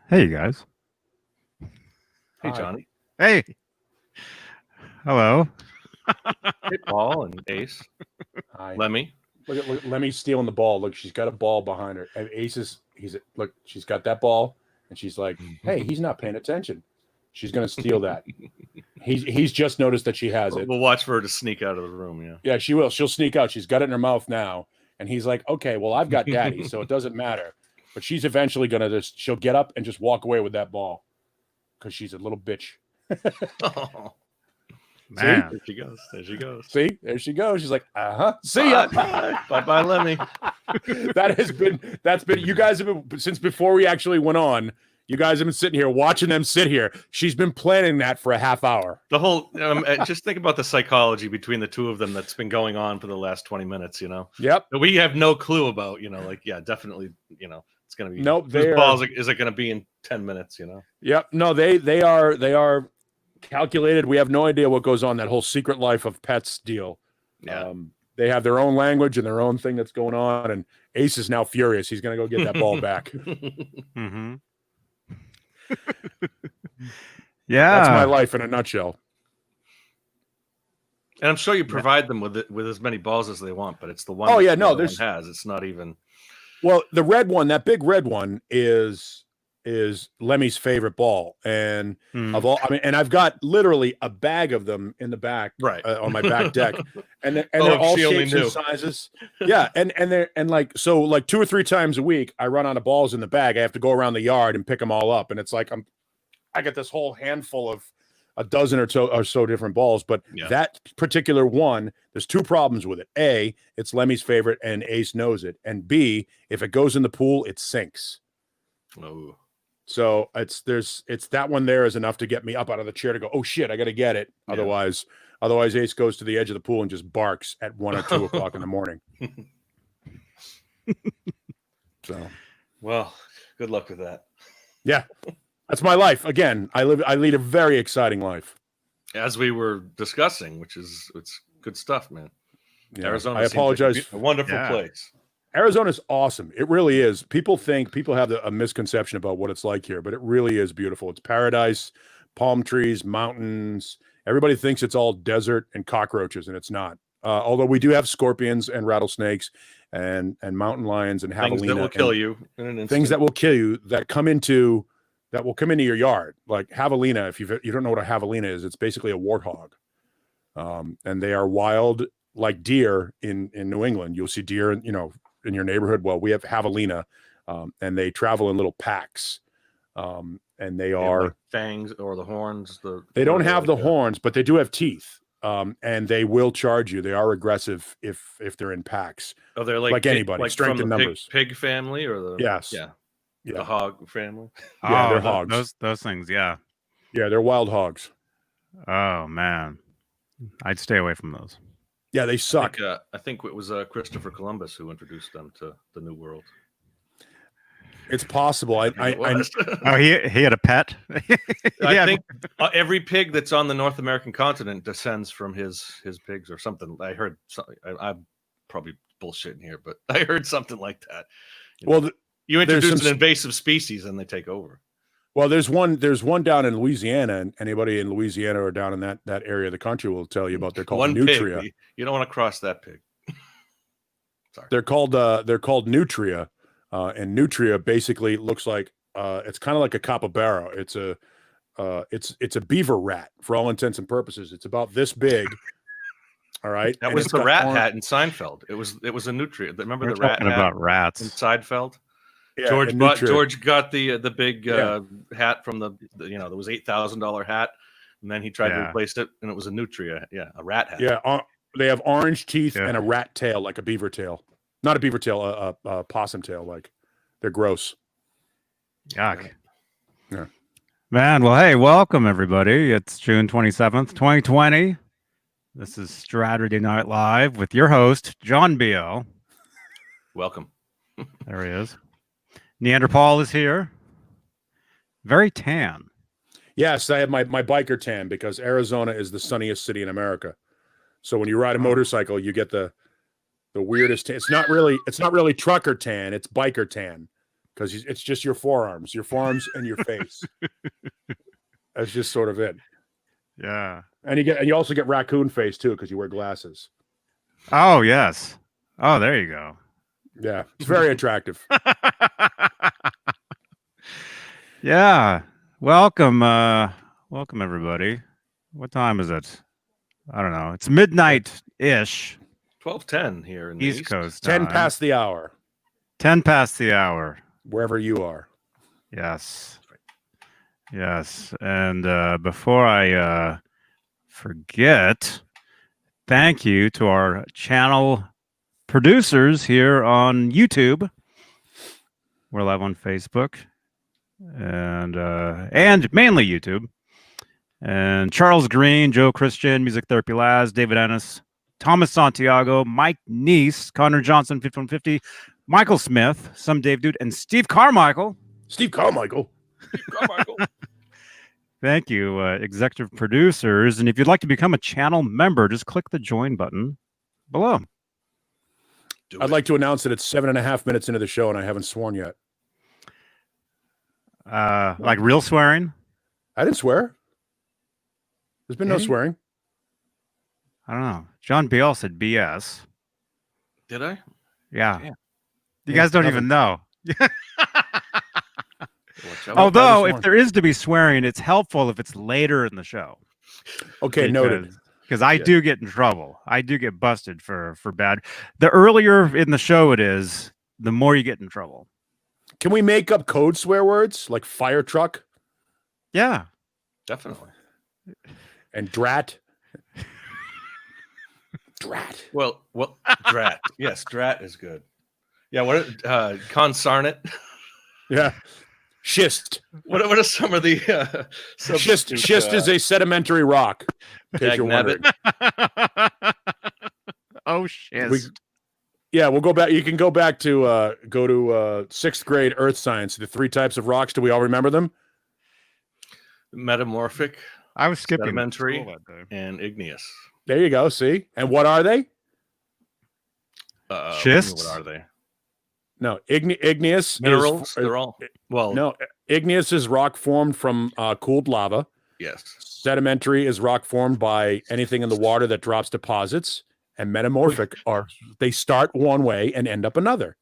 Hey, you guys. Hey, Hi. Johnny. Hey. Hello. Hey, Paul and Ace. Hi. Lemmy. Look at Lemmy's stealing the ball. Look, she's got a ball behind her. And look, she's got that ball, and she's like, hey, he's not paying attention. She's gonna steal that. He's just noticed that she has it. We'll watch for her to sneak out of the room, yeah. Yeah, she will. She'll sneak out. She's got it in her mouth now. And he's like, okay, well, I've got daddy, so it doesn't matter. But she's eventually she'll get up and just walk away with that ball. Because she's a little bitch. Oh, Man. there she goes. There she goes. See, there she goes. She's like, see ya. Bye, Lemmy. That's been you guys have been, since before we actually went on, you guys have been sitting here watching them sit here. She's been planning that for a half hour. The whole just think about the psychology between the two of them that's been going on for the last 20 minutes, Yep. That we have no clue about, definitely, it's gonna be nope. Whose balls is it gonna be in 10 minutes, Yep. No, they are calculated. We have no idea what goes on that whole secret life of pets deal. Yeah. They have their own language and their own thing that's going on, and Ace is now furious. He's gonna go get that ball back. Mm-hmm. Yeah. That's my life in a nutshell. And I'm sure you provide them with as many balls as they want, but it's the one. Oh yeah, no, there's has. It's not even. Well, the red one, that big red one, is Lemmy's favorite ball, and of all, I mean, and I've got literally a bag of them in the back, right, on my back deck, and they're all shapes and sizes. Yeah, and they're like 2 or 3 times a week, I run out of balls in the bag. I have to go around the yard and pick them all up, and it's like I get this whole handful of a dozen or so different balls, but that particular one, there's 2 problems with it. A, it's Lemmy's favorite, and Ace knows it, and B, if it goes in the pool, it sinks. Oh. So it's that one there is enough to get me up out of the chair to go, oh shit, I got to get it. Yeah. Otherwise Ace goes to the edge of the pool and just barks at 1 or 2 o'clock in the morning. So, well, good luck with that. Yeah, that's my life. Again, I lead a very exciting life. As we were discussing, it's good stuff, man. Yeah. Arizona. I apologize. Like a wonderful place. Arizona's awesome. It really is. People have a misconception about what it's like here, but it really is beautiful. It's paradise, palm trees, mountains. Everybody thinks it's all desert and cockroaches, and it's not. Although we do have scorpions and rattlesnakes and mountain lions and javelina. Things that will kill you in an instant. Things that will kill you that will come into your yard. Like javelina, if you don't know what a javelina is, it's basically a warthog. And they are wild like deer in New England. You'll see deer in your neighborhood. Well, we have javelina, and they travel in little packs, and they are like fangs or the horns. They don't have the horns, but they do have teeth, and they will charge you. They are aggressive if they're in packs. Oh, they're like anybody, like strength in numbers. Pig family or the the hog family. Yeah, they're hogs. Those things, yeah. Yeah, they're wild hogs. Oh man, I'd stay away from those. Yeah, they suck. I think it was Christopher Columbus who introduced them to the New World. It's possible. I oh, he had a pet. I think every pig that's on the North American continent descends from his pigs or something. I heard. I'm probably bullshitting here, but I heard something like that. You introduce an invasive species and they take over. Well, there's one down in Louisiana, and anybody in Louisiana or down in that area of the country will tell you about. They're called nutria. Pig. You don't want to cross that pig. Sorry. They're called nutria, and nutria basically looks like it's kind of like a capybara. It's a beaver rat for all intents and purposes. It's about this big. All right, that was the rat hat in Seinfeld. It was a nutria. Remember the rat hat about rats in Seinfeld? Yeah, George got the big hat from the there was $8,000 hat, and then he tried to replace it, and it was a nutria, a rat hat. Yeah, they have orange teeth and a rat tail, like a beaver tail, not a beaver tail, a possum tail. Like they're gross. Yuck. Yeah, man. Well, hey, welcome everybody. It's June 27th, 2020. This is Straturday Night Live with your host John BL. Welcome. There he is. Neanderthal is here. Very tan. Yes, I have my biker tan because Arizona is the sunniest city in America. So when you ride a motorcycle, you get the weirdest tan. It's not really trucker tan, it's biker tan because it's just your forearms and your face. That's just sort of it. Yeah. And you also get raccoon face too because you wear glasses. Oh yes. Oh, there you go. Yeah, it's very attractive. Yeah. Welcome, welcome everybody. What time is it? I don't know. It's midnight-ish. 12:10 here in the East Coast 10 time. past the hour. 10 past the hour. Wherever you are. Yes. Yes. And before I forget, thank you to our channel producers here on YouTube. We're live on Facebook and mainly YouTube. And Charles Green, Joe Christian, Music Therapy Laz, David Ennis, Thomas Santiago, Mike Neese, Connor Johnson, 5150, Michael Smith, Some Dave Dude, and Steve Carmichael. Steve Carmichael. Thank you, executive producers. And if you'd like to become a channel member, just click the join button below. I'd like to announce that it's 7.5 minutes into the show and I haven't sworn yet. Like real swearing? I didn't swear. There's been no swearing. I don't know. John Biel said BS. Did I? Yeah. Damn. You guys don't even know. Watch out. Although, if there is to be swearing, it's helpful if it's later in the show. Okay, noted. Because I do get in trouble. I do get busted for bad. The earlier in the show it is, the more you get in trouble. Can we make up code swear words like fire truck Yeah. Definitely. and drat? Drat. Well, drat. Yes, drat is good. Yeah, what consarnate? Yeah. Schist. What are some of the Schist is a sedimentary rock. In case you're wondering. Oh shit. We'll go back. You can go back to go to 6th grade earth science. The 3 types of rocks. Do we all remember them? Metamorphic, I was skipping sedimentary, school that day. and igneous. There you go. See? And what are they? Schists? What are they? No, igneous Minerals. They're all no. Igneous is rock formed from cooled lava. Yes. Sedimentary is rock formed by anything in the water that drops deposits, and metamorphic they start one way and end up another.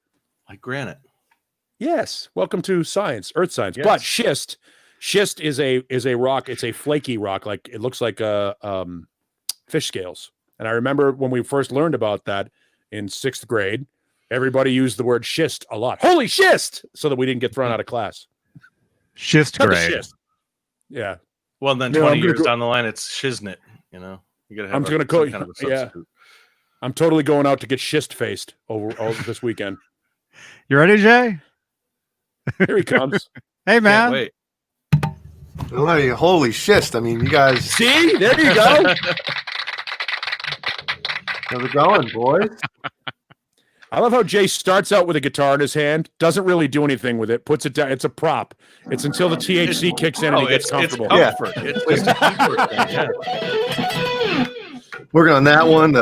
Like granite. Yes. Welcome to science, earth science. Yes. But schist is a rock. It's a flaky rock, like it looks like fish scales. And I remember when we first learned about that in 6th grade, everybody used the word schist a lot. Holy schist! So that we didn't get thrown out of class. Schist Not the grade. schist. Yeah. Well, then 20 years down the line, it's shiznit. You know, you gotta have some kind of a substitute. I'm totally going out to get schist faced over this weekend. You ready, Jay? Here he comes. Hey, man. Wait. Holy schist. I mean, you guys. See? There you go. How's it going, boys? I love how Jay starts out with a guitar in his hand, doesn't really do anything with it, puts it down. It's a prop. It's until the THC kicks in and he gets comfortable. It's comfort. It's just a comfort thing, yeah. Working on that one.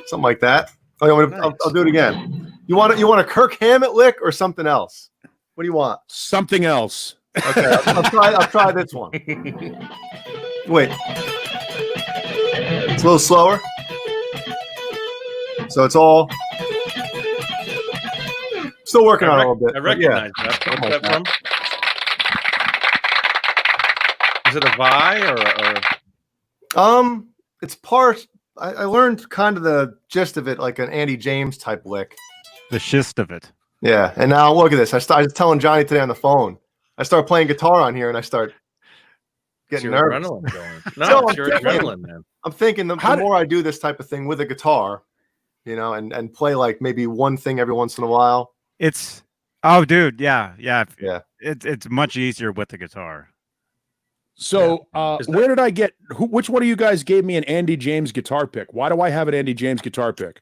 Something like that. I'll do it again. You want a Kirk Hammett lick or something else? What do you want? Something else. Okay, I'll try this one. Wait. It's a little slower. So it's all still working on it a little bit. I recognize that. What's that from? Is it a Vi or? It's part. I learned kind of the gist of it, like an Andy James type lick. The schist of it. Yeah, and now look at this. I was telling Johnny today on the phone. I start playing guitar on here, and I start getting nervous. Adrenaline going. No, it's your adrenaline, man. I'm thinking the more I do this type of thing with a guitar, you know, and play like maybe one thing every once in a while. Dude, yeah. It's much easier with the guitar. So, where did I get? Which one of you guys gave me an Andy James guitar pick? Why do I have an Andy James guitar pick?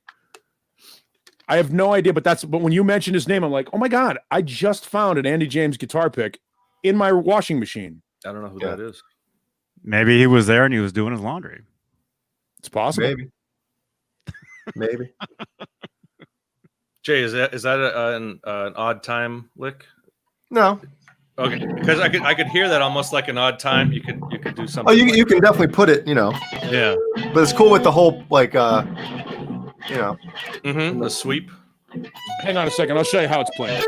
I have no idea, but when you mentioned his name, I'm like, oh my God, I just found an Andy James guitar pick in my washing machine. I don't know who that is. Maybe he was there and he was doing his laundry. It's possible. Maybe. Jay, is that an odd time lick? No. Okay, because I could hear that almost like an odd time. You could do something. Oh, you can definitely put it, Yeah. But it's cool with the whole like the sweep. Hang on a second. I'll show you how it's played.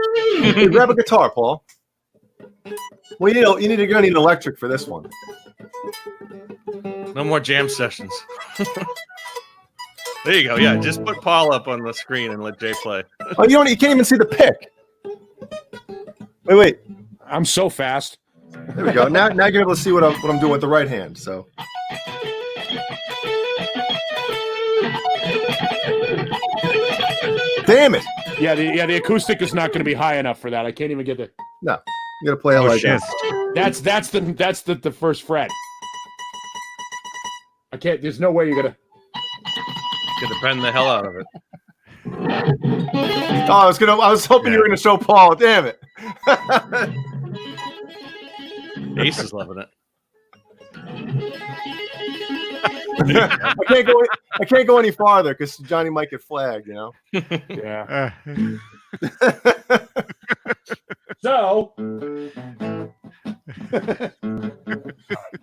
Hey, grab a guitar, Paul. Well, you're gonna need an electric for this one. No more jam sessions. There you go. Yeah, just put Paul up on the screen and let Jay play. Oh, you can't even see the pick. Wait. I'm so fast. There we go. Now you're able to see what I'm doing with the right hand. So. Damn it! Yeah, the acoustic is not going to be high enough for that. I can't even get the. No, you got to play it like shit. that. That's the first fret. I can't. There's no way you're gonna. Could bend the hell out of it. Oh, I was hoping you were gonna show Paul. Damn it! Ace is loving it. I can't go any farther because Johnny might get flagged. Yeah. So.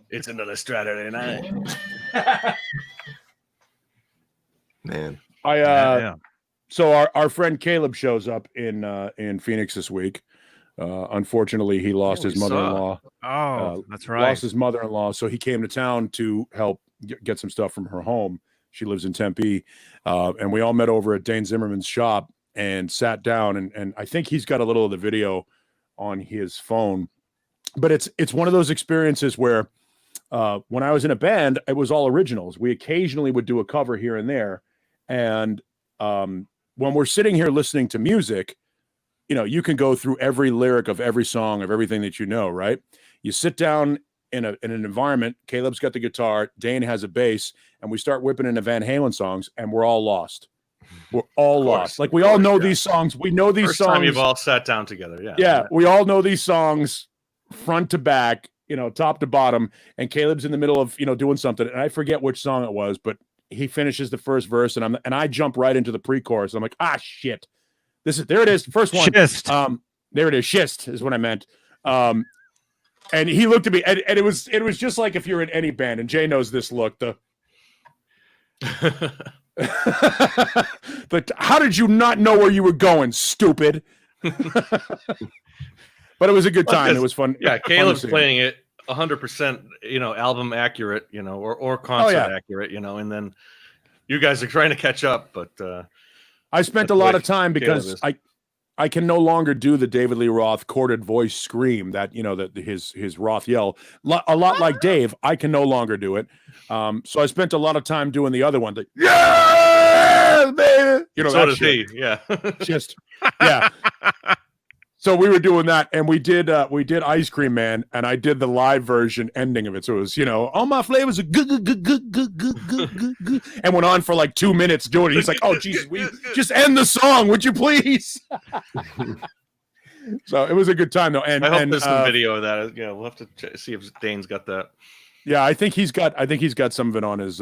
It's another Straturday night. Man. So our friend Caleb shows up in Phoenix this week. Unfortunately, he lost his mother-in-law. Oh, that's right. Lost his mother-in-law, so he came to town to help get some stuff from her home. She lives in Tempe, and we all met over at Dane Zimmerman's shop and sat down. And I think he's got a little of the video on his phone. But it's one of those experiences where when I was in a band, it was all originals. We occasionally would do a cover here and there, and when we're sitting here listening to music, you can go through every lyric of every song of everything that right? You sit down in an environment. Caleb's got the guitar, Dane has a bass, and we start whipping into Van Halen songs, and we're all lost. We're all lost. Like we all know these songs. We know these songs. Time you've all sat down together. Yeah. Yeah, we all know these songs front to back, top to bottom. And Caleb's in the middle of doing something, and I forget which song it was, but he finishes the first verse, and I jump right into the pre-chorus. I'm like, shit. There it is, the first one. Schist. There it is. Schist is what I meant. And he looked at me, and it was just like if you're in any band, and Jay knows this look. But how did you not know where you were going, stupid? But it was a good time. It was fun. Yeah, Caleb's playing it 100%, album accurate, or concert accurate, and then you guys are trying to catch up. But I spent a lot of time because I can no longer do the David Lee Roth chorded voice scream that his Roth yell. A lot like Dave, I can no longer do it. So I spent a lot of time doing the other one. Yeah, baby. So does he. Yeah. Just yeah. So we were doing that, and we did Ice Cream Man, and I did the live version ending of it. So it was all my flavors are good, and went on for like 2 minutes doing it. He's like, "Oh Jesus, we just end the song, would you please?" So it was a good time though, and I hope there's some video of that. Yeah, we'll have to see if Dane's got that. Yeah, I think he's got some of it on his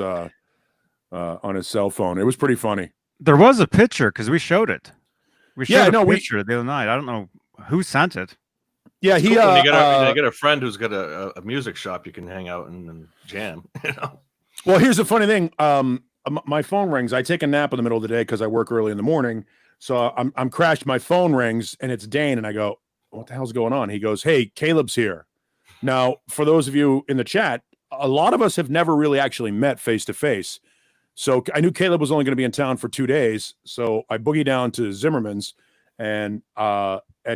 cell phone. It was pretty funny. There was a picture because we showed it. We showed a picture the other night. I don't know who sent it. Yeah, you get a friend who's got a music shop you can hang out and jam. Well, here's the funny thing. My phone rings. I take a nap in the middle of the day because I work early in the morning. So I'm crashed. My phone rings and it's Dane, and I go, "What the hell's going on?" He goes, "Hey, Caleb's here." Now, for those of you in the chat, a lot of us have never really actually met face to face. So I knew Caleb was only going to be in town for 2 days. So I boogie down to Zimmerman's, and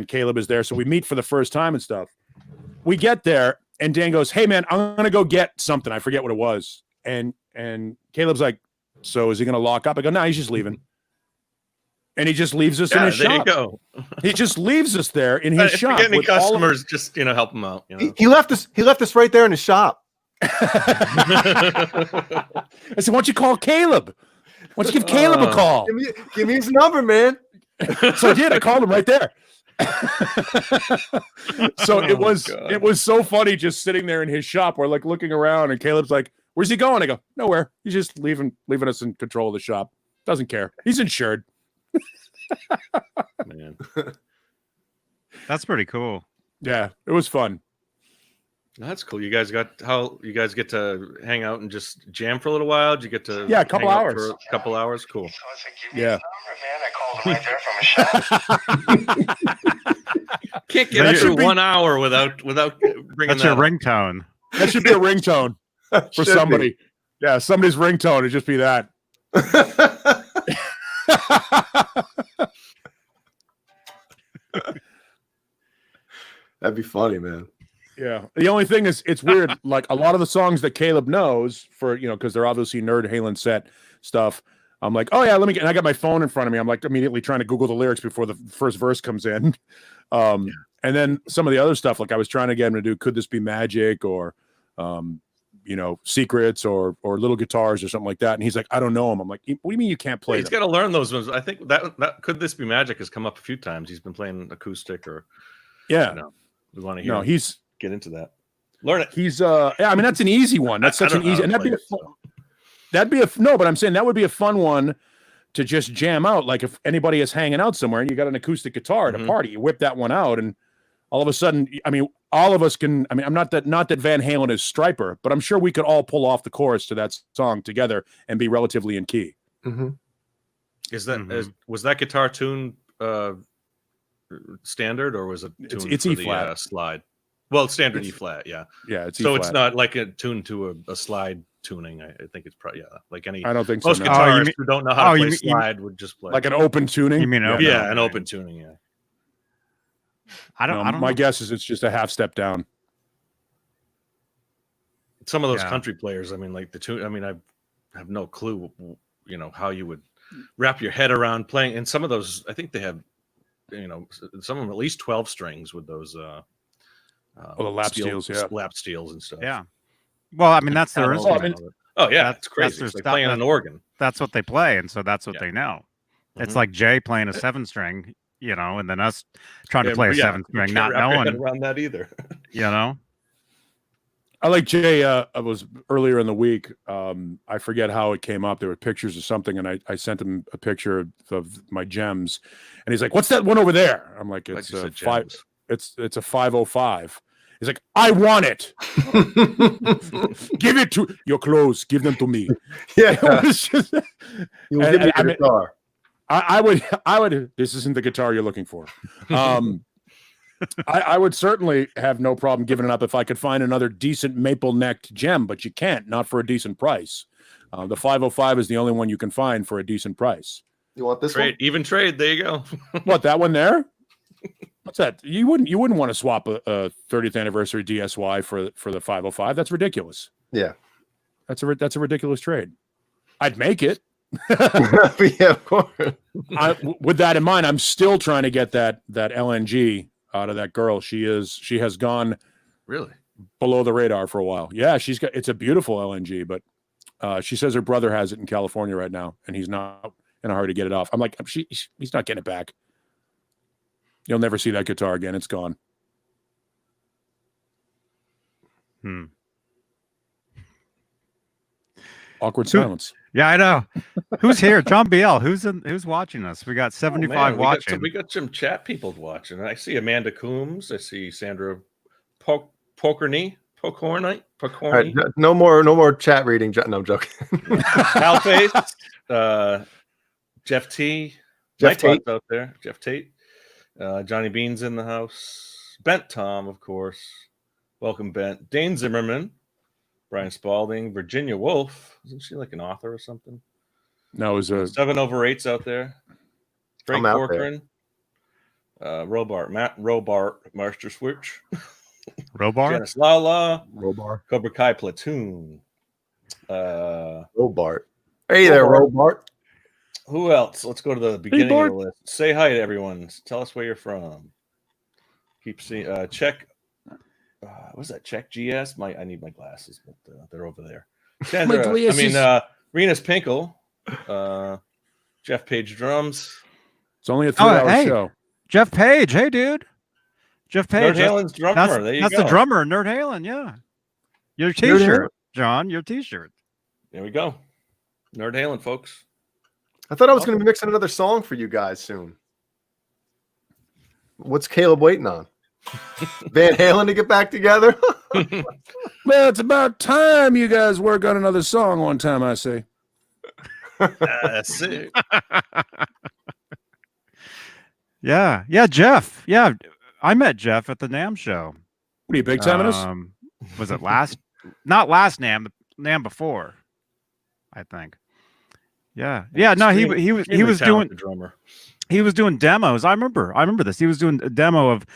Caleb is there. So we meet for the first time and stuff. We get there, and Dan goes, "Hey man, I'm going to go get something." I forget what it was. And Caleb's like, "So is he going to lock up?" I go, "No, he's just leaving." And he just leaves us in his shop. There you go. He just leaves us there in his shop. If you get any customers, just help him out. He left us right there in his shop. I said, "Why don't you call Caleb? Why don't you give Caleb a call? Give me his number, man." So I did. I called him right there. So it was so funny just sitting there in his shop. We're like looking around, and Caleb's like, "Where's he going?" I go, "Nowhere. He's just leaving us in control of the shop. Doesn't care. He's insured." Man, That's pretty cool. Yeah, it was fun. that's cool. You guys get to hang out and just jam for a little while. Did you get to a couple hang out hours. for a couple hours? Cool. Yeah. Can't get through 1 hour without bringing That's that your up. ringtone. That should be a ringtone for Should somebody. be. Yeah, somebody's ringtone would just be that. That'd be funny, man. Yeah. The only thing is, it's weird. Like a lot of the songs that Caleb knows for, because they're obviously Nerd Halen set stuff. I'm like, oh yeah, let me get, and I got my phone in front of me. I'm like immediately trying to Google the lyrics before the first verse comes in. And then some of the other stuff, like I was trying to get him to do Could This Be Magic or, Secrets or Little Guitars or something like that. And he's like, I don't know him. I'm like, what do you mean you can't play? He's got to learn those ones. I think that Could This Be Magic has come up a few times. He's been playing acoustic or we want to hear. No, he's get into that. Learn it. He's that's an easy one. That's such an easy, and but I'm saying that would be a fun one to just jam out. Like if anybody is hanging out somewhere and you got an acoustic guitar at a party, you whip that one out, and all of a sudden, all of us can. I'm not that Van Halen is Striper, but I'm sure we could all pull off the chorus to that song together and be relatively in key. Mm-hmm. Was that guitar tune standard or was it tuned it's for E the flat slide? Well, standard E flat, yeah. Yeah, it's so E-flat. it's not like a tuned to a slide tuning. I think it's probably like any. I don't think most so. No. guitarists who don't know how to play slide would just play like an open tuning. You mean open? Yeah, an open tuning. Yeah. I don't. My know. guess is it's just a half step down. Some of those country players, like the tune. I have no clue. How you would wrap your head around playing. And some of those, I think they have. Some of them at least 12 strings with those. The lap steels, lap steels and stuff. Yeah. Well, that's their instrument. It's crazy. It's like playing an organ. That's what they play, and so that's what they know. It's like Jay playing a 7-string, and then us trying to play a 7-string, not knowing around that either. I like Jay. I was earlier in the week. I forget how it came up. There were pictures of something, and I sent him a picture of my gems, and he's like, "What's that one over there?" I'm like, "It's a 5. It's a 505." He's like, "I want it. Give it to your clothes. Give them to me." Yeah, you will give me the guitar. I would. This isn't the guitar you're looking for. I would certainly have no problem giving it up if I could find another decent maple-necked gem, but you can't, not for a decent price. The 505 is the only one you can find for a decent price. You want this one? Even trade. There you go. What, that one there? What's that? You wouldn't want to swap a 30th anniversary DSY for the 505. That's ridiculous. Yeah, that's a ridiculous trade. I'd make it. Yeah, of course. With that in mind, I'm still trying to get that LNG out of that girl. She has gone really below the radar for a while. Yeah, it's a beautiful LNG, but she says her brother has it in California right now, and he's not in a hurry to get it off. I'm like, he's not getting it back. You'll never see that guitar again. It's gone. Awkward silence. Yeah, I know. Who's here? John BL. Who's watching us? We got 75 watching. We got some chat people watching. I see Amanda Coombs. I see Sandra Pokorny. Right, no more chat reading. No, I'm joking. Halface. Jeff T. Jeff Tate out there. Jeff Tate. Johnny Beane's in the house. Bent Tom, of course. Welcome, Bent. Dane Zimmerman. Brian Spalding, Virginia Woolf. Isn't she like an author or something? No, it was a 7 over 8s out there. Frank Corcoran. Robart, Matt Robart, Master Switch. Robart? Janice Lala. Robar. Cobra Kai Platoon. Robart. Hey there, Robart. Who else? Let's go to the beginning of the list. Say hi to everyone. Tell us where you're from. Keep seeing. Check. What's that? Check GS. I need my glasses, but they're over there. Sandra, Renus Pinkle. Jeff Page drums. It's only a 3-hour show. Jeff Page. Hey, dude. Jeff Page. Nerd Halen's drummer. There you go. That's the drummer, Nerd Halen. Yeah. Your T-shirt, John. Your T-shirt. There we go. Nerd Halen, folks. I thought I was going to be mixing another song for you guys soon. What's Caleb waiting on? Van Halen to get back together? Well, it's about time you guys work on another song one time, I say. That's it. Yeah, Jeff. Yeah, I met Jeff at the NAMM show. What are you, big time in us? Was it not last NAMM, the NAMM before, I think. Yeah. No, he was doing drummer. He was doing demos. I remember this. He was doing a demo of,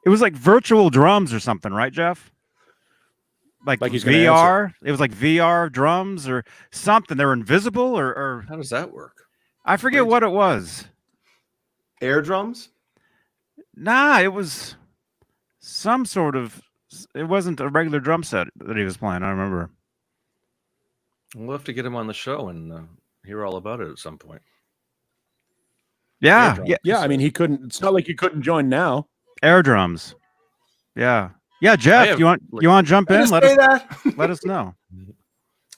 it was like virtual drums or something, right, Jeff? Like he's VR. It was like VR drums or something. They were invisible or how does that work? I forget what it was. Air drums? Nah, it was some sort of. It wasn't a regular drum set that he was playing. I remember. We'll have to get him on the show and hear all about it at some point. Yeah. I mean, he couldn't. It's not like he couldn't join now. Air drums. Yeah. Jeff, you want to jump in? Let us know.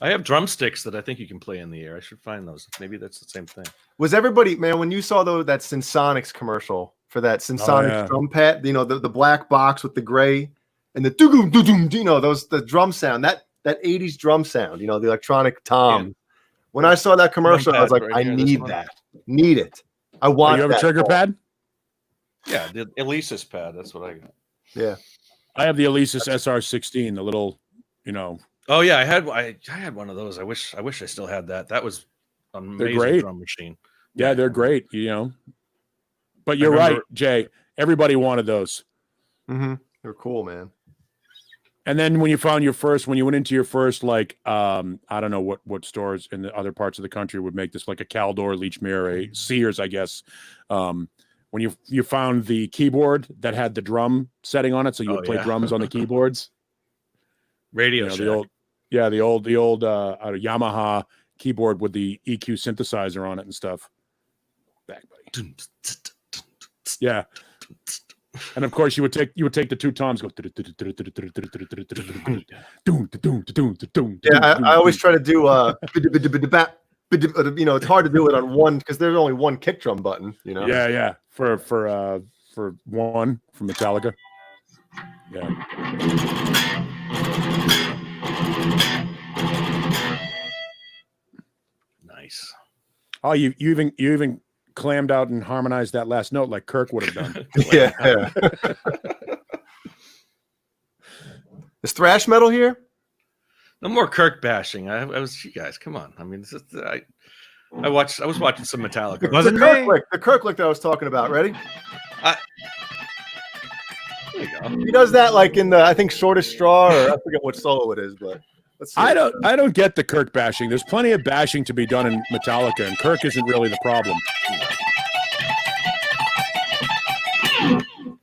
I have drumsticks that I think you can play in the air. I should find those. Maybe that's the same thing. Was everybody, man, when you saw that Synsonics commercial for that Synsonics drum pad, the black box with the gray and the the drum sound, that 80s drum sound, the electronic tom. Yeah. When I saw that commercial, I was like, I need that. Need it. I want you have that a trigger pad? Yeah, the Alesis pad. That's what I got. Yeah. I have the Alesis SR16, the little, Oh yeah, I had one of those. I wish I still had that. That was an amazing drum machine. Yeah, they're great, But you're right, Jay. Everybody wanted those. Mm-hmm. They're cool, man. And then when you went into your first, like, I don't know what stores in the other parts of the country would make this, like a Caldor, Leechmere, Sears, I guess. When you found the keyboard that had the drum setting on it, so you would play drums on the keyboards. Radio Shack. The old Yamaha keyboard with the EQ synthesizer on it and stuff. Back, buddy. Yeah. And of course, you would take the two toms, go. Yeah, I always try to do it's hard to do it on one because there's only one kick drum button. Yeah. For one from Metallica. Yeah. Nice. Oh, you even clammed out and harmonized that last note like Kirk would have done. Yeah. Is thrash metal here? No more Kirk bashing. I was, you guys, come on. I mean, I was watching some Metallica. Wasn't the Kirk lick that I was talking about. Ready? There you go. He does that like in the, I think, Shortest Straw, or I forget what solo it is, but let's see. I don't get the Kirk bashing. There's plenty of bashing to be done in Metallica, and Kirk isn't really the problem.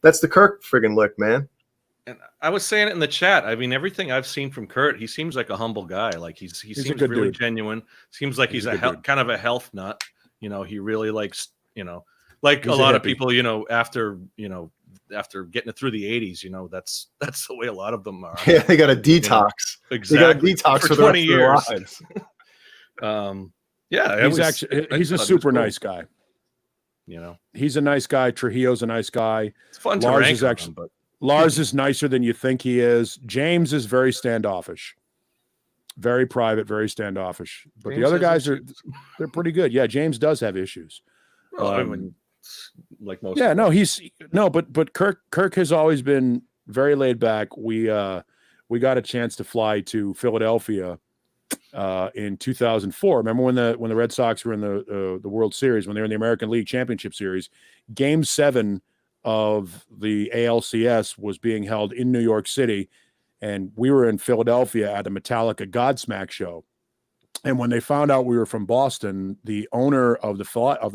That's the Kirk friggin' lick, man. And I was saying it in the chat. I mean, everything I've seen from Kurt, he seems like a humble guy. Like he seems really dude. Genuine. Seems like he's kind of a health nut. He really likes, like he's a lot of people, after getting it through the 80s, that's the way a lot of them are. Yeah, they got a detox. Exactly. They got a detox for 20 years. He's a super nice guy. He's a nice guy. Trujillo's a nice guy. It's fun Lars to is actually, but Lars is nicer than you think he is. James is very standoffish, very private, very standoffish. But James, the other guys they're pretty good. Yeah, James does have issues. Well, I mean, like most. Yeah, but Kirk has always been very laid back. We got a chance to fly to Philadelphia in 2004. Remember when the Red Sox were in the World Series, when they were in the American League Championship Series? Game 7 of the ALCS was being held in New York City, and we were in Philadelphia at the Metallica Godsmack show. And when they found out we were from Boston, the owner of the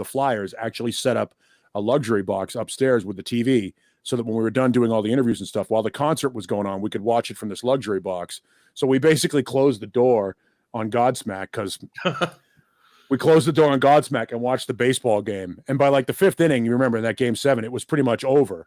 Flyers actually set up a luxury box upstairs with the TV, so that when we were done doing all the interviews and stuff, while the concert was going on, we could watch it from this luxury box. So we basically closed the door on Godsmack because we closed the door on Godsmack and watched the baseball game. And by like the 5th inning, you remember in that game 7, it was pretty much over.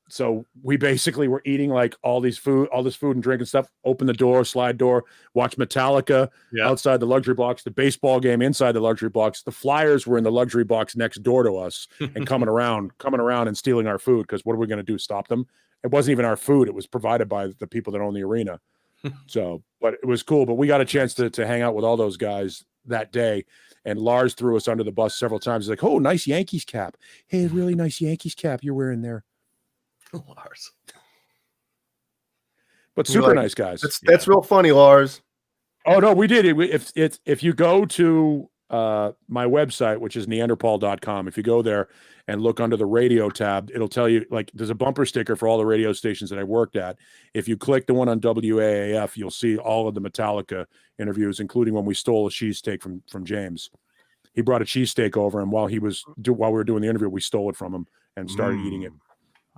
so we basically were eating like all this food and drink and stuff. Open the door, slide door, watch Metallica outside the luxury box, the baseball game inside the luxury box. The Flyers were in the luxury box next door to us and coming around and stealing our food. Because what are we going to do? Stop them? It wasn't even our food. It was provided by the people that own the arena. So, but it was cool. But we got a chance to hang out with all those guys that day. And Lars threw us under the bus several times. He's like, "Oh, nice Yankees cap. Hey, really nice Yankees cap you're wearing there." Lars. But super nice guys. That's real funny, Lars. Oh no, we did it. If you go to my website, which is neanderpaul.com, if you go there and look under the radio tab, it'll tell you, like, there's a bumper sticker for all the radio stations that I worked at. If you click the one on WAAF, you'll see all of the Metallica interviews, including when we stole a cheesesteak from James. He brought a cheesesteak over, and while we were doing the interview, we stole it from him and started eating it.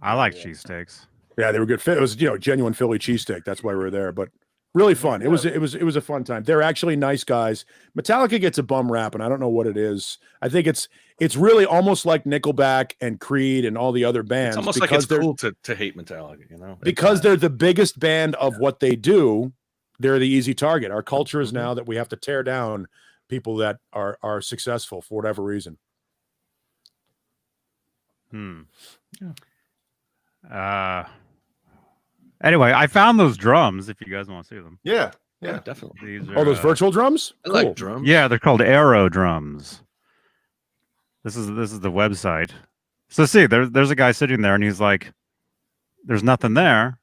I like cheesesteaks. Yeah, they were good. It was, genuine Philly cheesesteak. That's why we were there. But really fun. It was a fun time. They're actually nice guys. Metallica gets a bum rap, and I don't know what it is. I think it's really almost like Nickelback and Creed and all the other bands. It's almost like it's cool to hate Metallica, because they're the biggest band of what they do. They're the easy target. Our culture is now that we have to tear down people that are successful for whatever reason. Anyway, I found those drums. If you guys want to see them, yeah, definitely. These are, those virtual drums. I like drums. Yeah, they're called Aero drums. This is the website. So see, there's a guy sitting there, and he's like, "There's nothing there,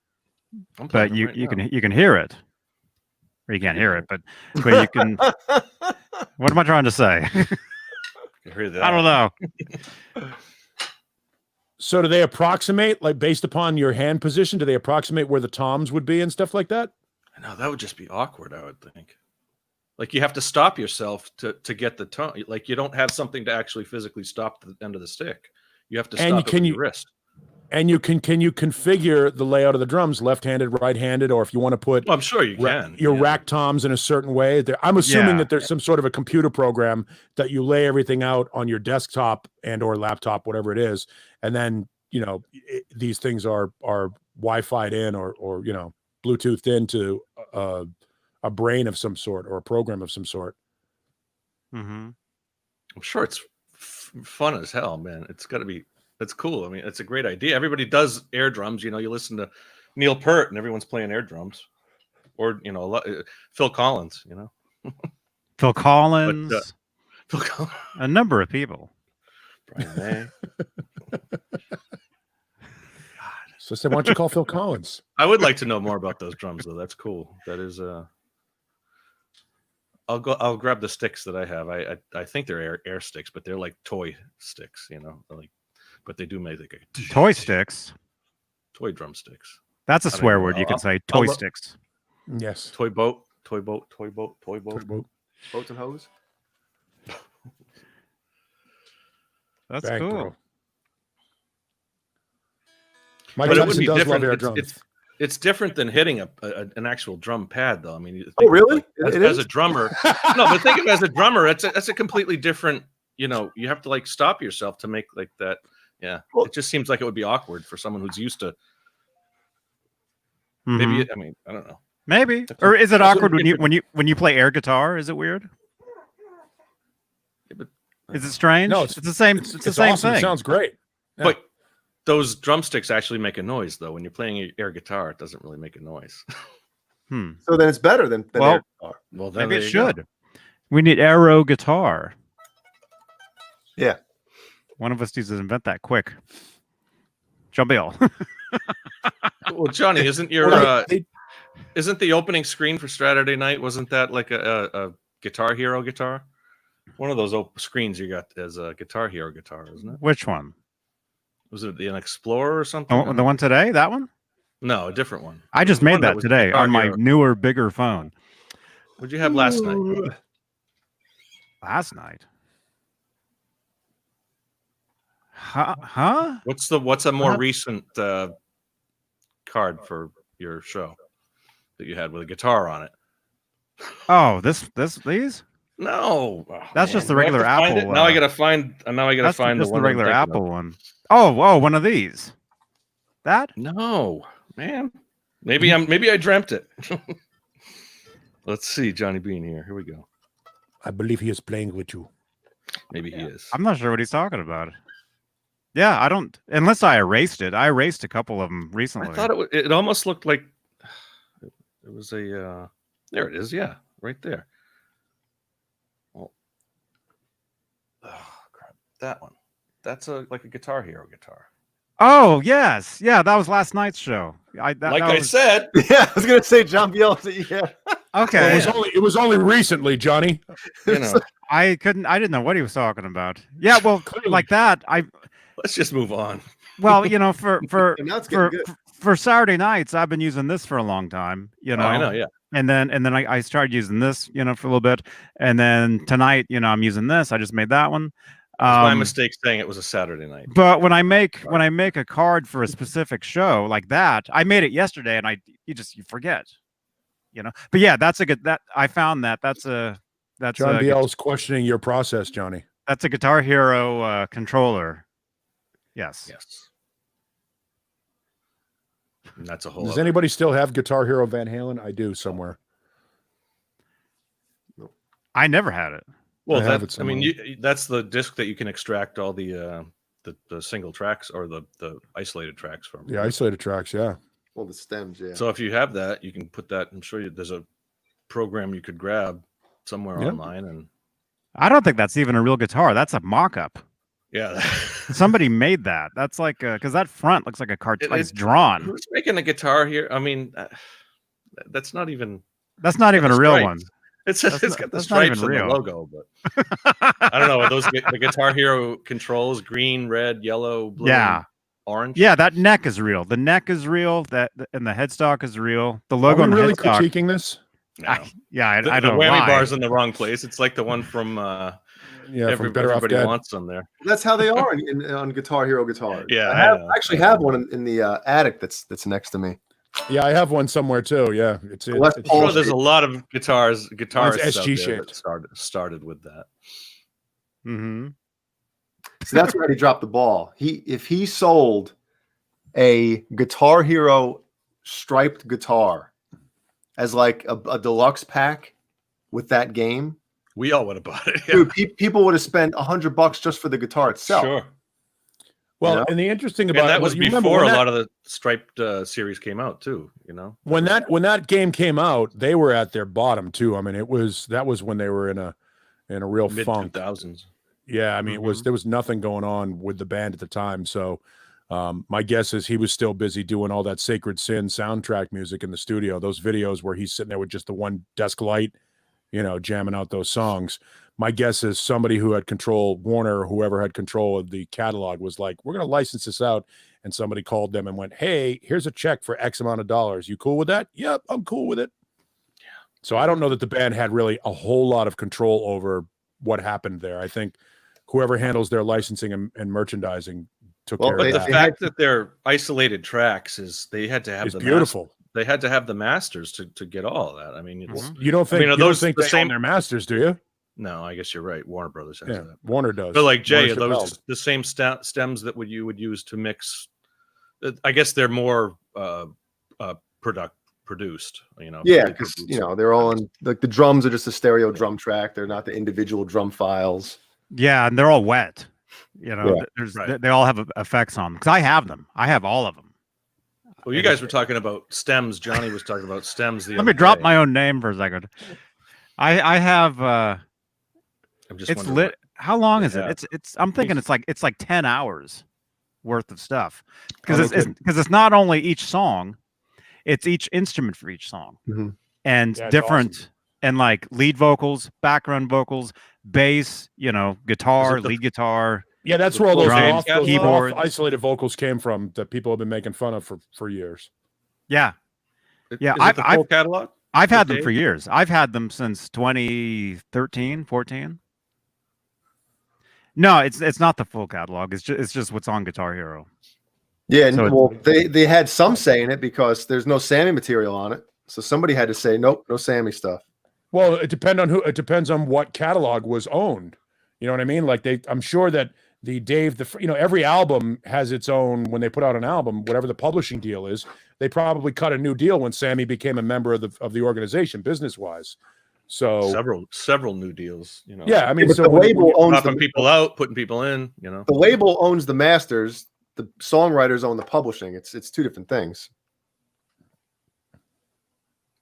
but you can hear it, or you can't hear it, but you can." What am I trying to say? I don't know. So do they approximate, like, based upon your hand position, do they approximate where the toms would be and stuff like that? No, that would just be awkward, I would think. Like, you have to stop yourself to get the tom. Like, you don't have something to actually physically stop the end of the stick. You have to stop it with your wrist. And can you configure the layout of the drums, left-handed, right-handed, or if you want to put... Well, I'm sure you can. Your rack toms in a certain way. I'm assuming that there's some sort of a computer program that you lay everything out on your desktop and or laptop, whatever it is, and then, these things are Wi-Fi'd in or Bluetoothed into a brain of some sort or a program of some sort. Mm-hmm. I'm sure it's fun as hell, man. It's got to be... That's cool. I mean, it's a great idea. Everybody does air drums. You listen to Neil Peart and everyone's playing air drums, or Phil Collins. Phil Collins, but, Phil Collins, a number of people. Brian May. So why don't you call Phil Collins? I would like to know more about those drums, though. That's cool. That is. I'll grab the sticks that I have. I think they're air sticks, but they're like toy sticks. Like. But they do make like toy sticks. Toy drumsticks. That's a swear word. You can say toy sticks. Yes. Toy boat. Boats and hose. That's cool. Bro. Mike Tyson does love air drums. It's different than hitting an actual drum pad, though. I mean, really? As a drummer, no, but think of it as a drummer. That's a completely different. You have to like stop yourself to make like that. Yeah, it just seems like it would be awkward for someone who's used to. Maybe I mean I don't know. Maybe, or is it awkward when you play air guitar? Is it weird? Yeah, but is it strange? No, it's the same. It's the same awesome. thing. It sounds great. Yeah. But those drumsticks actually make a noise, though. When you're playing air guitar, it doesn't really make a noise. So then it's better than air guitar. Well, then maybe it should. Go. We need aero guitar. Yeah. One of us needs to invent that quick. Jamil. Well, Johnny, isn't the opening screen for Straturday night? Wasn't that like a Guitar Hero guitar? One of those screens you got as a Guitar Hero guitar, isn't it? Which one? Was it an Explorer or something? The one today? That one? No, a different one. I just made that today on my newer, bigger phone. What'd you have last night? Last night? Huh? What's a more recent card for your show that you had with a guitar on it? Oh, these? No, that's just the regular Apple. Now I gotta find. Now I gotta find the one. The regular Apple one. Oh, one of these. That? No, man. Maybe I dreamt it. Let's see, Johnny Beane here. Here we go. I believe he is playing with you. Maybe he is. I'm not sure what he's talking about. Yeah, I don't. Unless I erased it. I erased a couple of them recently. I thought it almost looked like it was a. There it is. Yeah, right there. Oh crap! That one. That's like a Guitar Hero guitar. Oh yes, yeah, that was last night's show. I said. Yeah, I was gonna say John Biel. Yeah. Okay. It was only recently, Johnny. You know. I didn't know what he was talking about. Yeah, well, like that. Let's just move on. Well, you know, for Now it's getting good. for Saturday nights, I've been using this for a long time. You know, I know, yeah. And then I started using this, you know, for a little bit, and then tonight, you know, I'm using this. I just made that one. It's my mistake saying it was a Saturday night. But when I make a card for a specific show like that, I made it yesterday, and you forget, you know. But yeah, that's a good. I found that's John Biel's questioning your process, Johnny. That's a Guitar Hero controller. Yes. And that's a whole. Does anybody still have Guitar Hero Van Halen? I do somewhere. I never had it. Well, I mean, that's the disc that you can extract all the single tracks or the isolated tracks from. Yeah, isolated tracks. Yeah. Well, the stems. Yeah. So if you have that, you can put that. I'm sure there's a program you could grab somewhere online, and I don't think that's even a real guitar. That's a mock-up. Yeah. Somebody made that. That's like because that front looks like a cartoon. It's drawn. Who's making a guitar here? I mean, that's not even. That's not even a real one. It's got the stripes and the logo, but I don't know. Are those the Guitar Hero controls? Green, red, yellow, blue, orange. Yeah, that neck is real. The neck is real. And the headstock is real. The logo Are we and really headstock. critiquing this? No. I don't know the whammy why. bar's in the wrong place. It's like the one from from Better Off everybody Dead. wants them there. That's how they are on Guitar Hero guitars. Yeah, I actually have one in the attic that's next to me. Yeah, I have one somewhere too. Yeah, it's there's a lot of guitarists SG shaped. Started with that. Mm-hmm. So that's where he dropped the ball. If he sold a Guitar Hero striped guitar as like a deluxe pack with that game, we all would have bought it. Dude, people would have spent $100 just for the guitar itself. Sure. Well, you know? And the interesting about that was before a lot of the striped series came out too. You know, when that game came out, they were at their bottom too. I mean, that was when they were in a real funk. Mid-2000s. Yeah, I mean, there was nothing going on with the band at the time. So my guess is he was still busy doing all that Sacred Sin soundtrack music in the studio. Those videos where he's sitting there with just the one desk light, you know, jamming out those songs. My guess is somebody who had control, Warner or whoever had control of the catalog, was like, we're going to license this out. And somebody called them and went, hey, here's a check for X amount of dollars. You cool with that? Yep, I'm cool with it. Yeah. So I don't know that the band had really a whole lot of control over what happened there. I think whoever handles their licensing and merchandising took care of that. But the fact that they're isolated tracks is they had to have the beautiful. They had to have the masters to get all of that. I mean, you don't think you don't think they own their masters, do you? No, I guess you're right. Warner Brothers has that. Warner does. But like Jay, are those the same stems that you would use to mix? I guess they're more produced. You know. Yeah, because they're all in like the drums are just a stereo drum track. They're not the individual drum files. Yeah, and they're all wet. You know, they all have effects on them. Because I have them. I have all of them. Well, you guys were talking about stems. Johnny was talking about stems. Let me drop my own name for a second. I have. I'm just it's lit. How long is it? It's. I'm thinking it's like 10 hours worth of stuff because it's not only each song, it's each instrument for each song, and different awesome. And like lead vocals, background vocals, bass, guitar, lead guitar. Yeah, that's where all those keyboards, isolated vocals came from that people have been making fun of for years. Yeah, yeah. Is it the full catalog? I've had them for years. I've had them since 2013, 14. No, it's not the full catalog. It's just what's on Guitar Hero. Yeah, so they had some saying it because there's no Sammy material on it. So somebody had to say nope, no Sammy stuff. Well, it depends on what catalog was owned. You know what I mean? Like I'm sure that every album has its own, when they put out an album, whatever the publishing deal is, they probably cut a new deal when Sammy became a member of the organization, business wise. So several new deals, Yeah, I mean, but so the label owns popping people out, putting people in, The label owns the masters, the songwriters own the publishing. It's two different things.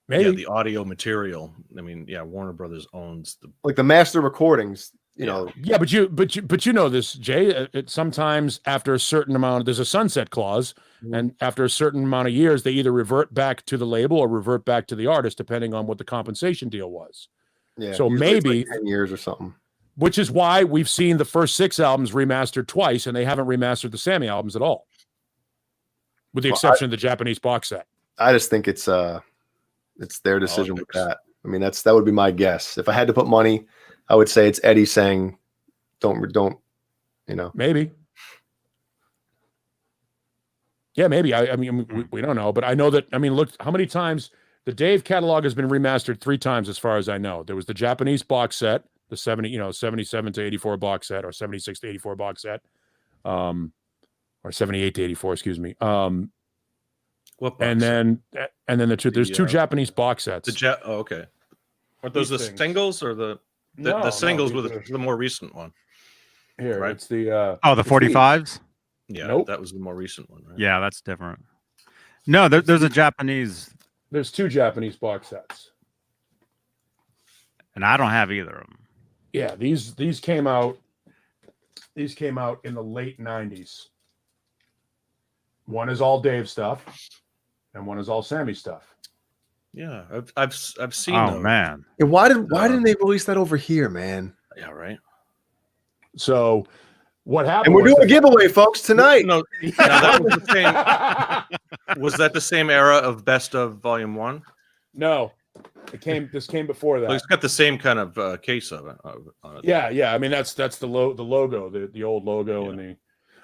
maybe. Yeah, the audio material. I mean, yeah, Warner Brothers owns the master recordings. Yeah, but you know this, Jay. Sometimes after a certain amount, there's a sunset clause, and after a certain amount of years, they either revert back to the label or revert back to the artist, depending on what the compensation deal was. Yeah. So maybe it's like 10 years or something. Which is why we've seen the first 6 albums remastered twice, and they haven't remastered the Sammy albums at all, with the exception of the Japanese box set. I just think it's their decision with that. I mean, that would be my guess. If I had to put money, I would say it's Eddie saying, "Don't." Maybe. Yeah, maybe. I mean, we don't know, but I know that. I mean, look how many times the Dave catalog has been remastered 3 times, as far as I know. There was the Japanese box set, the 77 to 84 box set, or 76 to 84 box set, or 78 to 84, excuse me. What box and then there's 2 Japanese box sets. Okay. Are those the singles or the singles with the more recent one? Here, right? It's the the 45s. Yeah, nope. That was the more recent one. Right? Yeah, that's different. No, there's a Japanese. There's 2 Japanese box sets, and I don't have either of them. Yeah, these came out. These came out in the late 90s. One is all Dave stuff, and one is all Sammy stuff. Yeah, I've seen. Oh those. man! And why didn't they release that over here, man? Yeah, right. So, what happened? And we're doing a giveaway, folks, tonight. No, that was the same. Was that the same era of Best of Volume 1? No, This came before that. It's got the same kind of case of it. On it. Yeah. I mean, that's the logo, the old logo, and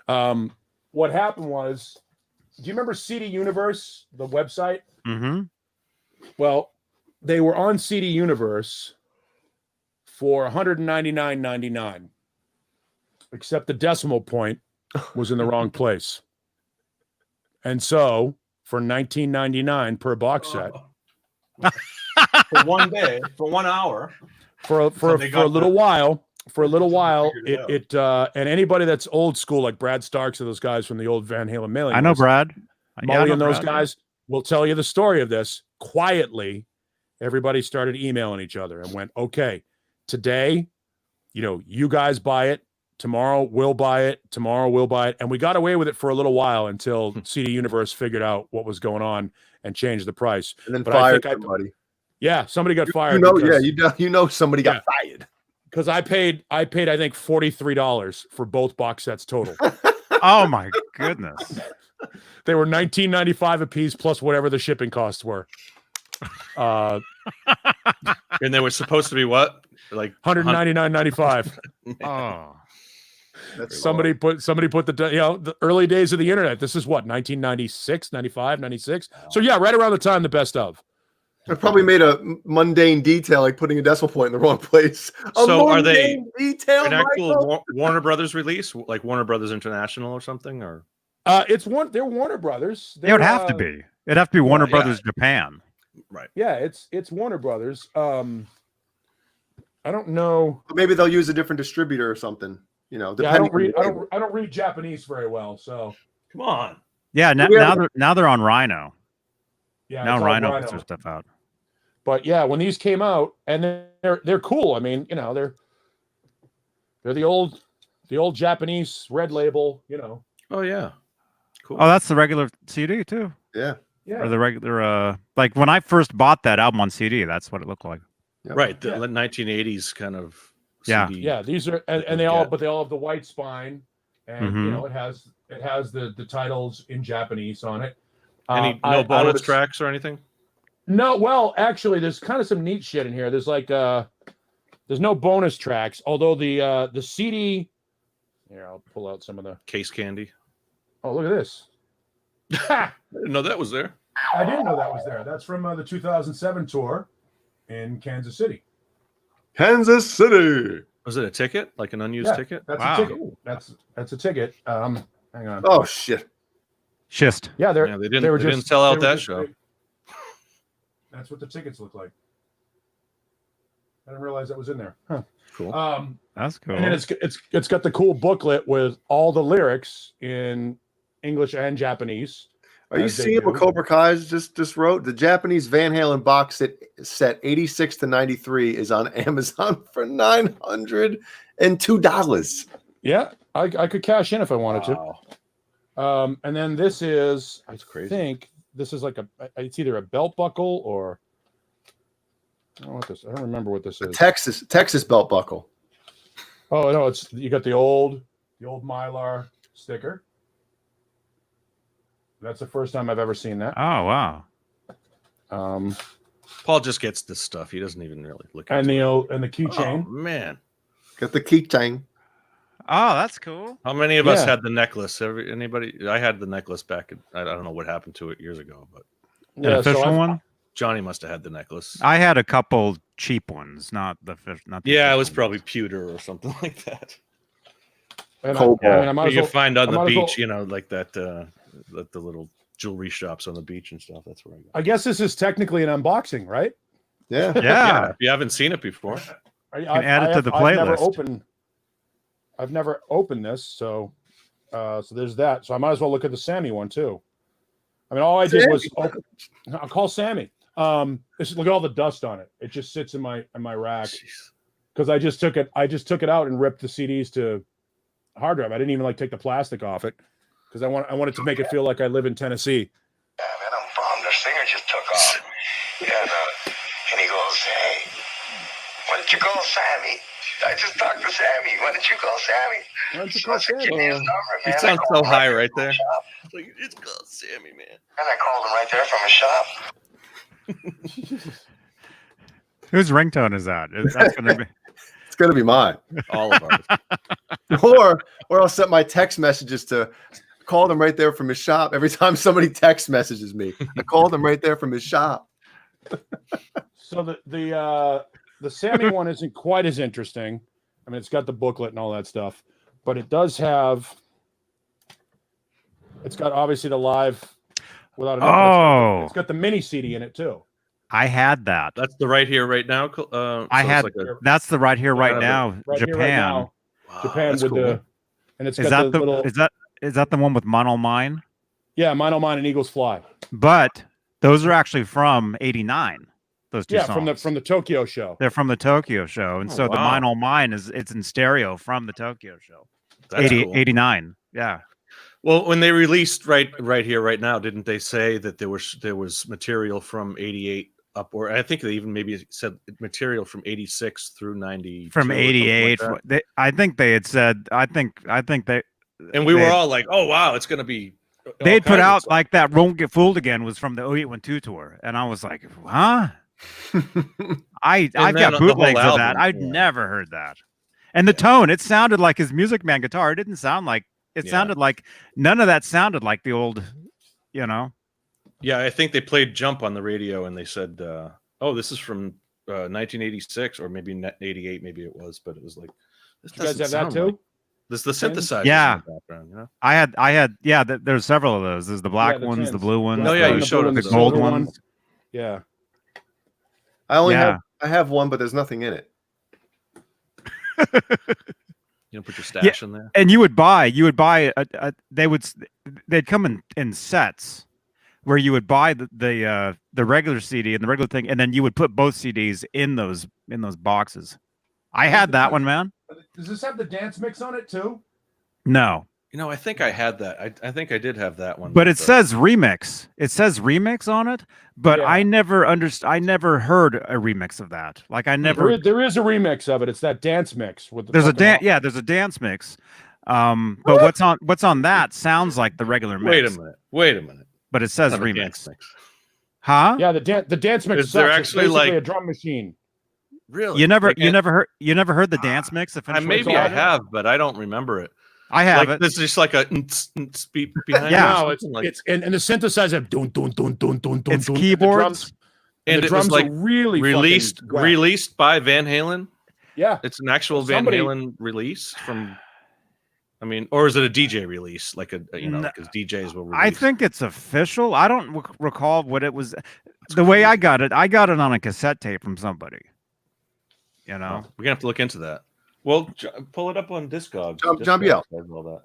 the. What happened was, do you remember CD Universe, the website? Mm-hmm. Well, they were on CD Universe for $199.99, except the decimal point was in the wrong place. And so, for $19.99 per box set, for one day, for 1 hour, for a little while, it and anybody that's old school, like Brad Starks or those guys from the old Van Halen mailing, I know Brad. Molly and those guys will tell you the story of this. Quietly, everybody started emailing each other and went, okay, today, you guys buy it. Tomorrow we'll buy it. Tomorrow we'll buy it. And we got away with it for a little while until CD Universe figured out what was going on and changed the price. And then fired somebody. Yeah, somebody got fired. Somebody got fired. Because I paid I think $43 for both box sets total. Oh my goodness. They were $19.95 a piece plus whatever the shipping costs were. And they were supposed to be what? Like $199.95. Oh. Somebody put the early days of the internet. This is what, 1996, 95, 96. So yeah, right around the time the best of. I probably made a mundane detail, like putting a decimal point in the wrong place. So are they detail, an actual Warner Brothers release, like Warner Brothers International or something, or? They're Warner Brothers. It would have to be. It'd have to be Warner Brothers Japan. Right. Yeah, it's Warner Brothers. I don't know. Maybe they'll use a different distributor or something. Yeah, I don't read Japanese very well, so come on. Yeah, now they're on Rhino. Yeah, now Rhino puts their stuff out. But yeah, when these came out, and they're cool. I mean, they're the old Japanese red label. Oh yeah, cool. Oh, that's the regular CD too. Yeah. Yeah. Or the regular, like when I first bought that album on CD, that's what it looked like. Yep. Right, the 1980s kind of. Yeah. CD. Yeah, these are, and they all have the white spine, and it has the titles in Japanese on it. Any bonus tracks or anything? No, well, actually, there's kind of some neat shit in here. There's there's no bonus tracks, although the CD. Here, I'll pull out some of the Case Candy. Oh, look at this! I didn't know that was there. I didn't know that was there. That's from the 2007 tour in Kansas City. Kansas City. Was it a ticket, like an unused ticket? That's Wow. a ticket. That's a ticket. Hang on. Oh shit! Schist. Yeah, They didn't sell out that show. That's what the tickets look like. I didn't realize that was in there. Huh. Cool. That's cool. And then it's got the cool booklet with all the lyrics in English and Japanese. Are you seeing what Cobra Kai just wrote? The Japanese Van Halen box set 86 to 93 is on Amazon for $902. Yeah, I could cash in if I wanted to. And then this is, That's crazy. I think this is like it's either a belt buckle or I don't remember what this is. Texas belt buckle. Oh no, you got the old Mylar sticker. That's the first time I've ever seen that. Oh wow. Paul just gets this stuff. He doesn't even really look at And it. the keychain. Oh, man. Got the keychain. Oh, that's cool. How many of us had the necklace? Anybody? I had the necklace back. I don't know what happened to it years ago, but An official one? Johnny must have had the necklace. I had a couple cheap ones, not the Yeah, it was official probably ones. pewter or something like that. And Cobalt. I might as You well- find on I the might as well- beach, like that, the little jewelry shops on the beach and stuff. That's where I got. I guess this is technically an unboxing, right? Yeah. Yeah. If you haven't seen it before, I add it to the playlist. I've never opened this, so there's that. So I might as well look at the Sammy one too. I mean, all I did was I'll call Sammy. Look at all the dust on it. It just sits in my rack because I just took it out and ripped the CDs to hard drive. I didn't even take the plastic off it because I wanted to make it feel like I live in Tennessee. Yeah, man, I'm bummed. The singer just took off. And he goes, hey, why didn't you call Sammy? I just talked to Sammy. Why didn't you call Sammy? Why don't you So call I said, Sammy? give me his number, he man. sounds I so called him high right right there there. from the shop. Like, it's called Sammy, man. And I called him right there from his shop. Whose ringtone is that? That's gonna be It's gonna be mine. All of ours. or I'll set my text messages to call them right there from his shop. Every time somebody text messages me, I call them right there from his shop. So the Sammy one isn't quite as interesting. I mean, it's got the booklet and all that stuff, but it does have. It's got obviously the live without. It's got the mini CD in it too. I had that. That's the right here, right now. I had that's the right here, right now. Right Japan. here, right now. Wow, Japan that's with cool. and it's Is got that the little. is that the one with Mono Mine? Yeah, Mine Oh Mine and Eagles Fly. But those are actually from '89. Those two songs. from the Tokyo show. They're from the Tokyo show, and Oh, so the wow. Mine Oh Mine it's in stereo from the Tokyo show. That's cool. 89. Yeah. Well, when they released right here, right now, didn't they say that there was material from 88 up, or I think they even maybe said material from 86 through 90. From 88. I think they had said. I think they. And we were they- all like, "Oh wow, it's gonna be." They'd put out like that "Won't Get Fooled Again" was from the 0812 tour, and I was like, "Huh." I've then got the whole bootlegs of that. album, I'd yeah. never heard that. And the tone, it sounded like his Music Man guitar. It didn't sound like it Yeah. sounded like none of that sounded like the old, you know. Yeah, I think they played "Jump" on the radio, and they said, "Oh, this is from 1986 or maybe 88, maybe it was." But it was like, this You guys doesn't have that sound too? like- This the synthesizer. Yeah. in the background, you know? I had yeah, there's several of those. There's the black the ones, the tins. blue ones. Oh, yeah, the, you showed us the those. gold silver ones. Yeah. Yeah. I have one, but there's nothing in it. You know, put your stash in there. And you would buy they'd come in sets where you would buy the regular CD and the regular thing, and then you would put both CDs in those boxes. I had that one, man. Does this have the dance mix on it too? No, You know, I think I had that. I think I did have that one. but it says remix. It says remix on it, but Yeah. I never I never heard a remix of that. Like I never. There is a remix of it. It's that dance mix with the There's a fucking dance. Yeah, there's a dance mix. But what's on that sounds like the regular mix. Wait a minute. But it says Not a remix. dance mix. Huh? Yeah, the dance mix. Is there sucks. actually, it's basically like- a drum machine? Really? You never Like, you never heard the dance mix? Of Finish What maybe You I Started? have, but I don't remember it. I have Like it. this is just like a beat behind. Yeah. it or No, it's something like, and the synthesizer. Dun, dun, dun, dun, dun, dun, It's dun. keyboards. and The it was drums like are really released fucking whack. released by Van Halen. Yeah, It's an actual Somebody- Van Halen release from. I mean, or is it a DJ release? Like No, because DJs will release. I think it's official. I don't recall what it was. The way I got it on a cassette tape from somebody. You know, We're gonna have to look into that. Well, pull it up on Discogs. John Biel. Discogs, all that.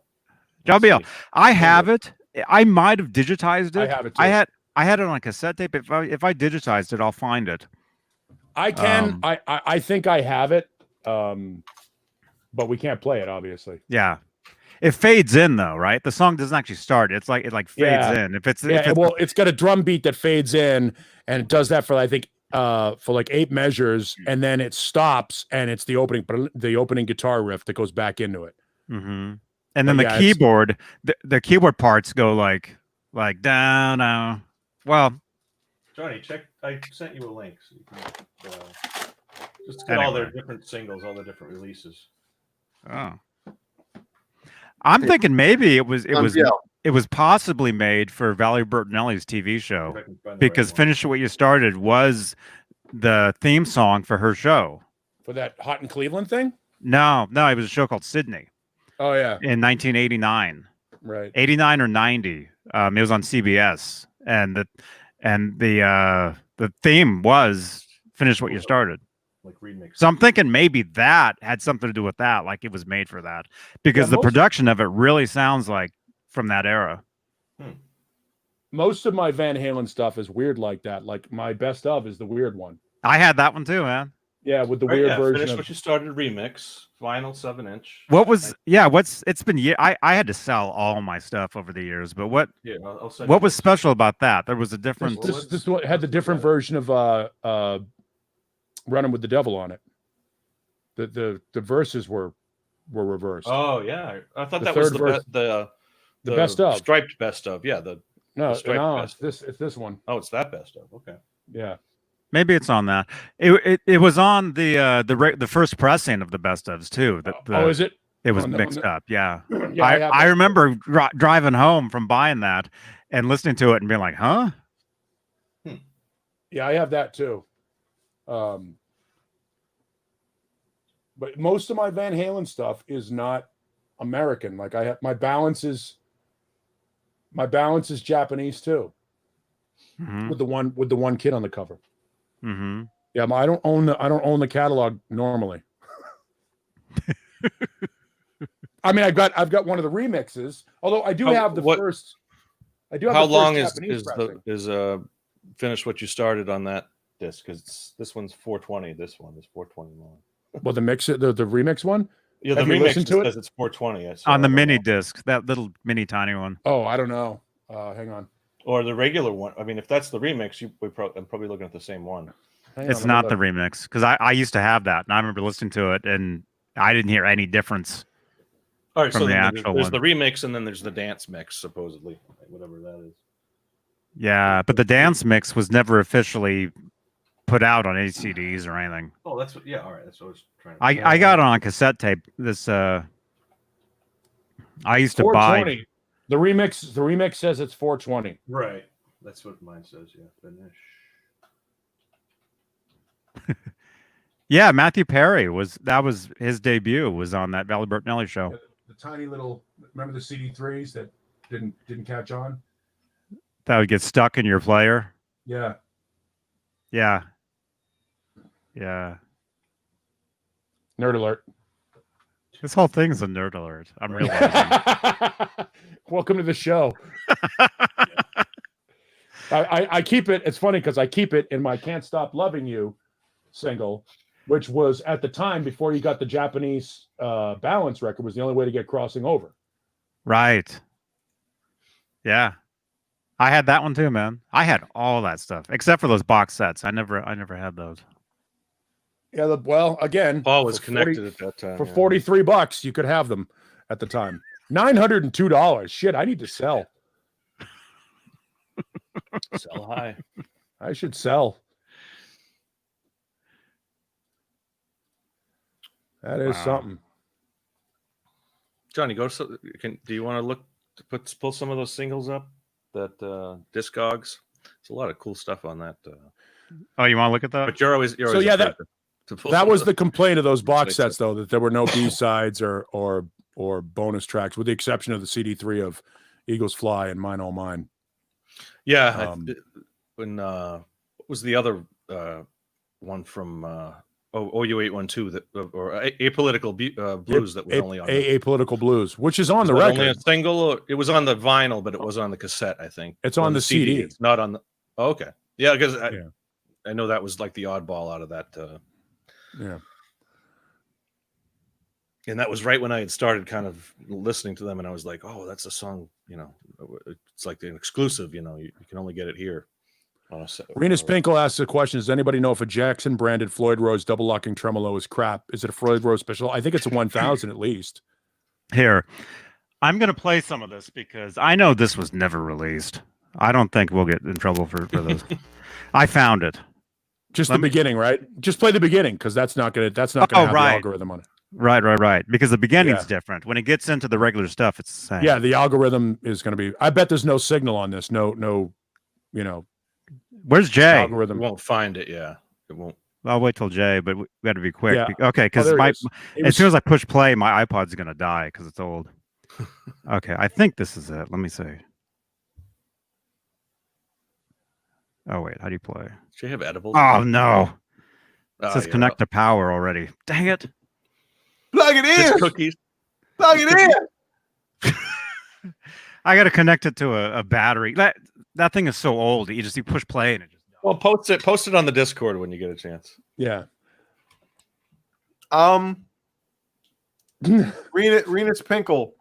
John Biel. See. I have it. I might have digitized it. I have it too. I had it on a cassette tape. If I digitized it, I'll find it. I can. I think I have it. But we can't play it, obviously. Yeah. It fades in though, right? The song doesn't actually start. It's like it fades in. If it's it's got a drum beat that fades in, and it does that for I think for like 8 measures, and then it stops, and it's the opening guitar riff that goes back into it. Mm-hmm. And then the keyboard, the keyboard parts go like down, down. Well, Johnny, check. I sent you a link so you can just get all their different singles, all the different releases. Oh. I'm thinking maybe it was possibly made for Valerie Bertinelli's TV show because Finish What You Started was the theme song for her show. For that Hot in Cleveland thing? No, it was a show called Sydney. Oh yeah. In 1989. Right. 89 or 90. It was on CBS, and the theme was Finish What You Started. Like remix. So I'm thinking maybe that had something to do with that, like it was made for that, because the production of it really sounds like from that era. Most of my Van Halen stuff is weird like that. Like my best of is the weird one. I had that one too, man. Yeah, with the weird version. Finish What You Started remix, vinyl 7-inch. What was it's been I had to sell all my stuff over the years, but what was special about that? There was a different this one had the different version of Running with the Devil on it. The verses were reversed. Oh yeah, I thought that was the best of striped best of. Yeah, it's this one. Oh, it's that best of. Okay. Yeah. Maybe it's on that. It was on the first pressing of the best ofs too. Is it? It was mixed up. Yeah. Yeah, I remember driving home from buying that and listening to it and being like, huh? Yeah, I have that too. But most of my Van Halen stuff is not American. Like I have my balance is Japanese too. Mm-hmm. With the one kid on the cover. Mm-hmm. Yeah, I don't own the catalog normally. I mean, I've got one of the remixes. Although I do have the first. I do have. How the long first is Finish What You Started on that disc? Because this one's 420. This one is 420 long. Well, the remix one. Yeah, the remix says it's 420. On the mini disc, that little mini tiny one. Oh, I don't know. Hang on. Or the regular one. I mean, if that's the remix, I'm probably looking at the same one. It's not the remix because I used to have that, and I remember listening to it, and I didn't hear any difference. All right, from so the actual there's one. the remix, and then there's the dance mix, supposedly, whatever that is. Yeah, but the dance mix was never officially put out on any CDs or anything. Oh, that's what. Yeah, all right. That's what I was trying. I got it on cassette tape. This I used to buy. The remix says it's 420. Right. That's what mine says. Yeah. Finish. Yeah, Matthew Perry was his debut was on that Valerie Bertinelli show. Yeah, the tiny little, remember the CD3s that didn't catch on? That would get stuck in your player. Yeah. Yeah. Nerd alert. This whole thing's a nerd alert. I'm realizing. Welcome to the show. I keep it. It's funny because I keep it in my "Can't Stop Loving You" single, which was at the time before you got the Japanese balance record, was the only way to get crossing over. Right. Yeah. I had that one too, man. I had all that stuff except for those box sets. I never had those. Yeah. Well, again, Paul was connected at that time for $43. You could have them at the time. $902. Shit, I need to sell. Sell high. I should sell. That is something. Johnny, do you want to pull some of those singles up? That Discogs. There's a lot of cool stuff on that. Oh, you want to look at that? But you're always so yeah, That was the complaint of those box sets, though, that there were no B-sides or bonus tracks, with the exception of the CD3 of Eagles Fly and Mine Oh Mine. Yeah. When what was the other one from OU812 that or Apolitical Blues that was only on Apolitical Blues, which is on the record. Only a single. Or it was on the vinyl, but it was on the cassette. I think it's on the CD. It's not on the. Oh, okay. Yeah, because I know that was like the oddball out of that. Yeah. And that was right when I had started kind of listening to them, and I was like, "Oh, that's a song." It's like an exclusive. You can only get it here. Renus Pinkel asks a question: does anybody know if a Jackson branded Floyd Rose double locking tremolo is crap? Is it a Floyd Rose special? I think it's a 1000 at least. Here, I'm going to play some of this because I know this was never released. I don't think we'll get in trouble for this. I found it. Just the beginning, right? Just play the beginning, because that's not gonna have the algorithm on it. Right. Because the beginning's different. When it gets into the regular stuff, it's the same. Yeah, the algorithm is going to be. I bet there's no signal on this. No. Where's Jay? Algorithm won't find it. Yeah, it won't. I'll wait till Jay, but we got to be quick. Yeah. Okay, because as soon as I push play, my iPod's going to die because it's old. Okay, I think this is it. Let me see. Oh wait, how do you play? Should you have edibles? Oh no! It says connect to power already. Dang it! Plug it in. Just cookies. Plug it in. I got to connect it to a battery. That thing is so old. You push play and it just. Well, post it on the Discord when you get a chance. Yeah. Renus Pinkel.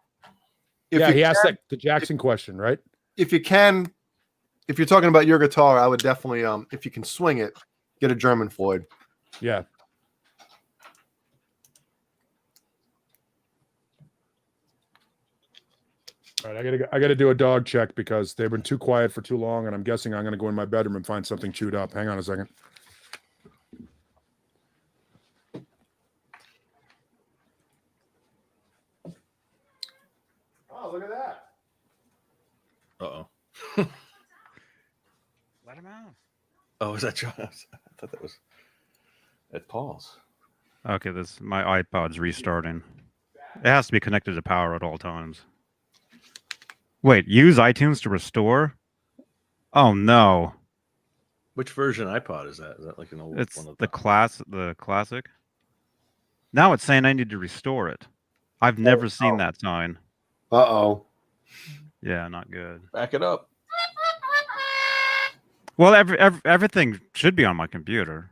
He asked the Jackson question, right? If you're talking about your guitar, I would definitely, if you can swing it, get a German Floyd. Yeah. All right, I gotta do a dog check because they've been too quiet for too long, and I'm guessing I'm gonna go in my bedroom and find something chewed up. Hang on a second. Oh, look at that. Uh-oh. Let him out. Oh, is that John? I thought that was at Paul's. Okay, my iPod's restarting. It has to be connected to power at all times. Wait, use iTunes to restore? Oh no! Which version iPod is that? Is that like an old? It's one of the classic. Now it's saying I need to restore it. I've never seen that sign. Uh-oh. Yeah, not good. Back it up. Well, everything should be on my computer.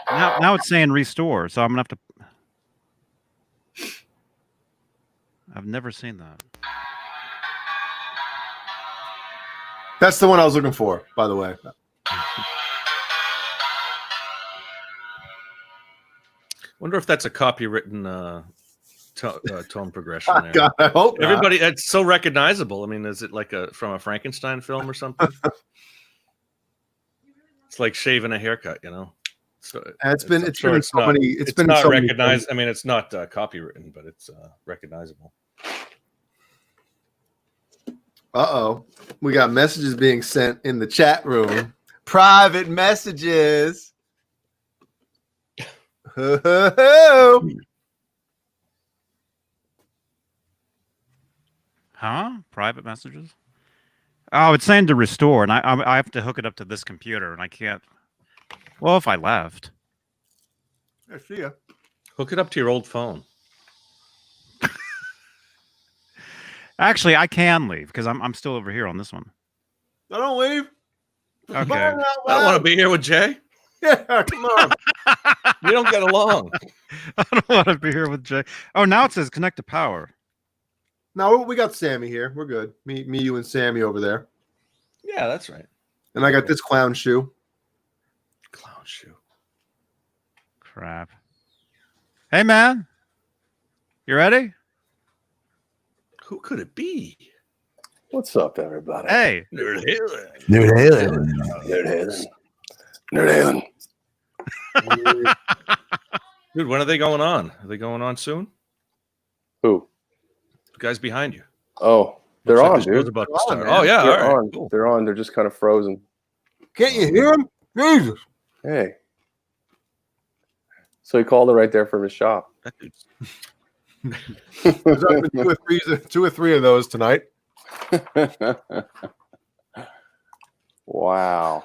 Now it's saying restore, so I'm gonna have to. I've never seen that. That's the one I was looking for, by the way. Wonder if that's a copywritten tone progression there. God, I hope not. Everybody, it's so recognizable. I mean, is it like from a Frankenstein film or something? It's like shaving a haircut, So it's been not so recognized. I mean, it's not copywritten, but it's recognizable. Uh-oh. We got messages being sent in the chat room. Private messages. Huh? Private messages? Oh, it's saying to restore, and I have to hook it up to this computer, and I can't. Well, if I left. I see ya. Hook it up to your old phone. Actually, I can leave because I'm still over here on this one. I don't leave. Okay. I don't want to be here with Jay. Yeah, come on. We don't get along. I don't want to be here with Jay. Oh, now it says connect to power. No, we got Sammy here. We're good. Me, you, and Sammy over there. Yeah, that's right. And I got this clown shoe. Clown shoe. Crap. Hey, man. You ready? Who could it be? What's up, everybody? Hey. Nerd Halen. Dude, when are they going on? Are they going on soon? Who? The guys behind you. Oh, they're Looks on, like the show's dude. about to They're on, start. man. Oh, yeah. They're All right. on. Cool. They're on. They're just kind of frozen. Can't you hear him? Jesus. Hey. So he called it right there from his shop. That dude's There's been two or three of those tonight. Wow.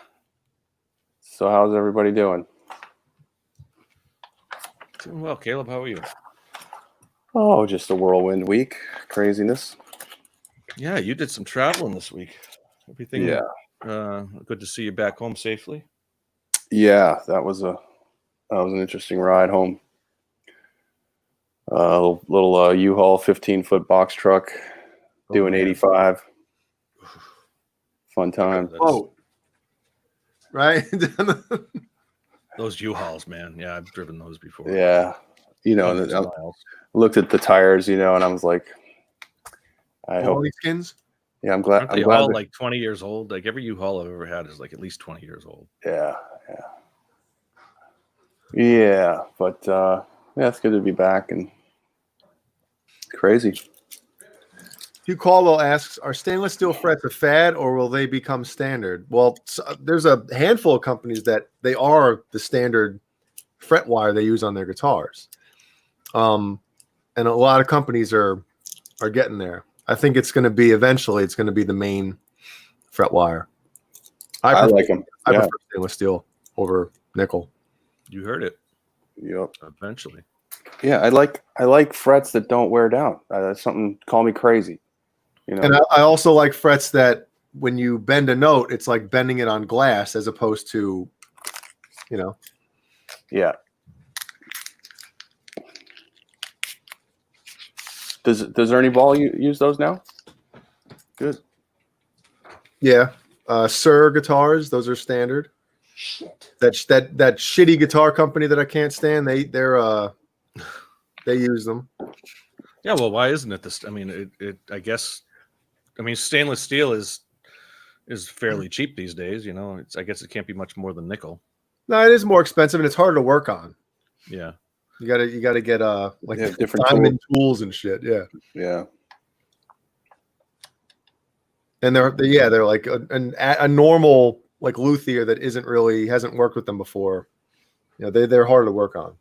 So how's everybody doing? doing well. Caleb, how are you? Oh, just a whirlwind week. Craziness. Yeah, you did some traveling this week. Everything. Yeah. Good to see you back home safely. Yeah, that was an interesting ride home. Little U-Haul 15-foot box truck doing 85. Fun time. Oh, right. Those U-Hauls, man. Yeah, I've driven those before. Yeah. You know, Hundreds of I miles. looked at the tires, and I was like, I hope. Skins. Yeah, I'm glad. Aren't I'm they glad. all like 20 years old? Like every U-Haul I've ever had is like at least 20 years old. Yeah. But yeah, it's good to be back and crazy. Hugh Caldwell asks, are stainless steel frets a fad or will they become standard? Well, there's a handful of companies that they are the standard fret wire they use on their guitars. And a lot of companies are getting there. I think it's going to be eventually the main fret wire. I like them. I prefer stainless steel over nickel. You heard it. Yep. Eventually. Yeah, I like frets that don't wear down. That's something. Call me crazy. And I also like frets that when you bend a note, it's like bending it on glass as opposed to, Yeah. Does Ernie Ball use those now? Good. Yeah. Sir guitars, those are standard. That shitty guitar company that I can't stand, they use them. Yeah, well, why isn't it this? I mean, stainless steel is fairly cheap these days. I guess it can't be much more than nickel. No, it is more expensive and it's harder to work on. Yeah, you gotta get different diamond tools and shit. Yeah, yeah. And they're like a normal like luthier that hasn't worked with them before. They're harder to work on.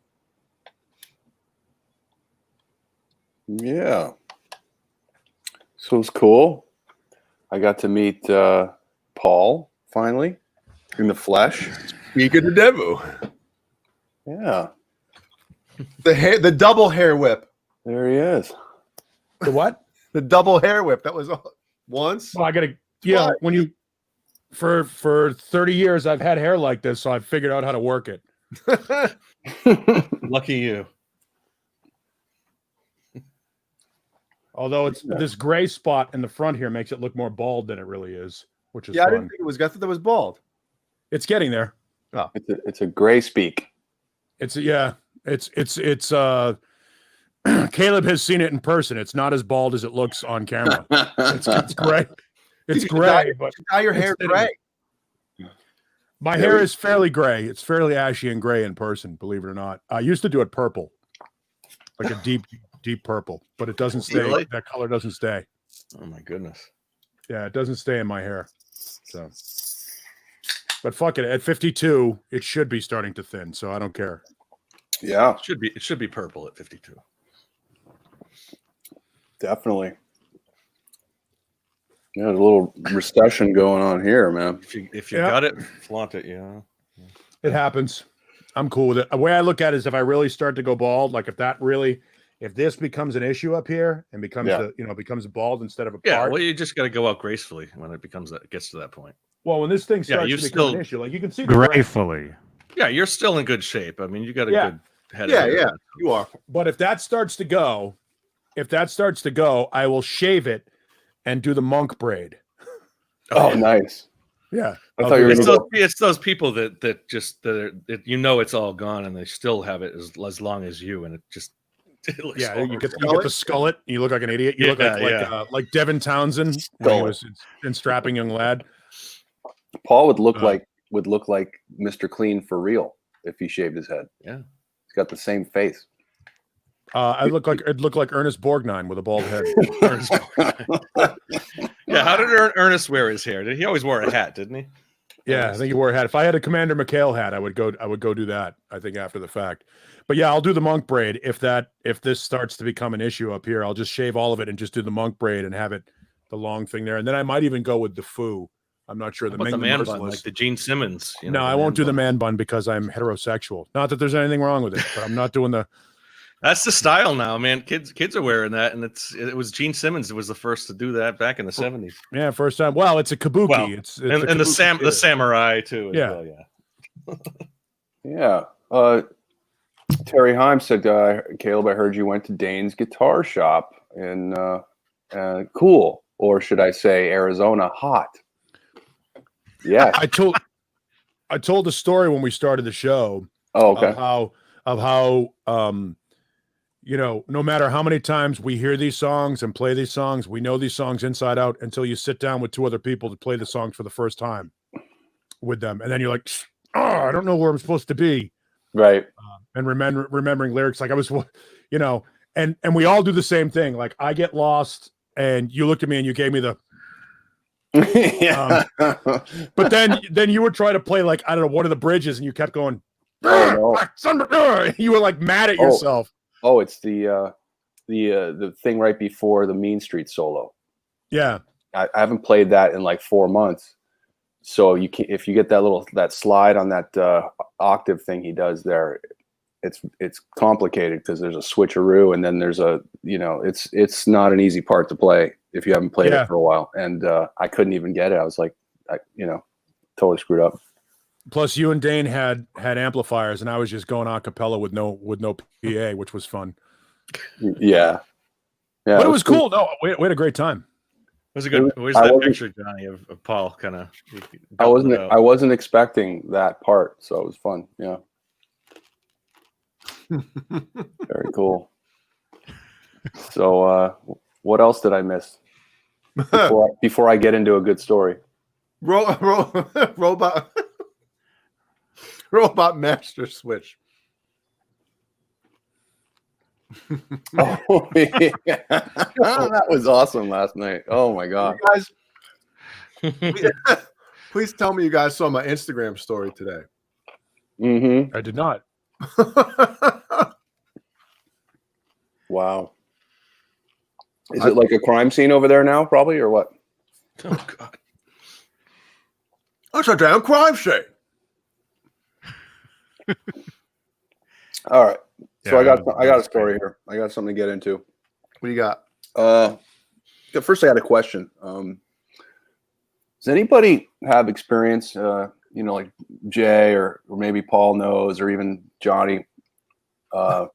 Yeah. So it's cool. I got to meet Paul finally in the flesh. Speak of the devil. Yeah. The double hair whip. There he is. The what? The double hair whip. That was once. Well, I gotta. Yeah, What? when you for 30 years I've had hair like this, so I've figured out how to work it. lucky you. Although it's this gray spot in the front here makes it look more bald than it really is, which is I fun. didn't think it was. I thought that was bald. It's getting there. It's a gray speak. It's Caleb has seen it in person. It's not as bald as it looks on camera. It's gray. It's gray, but dye your hair gray. My hair is fairly gray. It's fairly ashy and gray in person, believe it or not. I used to do it purple, like a deep purple, but it doesn't stay. Really? That color doesn't stay. Oh my goodness. Yeah, it doesn't stay in my hair. So, but fuck it. At 52, it should be starting to thin, so I don't care. Yeah, It should be purple at 52. definitely. Yeah, there's a little recession going on here, man. If you got it, flaunt it. Yeah. It happens. I'm cool with it. The way I look at it is if I really start to go bald, like if this becomes an issue up here and becomes becomes bald instead of a Yeah. part. Well, you just got to go out gracefully when it gets to that point. Well, when this thing starts you to become still- an issue, like you can see the gray. Gratefully. Yeah, you're still in good shape. I mean, you got a Yeah. good head. Yeah, you are. But if that starts to go, I will shave it and do the monk braid. Oh, nice. Yeah. I thought you were gonna It's those people that it's all gone and they still have it as long as you, and it looks Yeah, horrible. you get to skull it. You look like an idiot. You look like Devin Townsend when he was in Strapping Young Lad. Paul would look like Mr. Clean for real if he shaved his head. Yeah. He's got the same face. I'd look like Ernest Borgnine with a bald head. Yeah, how did Ernest wear his hair? He always wore a hat, didn't he? Yeah, I think you wore a hat. If I had a Commander McHale hat, I would go do that, I think, after the fact. But yeah, I'll do the monk braid if this starts to become an issue up here. I'll just shave all of it and just do the monk braid and have it the long thing there. And then I might even go with the foo. I'm not sure. How about the man bun, like the Gene Simmons. No, I won't do the man bun because I'm heterosexual. Not that there's anything wrong with it, but I'm not doing the. That's the style now, man. Kids are wearing that, and it was Gene Simmons that was the first to do that back in the 70s. Yeah, first time. Well, it's a kabuki. Well, it's and the samurai too. Yeah, well, Yeah. Terry Heim said, Caleb, I heard you went to Dane's guitar shop in cool, or should I say Arizona hot? Yeah. I told the story when we started the show. Oh, okay. Of how no matter how many times we hear these songs and play these songs, we know these songs inside out until you sit down with two other people to play the songs for the first time with them. And then you're like, I don't know where I'm supposed to be. Right. And remembering lyrics. Like I was, and we all do the same thing. Like I get lost and you looked at me and you gave me the, but then you would try to play like, I don't know, one of the bridges and you kept going, you were like mad at yourself. Oh, it's the thing right before the Mean Street solo. Yeah. I haven't played that in like 4 months. So if you get that slide on that octave thing he does there, it's complicated because there's a switcheroo and then there's it's not an easy part to play if you haven't played it for a while. And I couldn't even get it. I was like, totally screwed up. Plus, you and Dane had amplifiers, and I was just going a cappella with no PA, which was fun. Yeah. But it was cool. No, we had a great time. It was a good. Where's that picture, Johnny, of Paul? Kind of. I wasn't expecting that part, so it was fun. Yeah. Very cool. So, what else did I miss before I get into a good story? Robot Master Switch. Oh, yeah. That was awesome last night. Oh my god, you guys! Please tell me you guys saw my Instagram story today. Mm-hmm. I did not. Wow. Is it like a crime scene over there now, probably, or what? Oh god, that's a damn crime scene. All right. So I got a story here. I got something to get into. What do you got? First, I had a question. Does anybody have experience, like Jay or maybe Paul knows, or even Johnny? Not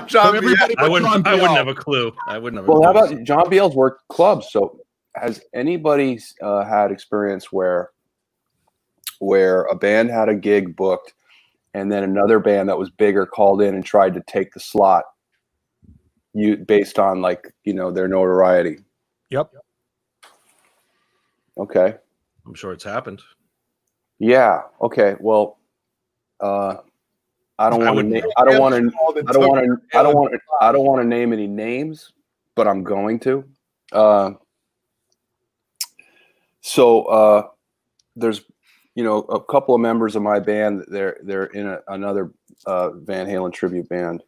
John. I wouldn't have a clue. Well, how about John Biel's worked clubs? So has anybody had experience where a band had a gig booked and then another band that was bigger called in and tried to take the slot based on their notoriety? Yep. Okay. I'm sure it's happened. Yeah. Okay. Well, I don't want to name any names, but I'm going to. So there's a couple of members of my band. They're in another Van Halen tribute band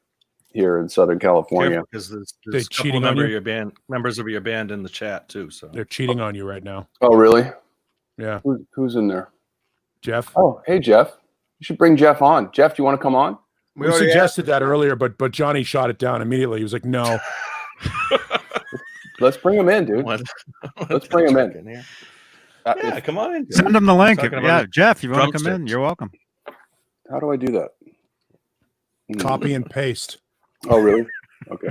here in Southern California. Because there's a couple members of your band in the chat too. So they're cheating on you right now. Oh, really? Yeah. Who's in there? Jeff. Oh, hey Jeff. You should bring Jeff on. Jeff, do you want to come on? We suggested that earlier, but Johnny shot it down immediately. He was like, "No." Let's bring him in, dude. Let's bring him in. Here. Yeah, come on in. Send him the link. Yeah, Jeff, you want to come in? You're welcome. How do I do that? Copy and paste. Oh, really? Okay.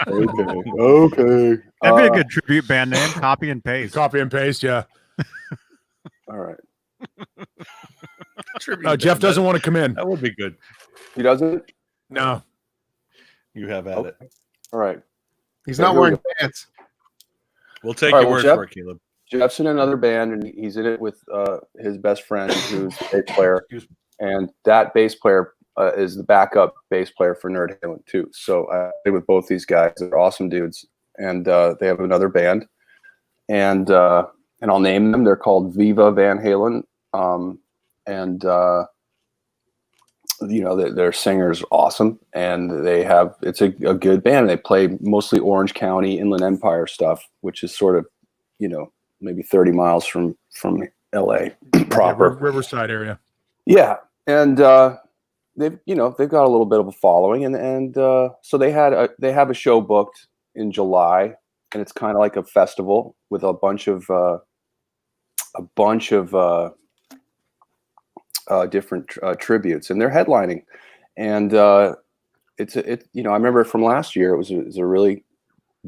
Okay. That'd be a good tribute band name. Copy and paste. Copy and paste. Yeah. All right. Jeff doesn't want to come in. That would be good. He doesn't? No. You have at it. All right. He's not wearing pants. We'll take your word for it, Caleb. Jeff's in another band, and he's in it with his best friend, who's a bass player. And that bass player is the backup bass player for Nerd Halen, too. So I played with both these guys. They're awesome dudes. And they have another band. And and I'll name them. They're called Viva Van Halen, and you know, their singer's awesome, and it's a good band. They play mostly Orange County, Inland Empire stuff, which is sort of, you know, maybe 30 miles from LA proper. Riverside area. Yeah, and they've got a little bit of a following, and so they have a show booked in July, and it's kind of like a festival with a bunch of different tributes, and they're headlining, and you know, I remember from last year, it was a really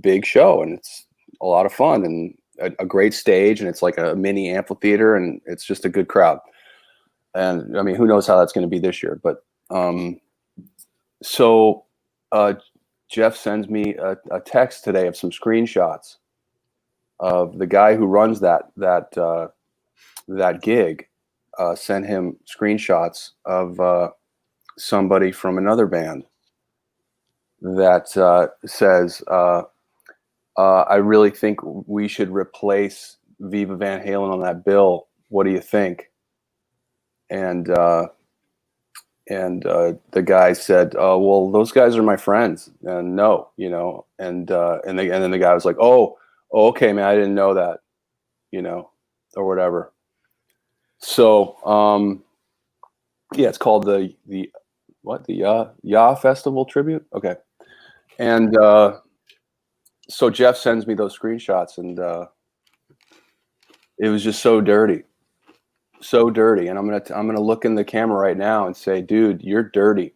big show, and it's a lot of fun, and a great stage, and it's like a mini amphitheater, and it's just a good crowd. And I mean, who knows how that's going to be this year, but so Jeff sends me a text today of some screenshots of the guy who runs that gig. Sent him screenshots of somebody from another band that says, I really think we should replace Viva Van Halen on that bill. What do you think? And the guy said, well, those guys are my friends, and no, you know, and then the guy was like, oh, okay, man, I didn't know that, you know, or whatever. So, yeah, it's called the Ya Festival Tribute. Okay. And, so Jeff sends me those screenshots, and, it was just so dirty. And I'm going to look in the camera right now and say, dude, you're dirty.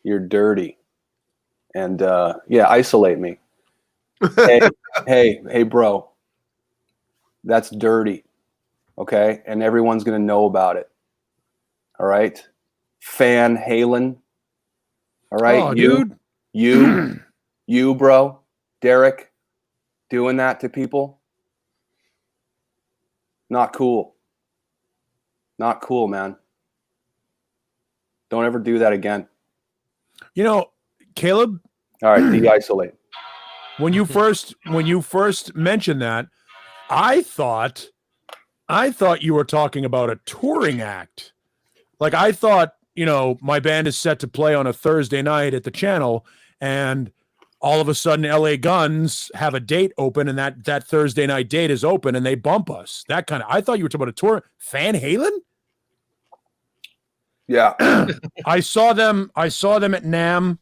You're dirty. And, yeah, isolate me. Hey, bro, that's dirty. Okay, and everyone's gonna know about it. All right, Van Halen. All right, oh, dude, you, bro, Derek, doing that to people. Not cool. Not cool, man. Don't ever do that again. You know, Caleb. All right, de-isolate. When you first mentioned that, I thought you were talking about a touring act. Like, I thought, you know, my band is set to play on a Thursday night at the Channel, and all of a sudden LA Guns have a date open, and that Thursday night date is open, and they bump us. That kind of, I thought you were talking about a tour. Van Halen? Yeah. I saw them at NAMM.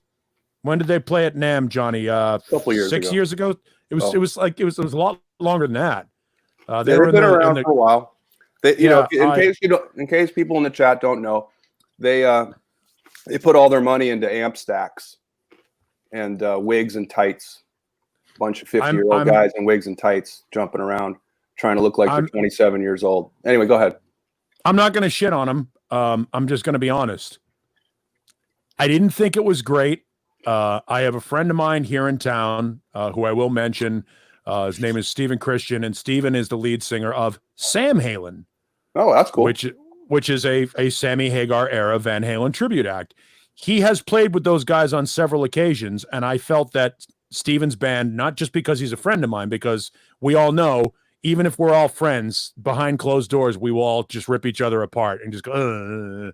When did they play at NAMM, Johnny? A couple years 6 ago. years ago? It was a lot longer than that. They've been around for a while. You know, in case people in the chat don't know, they put all their money into amp stacks and wigs and tights. A bunch of 50-year-old guys in wigs and tights jumping around, trying to look like they're 27 years old. Anyway, go ahead. I'm not going to shit on them. I'm just going to be honest. I didn't think it was great. I have a friend of mine here in town who I will mention. His name is Stephen Christian, and Stephen is the lead singer of Sam Halen. Oh, that's cool. Which is a Sammy Hagar era Van Halen tribute act. He has played with those guys on several occasions, and I felt that Stephen's band, not just because he's a friend of mine, because we all know, even if we're all friends, behind closed doors, we will all just rip each other apart and just go.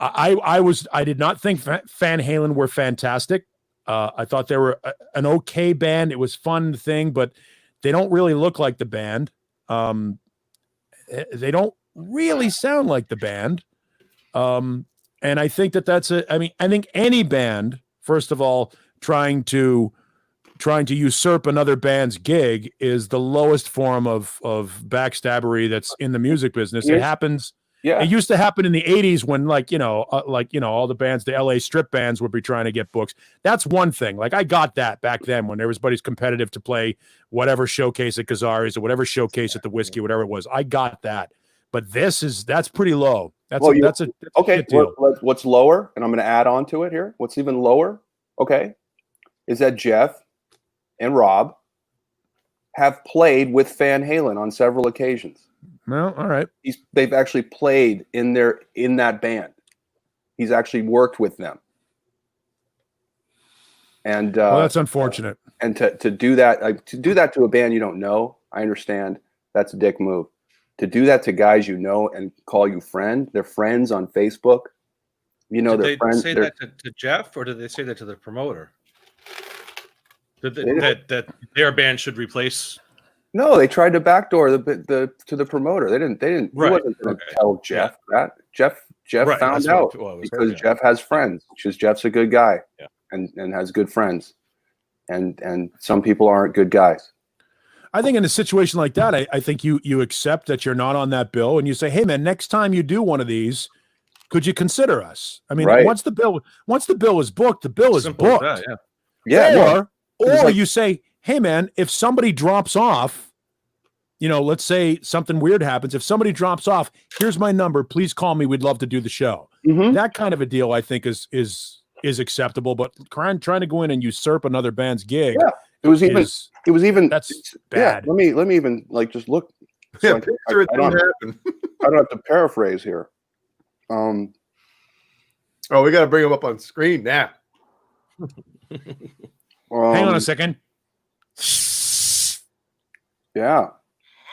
I did not think Van Halen were fantastic. I thought they were an okay band. It was fun thing, but they don't really look like the band. They don't really sound like the band. And I think I think any band, first of all, trying to usurp another band's gig is the lowest form of backstabbery that's in the music business. It happens. Yeah. It used to happen in the 80s when all the bands, the LA strip bands would be trying to get books. That's one thing. Like, I got that back then when everybody's competitive to play whatever showcase at Kazari's or whatever showcase at the Whiskey, whatever it was. I got that. But that's pretty low. That's a deal. What's lower, and I'm going to add on to it here. What's even lower, okay, is that Jeff and Rob have played with Van Halen on several occasions. Well, all right. They've actually played in that band. He's actually worked with them. And well, that's unfortunate. And to do that, like, to do that to a band you don't know, I understand that's a dick move. To do that to guys you know and call you friend, they're friends on Facebook. You know, did they're they friends. say that to Jeff, or did they say that to the promoter? That their band should replace? No, they tried to backdoor the to the promoter. They didn't. Right. He wasn't going to tell Jeff that. Jeff Right, found out because Jeff has friends. Because Jeff's a good guy, and has good friends, and some people aren't good guys. I think in a situation like that, I think you accept that you're not on that bill, and you say, "Hey, man, next time you do one of these, could you consider us?" I mean, once the bill is booked, the bill is Simple as booked. that, Or like, you say, "Hey, man, if somebody drops off, let's say something weird happens. If somebody drops off, here's my number. Please call me. We'd love to do the show." Mm-hmm. That kind of a deal, I think, is acceptable. But trying to go in and usurp another band's gig, it was even that's bad. Let me even just look. Yeah, So picture it didn't happen. I don't have to paraphrase here. Oh, we got to bring him up on screen now. Hang on a second. Yeah.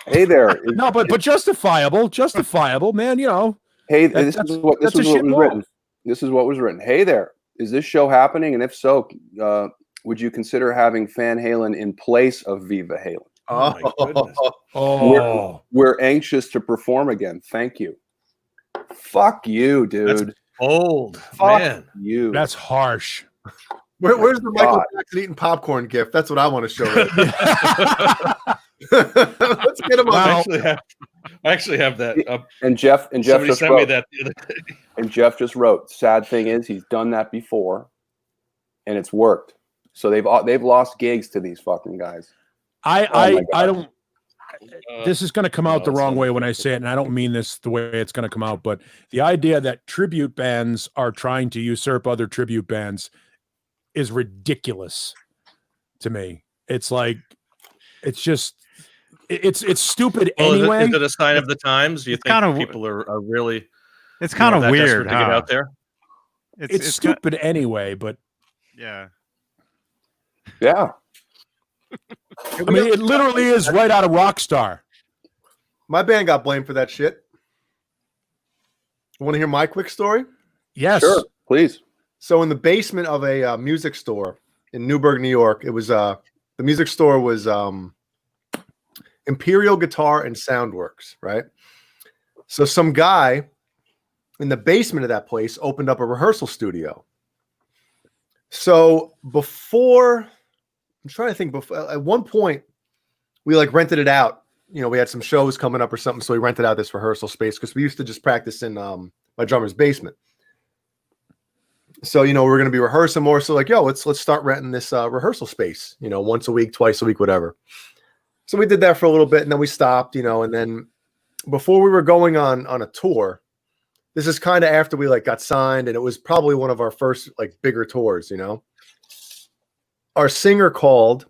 Hey there. No, but justifiable, man. Hey, this is what was written. This is what was written. Hey there. Is this show happening? And if so, would you consider having Van Halen in place of Viva Halen? Oh my goodness. We're anxious to perform again. Thank you. Fuck you, dude. That's bold, Fuck man. you. That's harsh. Where's the Michael Jackson eating popcorn gift? That's what I want to show. Let's get him on. I actually have that up. And Jeff Somebody just sent wrote, me that the other day. And Jeff just wrote, sad thing is he's done that before and it's worked. So they've lost gigs to these fucking guys. I don't. This is going to come out the wrong way when I say it, and I don't mean this the way it's going to come out, but the idea that tribute bands are trying to usurp other tribute bands is ridiculous to me. It's like, it's just, it's stupid anyway. Is it a sign of the times? Do you think people are really? It's kind of weird to get out there. It's stupid anyway, but yeah. I mean, it literally is right out of Rockstar. My band got blamed for that shit. Want to hear my quick story? Yes, sure, please. So in the basement of a music store in Newburgh, New York, it was the music store was Imperial Guitar and Soundworks, right? So some guy in the basement of that place opened up a rehearsal studio. So before, I'm trying to think, at one point we rented it out. We had some shows coming up or something, so we rented out this rehearsal space because we used to just practice in my drummer's basement. So, we're going to be rehearsing more. So let's start renting this rehearsal space, once a week, twice a week, whatever. So we did that for a little bit and then we stopped, and then before we were going on a tour, this is kind of after we got signed, and it was probably one of our first bigger tours, Our singer called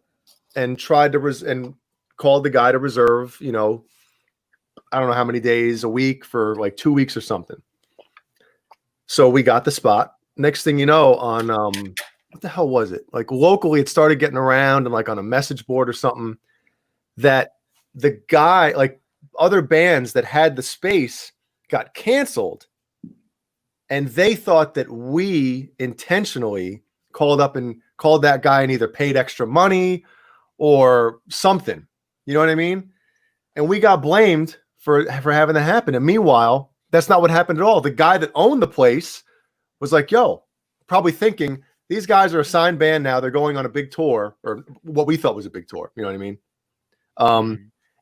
and tried to called the guy to reserve, I don't know how many days a week for 2 weeks or something. So we got the spot. Next thing you know, on what the hell was it? Locally, it started getting around and on a message board or something that the guy, other bands that had the space got canceled, and they thought that we intentionally called up and called that guy and either paid extra money or something. You know what I mean? And we got blamed for having that happen. And meanwhile, that's not what happened at all. The guy that owned the place was like, yo, probably thinking these guys are a signed band now. They're going on a big tour, or what we thought was a big tour. You know what I mean?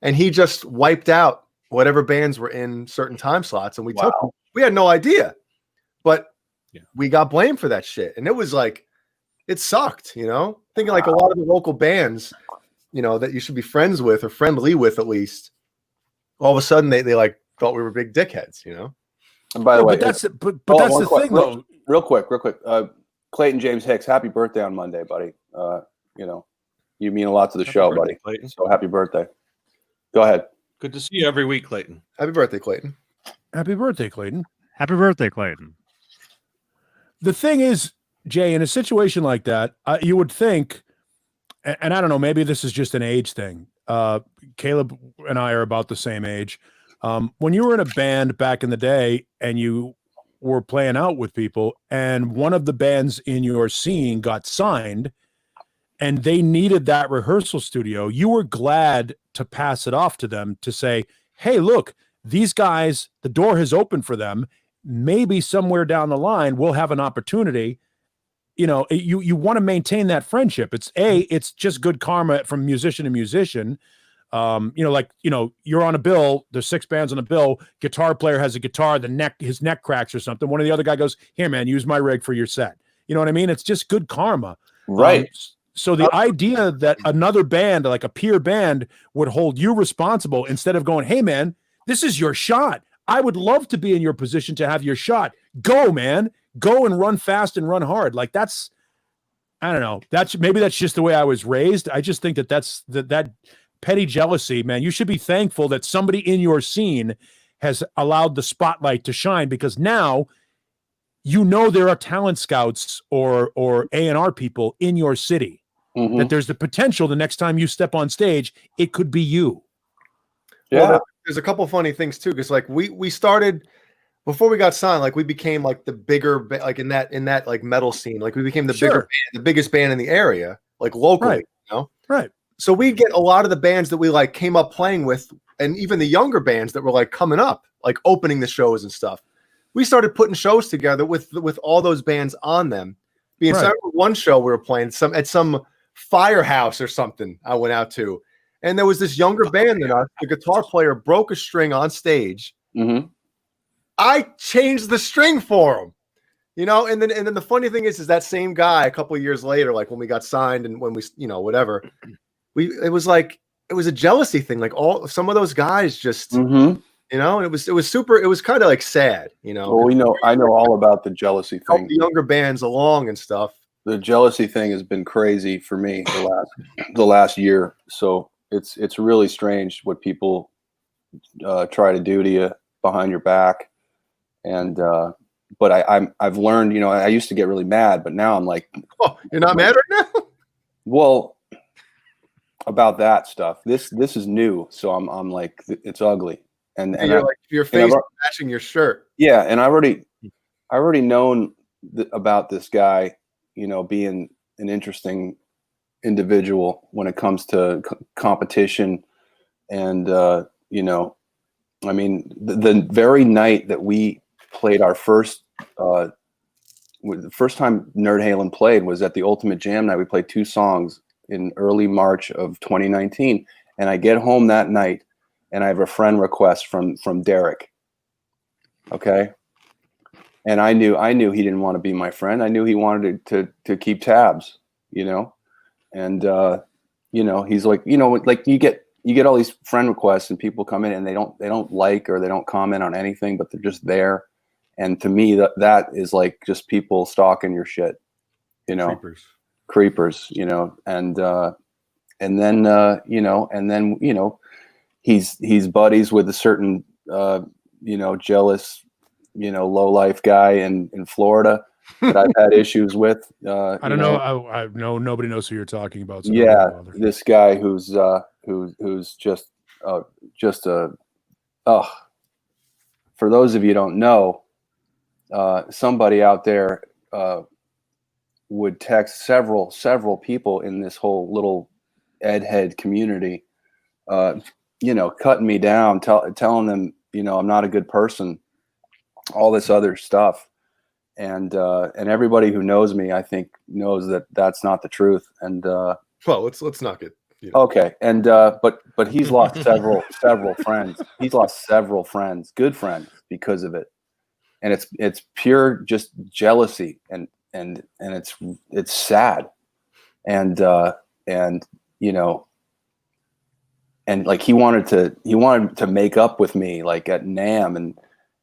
And he just wiped out whatever bands were in certain time slots. And we took them. We had no idea, but we got blamed for that shit. And it was it sucked, thinking a lot of the local bands, that you should be friends with or friendly with, at least, all of a sudden they thought we were big dickheads, And by the way, but that's the thing, though. Real quick. Clayton James Hicks, happy birthday on Monday, buddy. You mean a lot to the show, buddy. Clayton. So happy birthday. Go ahead. Good to see you every week, Clayton. Happy birthday, Clayton. Happy birthday, Clayton. Happy birthday, Clayton. The thing is, Jay, in a situation like that, you would think, and I don't know, maybe this is just an age thing. Caleb and I are about the same age. When you were in a band back in the day and you were playing out with people, and one of the bands in your scene got signed and they needed that rehearsal studio, you were glad to pass it off to them to say, hey, look, these guys, the door has opened for them. Maybe somewhere down the line, we'll have an opportunity. You know, you want to maintain that friendship. It's just good karma from musician to musician. You know, like, you know, you're on a bill, there's 6 bands on a bill, guitar player has a guitar, his neck cracks or something. One of the other guy goes, here, man, use my rig for your set. You know what I mean? It's just good karma. Right. So the idea that another band, like a peer band, would hold you responsible instead of going, hey, man, this is your shot. I would love to be in your position to have your shot. Go, man. Go and run fast and run hard. Like that's, I don't know. Maybe that's just the way I was raised. I just think that petty jealousy, man, you should be thankful that somebody in your scene has allowed the spotlight to shine, because now you know there are talent scouts or A&R people in your city. Mm-hmm. That there's the potential the next time you step on stage, it could be you. Yeah. Well, there's a couple funny things too, because like we started before we got signed, like we became like the bigger, like in that like metal scene, like we became the bigger band, the biggest band in the area, like locally, Right. you know? Right. So we get a lot of the bands that we like came up playing with, and even the younger bands that were like coming up, like opening the shows and stuff. We started putting shows together with all those bands on them. Being Right. one show we were playing at some firehouse or something I went out to, and there was this younger band than us. The guitar player broke a string on stage. Mm-hmm. I changed the string for him, you know. And then the funny thing is that same guy a couple of years later, like when we got signed and when we, you know, whatever, it was a jealousy thing. Like some of those guys just, Mm-hmm. you know, and it was kind of like sad, you know. Well, I know all about the jealousy Help thing. the younger bands along and stuff. The jealousy thing has been crazy for me the last year. So it's really strange what people try to do to you behind your back. And but I've learned, you know, I used to get really mad, but now I'm like, oh, you're not mad right now? Well, about that stuff. This is new, so I'm like, it's ugly. And you're like your face matching your shirt. Yeah, and I already known about this guy, you know, being an interesting individual when it comes to competition. And, you know, I mean, the very night that we played our first, the first time Nerd Halen played was at the Ultimate Jam night. We played 2 songs in early March of 2019. And I get home that night and I have a friend request from Derek. Okay. And I knew he didn't want to be my friend. I knew he wanted to keep tabs, you know? And, you know, he's like, you know, like you get all these friend requests and people come in and they don't like, or they don't comment on anything, but they're just there. And to me, that is like just people stalking your shit, you know, creepers, you know? And then, you know, he's buddies with a certain, you know, jealous, you know, low life guy in Florida that I've had issues with. I don't know. I know nobody knows who you're talking about. So yeah, this guy who's just for those of you who don't know, somebody out there would text several people in this whole little Edhead community, you know, cutting me down, telling them, you know, I'm not a good person, all this other stuff. And everybody who knows me, I think, knows that that's not the truth. And well, let's not get, you know. Okay. And but he's lost several friends. He's lost several friends, good friends, because of it. And it's pure just jealousy, and it's sad. And you know, and like he wanted to make up with me like at NAMM,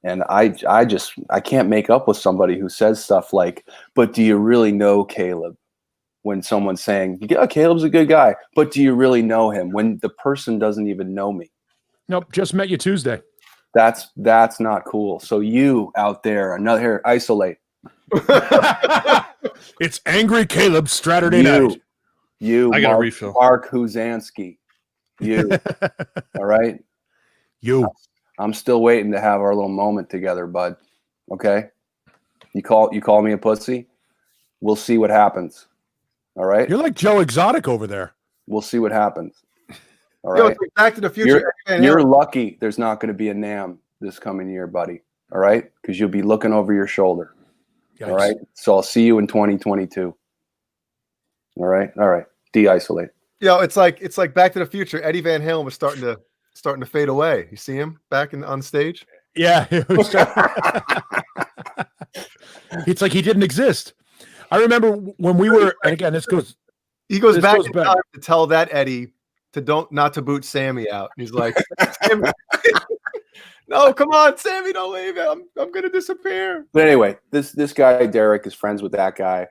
and I can't make up with somebody who says stuff like, but do you really know Caleb? When someone's saying, yeah, Caleb's a good guy, but do you really know him? When the person doesn't even know me. Nope, just met you Tuesday. That's not cool. So you out there, isolate. It's Angry Caleb Straturday night. You, I got a Mark, refill. Mark Huzansky. You, all right? You. I'm still waiting to have our little moment together, bud. Okay? You call me a pussy? We'll see what happens. All right? You're like Joe Exotic over there. We'll see what happens. All Yo, right? it's like Back to the Future. You're lucky there's not going to be a NAMM this coming year, buddy. All right? Because you'll be looking over your shoulder. Yikes. All right? So I'll see you in 2022. All right? All right. De-isolate. It's like Back to the Future. Eddie Van Halen was starting to fade away. You see him back on stage? Yeah. It's like he didn't exist. I remember when we were, and again, He goes back in time to tell that Eddie not to boot Sammy out. He's like, Sammy, no, come on, Sammy, don't leave. I'm gonna disappear. But anyway, this guy Derek is friends with that guy,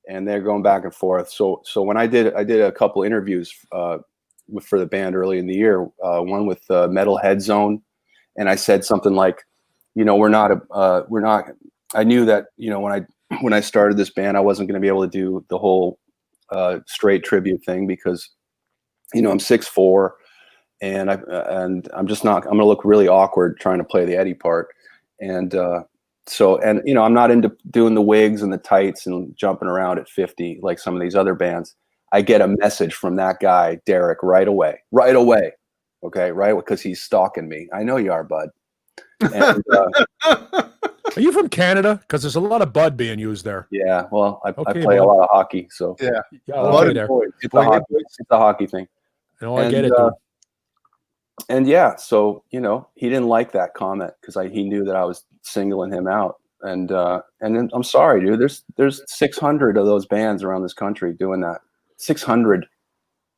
and they're going back and forth. So when I did a couple interviews for the band early in the year, one with Metalhead Zone, and I said something like, we're not. I knew that when I started this band, I wasn't going to be able to do the whole straight tribute thing because I'm 6'4", and I'm just not. I'm going to look really awkward trying to play the Eddie part, and I'm not into doing the wigs and the tights and jumping around at 50 like some of these other bands. I get a message from that guy Derek right away, okay, right, because he's stalking me. I know you are, bud. And, are you from Canada? Because there's a lot of bud being used there. Yeah, well, I Okay, play a lot of hockey, so Yeah. Okay there. it's a hockey thing. No, I get it. Dude. And yeah, so he didn't like that comment because he knew that I was singling him out. And then I'm sorry, dude. There's 600 of those bands around this country doing that. 600.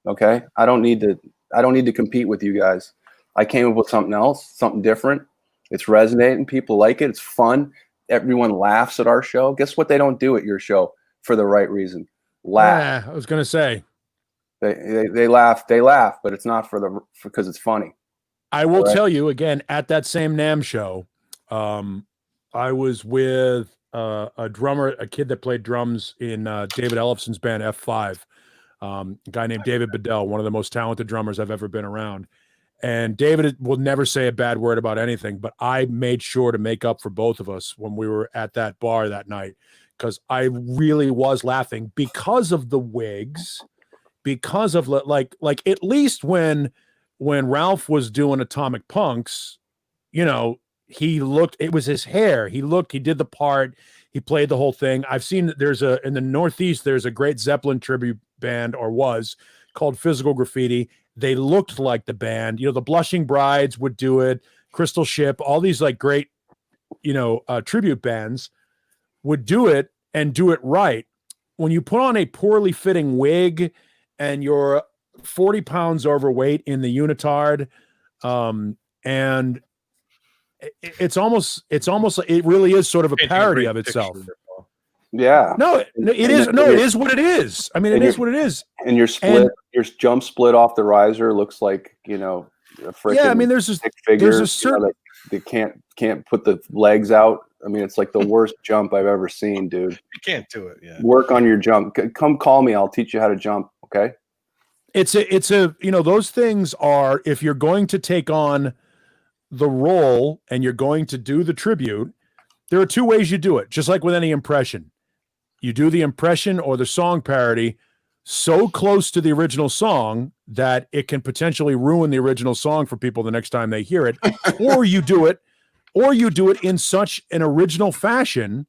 Okay, I don't need to compete with you guys. I came up with something else, something different. It's resonating. People like it. It's fun. Everyone laughs at our show. Guess what? They don't do at your show for the right reason. Laugh. Yeah, I was gonna say. They laugh. They laugh, but it's not because it's funny. I will tell you again at that same NAMM show. I was with a drummer, a kid that played drums in David Ellefson's band F5. A guy named David Bedell, one of the most talented drummers I've ever been around. And David will never say a bad word about anything, but I made sure to make up for both of us when we were at that bar that night, because I really was laughing because of the wigs, because of like at least when Ralph was doing Atomic Punks, he looked, it was his hair. He did the part, he played the whole thing. I've seen in the Northeast, there's a great Zeppelin tribute band, or was, called Physical Graffiti. They looked like the band. The Blushing Brides would do it, Crystal Ship, all these like great, tribute bands would do it and do it right. When you put on a poorly fitting wig and you're 40 pounds overweight in the unitard, and it's almost like it really is sort of a parody of itself. Yeah. No, it is. No, it is what it is. I mean, it is what it is. And your jump split off the riser looks like, a freaking, yeah, I mean, there's a certain, they can't put the legs out. I mean, it's like the worst jump I've ever seen, dude. You can't do it. Yeah. Work on your jump. Come call me. I'll teach you how to jump. Okay. It's a those things are, if you're going to take on the role and you're going to do the tribute, there are two ways you do it. Just like with any impression, you do the impression or the song parody so close to the original song that it can potentially ruin the original song for people the next time they hear it, or you do it in such an original fashion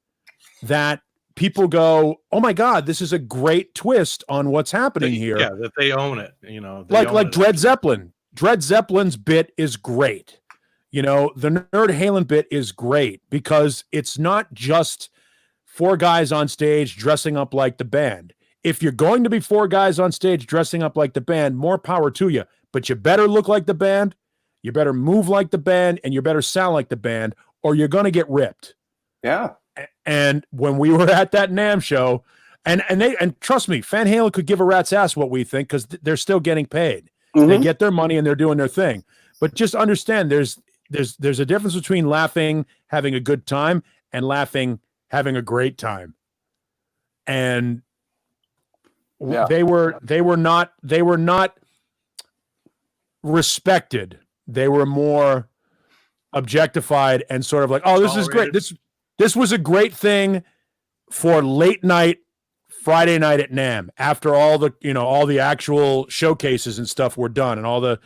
that people go, "Oh my God, this is a great twist on what's happening here." Yeah, that they own it. Like Dred Zeppelin. Dred Zeppelin's bit is great. The Nerd Halen bit is great because it's not just four guys on stage dressing up like the band. If you're going to be four guys on stage dressing up like the band, more power to you. But you better look like the band, you better move like the band, and you better sound like the band, or you're going to get ripped. Yeah. And when we were at that NAMM show, and trust me, Van Halen could give a rat's ass what we think because they're still getting paid. Mm-hmm. They get their money and they're doing their thing. But just understand there's a difference between laughing, having a good time, and laughing having a great time. And Yeah. they were not respected. They were more objectified and sort of like, oh, this is great. This was a great thing for late night Friday night at NAMM after all the actual showcases and stuff were done, and all the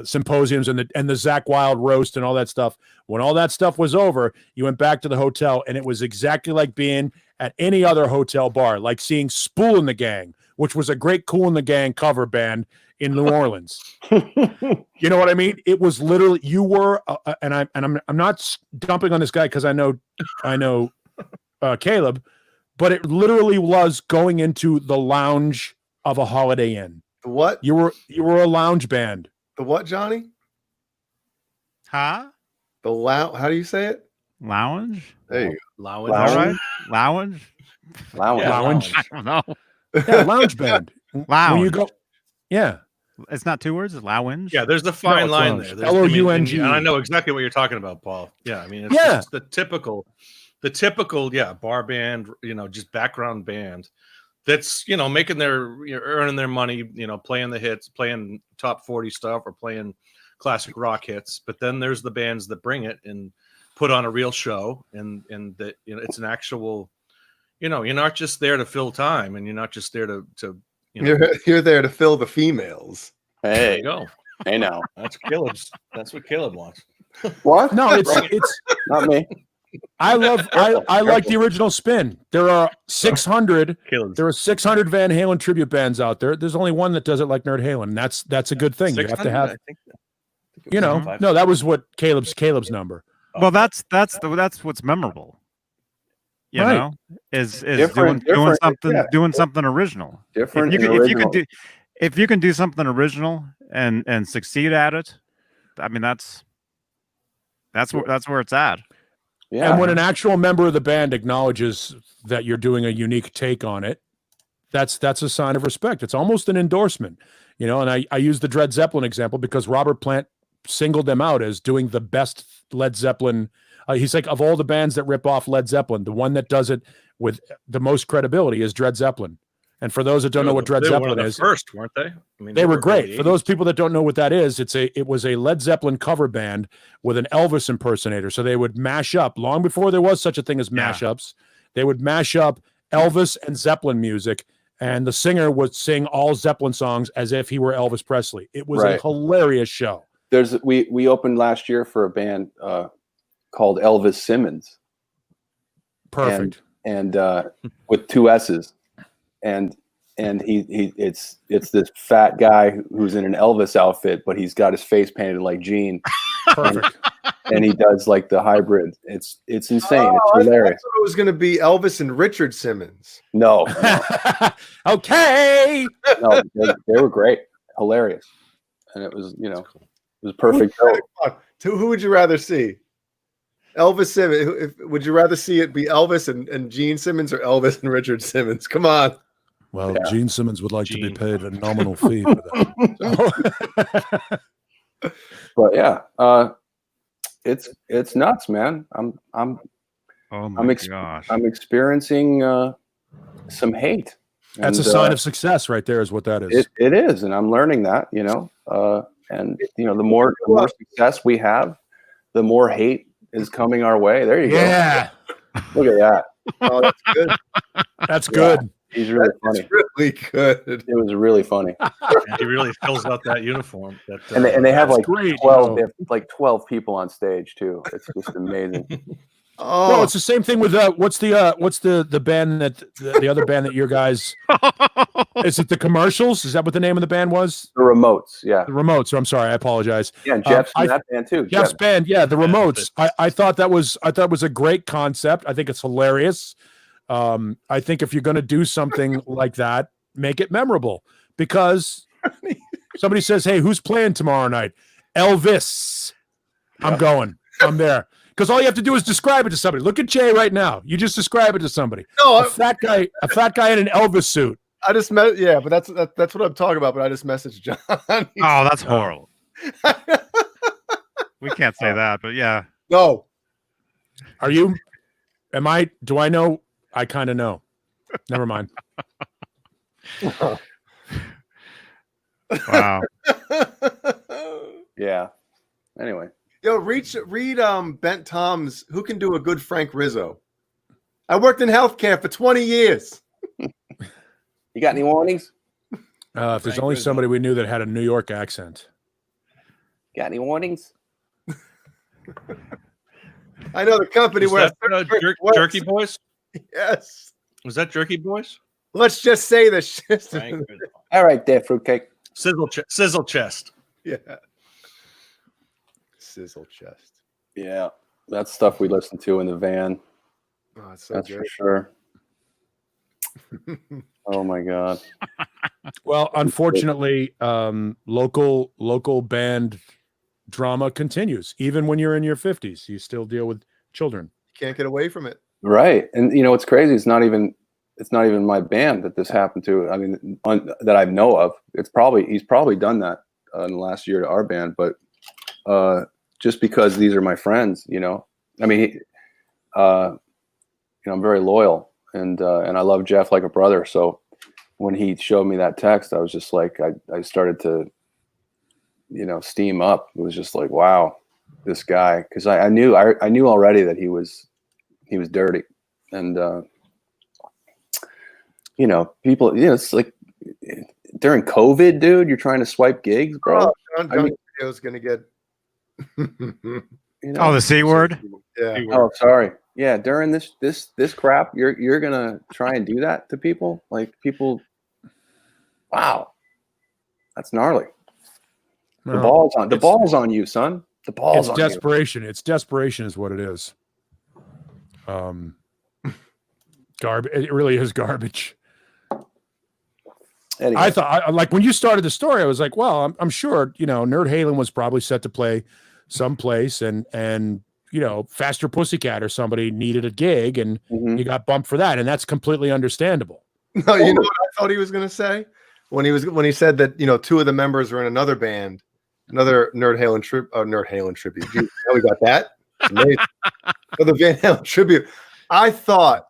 symposiums and the Zakk Wylde roast and all that stuff. When all that stuff was over, you went back to the hotel, and it was exactly like being at any other hotel bar, like seeing Spool and the Gang, which was a great Kool and the Gang cover band in New Orleans. You know what I mean? It was literally, you were, and I'm not dumping on this guy because I know Caleb, but it literally was going into the lounge of a Holiday Inn. The what? You were a lounge band. The what, Johnny? Huh? The how do you say it? Lounge? There you go. Lounge. All right. Lounge? Lounge. Yeah, Lounge. I don't know. Yeah, lounge band. Lounge. When you go, yeah. It's not 2 words. It's lounge. Yeah, there's a fine it's line lounge. there. There's, Loung. and I know exactly what you're talking about, Paul. Yeah, I mean, it's Yeah. just the typical, bar band, just background band that's, making earning their money, playing the hits, playing top 40 stuff or playing classic rock hits. But then there's the bands that bring it and put on a real show, and that, it's an actual, you're not just there to fill time, and you're not just there to You're there to fill the females. there Hey, you go. hey now. That's what Caleb wants. What? No, it's Not me. I like the original spin. There are 600 Caleb's There are 600 Van Halen tribute bands out there. There's only one that does it like Nerd Halen. And that's a good thing. You have to 600, have, I think it was 500. no, that was what Caleb's number. Well, that's what's memorable. You Right. know, is Different, doing something yeah. doing something original. Different. If and original. you can do something original and succeed at it, I mean that's where it's at. Yeah. And when an actual member of the band acknowledges that you're doing a unique take on it, that's a sign of respect. It's almost an endorsement, and I use the Dred Zeppelin example because Robert Plant singled them out as doing the best Led Zeppelin. He's like, of all the bands that rip off Led Zeppelin, the one that does it with the most credibility is Dred Zeppelin. And for those that don't know what Dred They were Zeppelin one of the is, first, weren't they? I mean, they were great. early For 80s. those people that don't know what that is, it was a Led Zeppelin cover band with an Elvis impersonator. So they would mash up, long before there was such a thing as mashups, they would mash up Elvis and Zeppelin music, and the singer would sing all Zeppelin songs as if he were Elvis Presley. It was a Right. hilarious show. We opened last year for a band called Elvis Simmons. Perfect. And with 2 S's, and it's this fat guy who's in an Elvis outfit, but he's got his face painted like Gene. Perfect. And he does like the hybrid. It's insane. Oh, It's hilarious. I thought it was going to be Elvis and Richard Simmons. No, Okay. no, they were great, hilarious, and it was it was perfect. Who would you rather see? Elvis Simmons. Would you rather see it be Elvis and Gene Simmons, or Elvis and Richard Simmons? Come on. Well, Yeah. Gene Simmons would like to be Gene. paid a nominal fee for that. But yeah, it's nuts, man. I'm Oh my gosh! I'm experiencing some hate. That's a sign of success right there, is what that is. It is, and I'm learning that, and the more success we have, the more hate is coming our way. There you Yeah. go. Look at that. Oh, that's good. That's good. He's really funny. That's really good. It was really funny. He really fills out that uniform. And they have That's like great, 12. They have like 12 people on stage too. It's just amazing. Oh, No, it's the same thing with what's the band that the other band that your guys is it the Commercials? Is that what the name of the band was? The Remotes, yeah, The Remotes. I apologize. yeah. And Jeff's in I- that band too. Jeff's Jeff. band, yeah, the Remotes. I thought that was a great concept. I think it's hilarious. I think if you're going to do something like that, make it memorable, because somebody says, "Hey, who's playing tomorrow night?" Elvis. I'm going. I'm there. Because all you have to do is describe it to somebody. Look at Jay right now. You just describe it to somebody. no, A fat guy in an Elvis suit. I just met. Yeah, but that's what I'm talking about. But I just messaged John. Oh, that's horrible. We can't say that, but yeah. No, Are you Do I know? I kind of know. Never mind. Wow. Yeah. Anyway. Yo, read Bent Tom's Who Can Do a Good Frank Rizzo. I worked in healthcare for 20 years. You got any warnings? If there's only somebody we knew that had a New York accent. Got any warnings? I know the company Was where that Jerky Boys? Yes. Was that Jerky Boys? Let's just say this. All right, there, fruitcake. Sizzle chest. Yeah. Sizzle chest. Yeah, that's stuff we listen to in the van. Oh, it's so That's good. for sure. Oh my god. Well, unfortunately, local band drama continues. Even when you're in your 50s, you still deal with children. Can't get away from it. Right, and you know what's crazy? It's not even my band that this happened to. I mean, that I know of. He's probably done that in the last year to our band, but just because these are my friends, you know. I mean, you know, I'm very loyal, and I love Jeff like a brother. So when he showed me that text, I was just like, I started to, you know, steam up. It was just like, wow, this guy, because I knew already that he was dirty, and you know, people, you know, it's like during COVID, dude, you're trying to swipe gigs, bro. Oh, John is gonna get. You know? Oh, the C word. Yeah. Oh, sorry. Yeah, during this crap, you're gonna try and do that to people, like people. Wow, that's gnarly. The ball's on you, son. The ball's on desperation. It's desperation, is what it is. Garbage. It really is garbage. Anyway. I thought, like when you started the story, I was like, well, I'm sure, you know, Nerd Halen was probably set to play someplace, and you know, Faster Pussycat or somebody needed a gig, and you got bumped for that, and that's completely understandable. No, you know what I thought he was gonna say when he said that, you know, two of the members are in another band, another Nerd Halen tribute. Now we got that. Amazing. For the Van Halen tribute, I thought,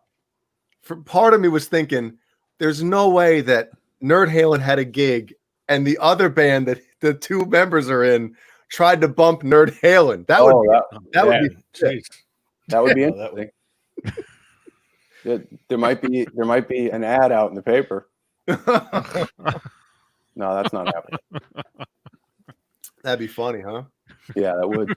for part of me was thinking, there's no way that Nerd Halen had a gig and the other band that the two members are in tried to bump Nerd Halen. That would be interesting. There might be an ad out in the paper. No, that's not happening. That'd be funny, huh? Yeah, that would.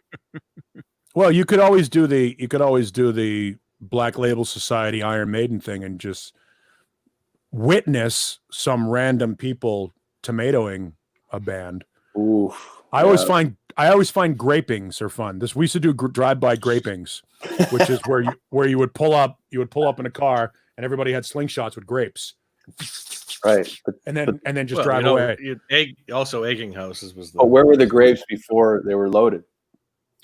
Well, you could always do the Black Label Society Iron Maiden thing and just witness some random people tomatoing a band. Oof. I always find grapings are fun. We used to do drive-by grapings, which is where you would pull up in a car and everybody had slingshots with grapes. Right. And then just drive away. Also egging houses was the. But where were the grapes before they were loaded?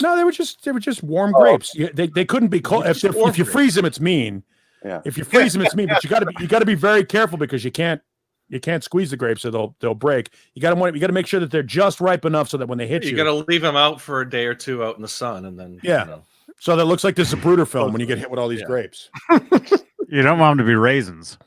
No, they were just warm grapes. They couldn't be cold. If you freeze them, it's mean. Yeah. If you freeze them, it's mean. But you got to be very careful because you can't squeeze the grapes so they'll break. You got to make sure that they're just ripe enough so that when they hit you, you got to leave them out for a day or two out in the sun, and then yeah. You know. So that looks like this Zapruder film when you get hit with all these grapes. You don't want them to be raisins.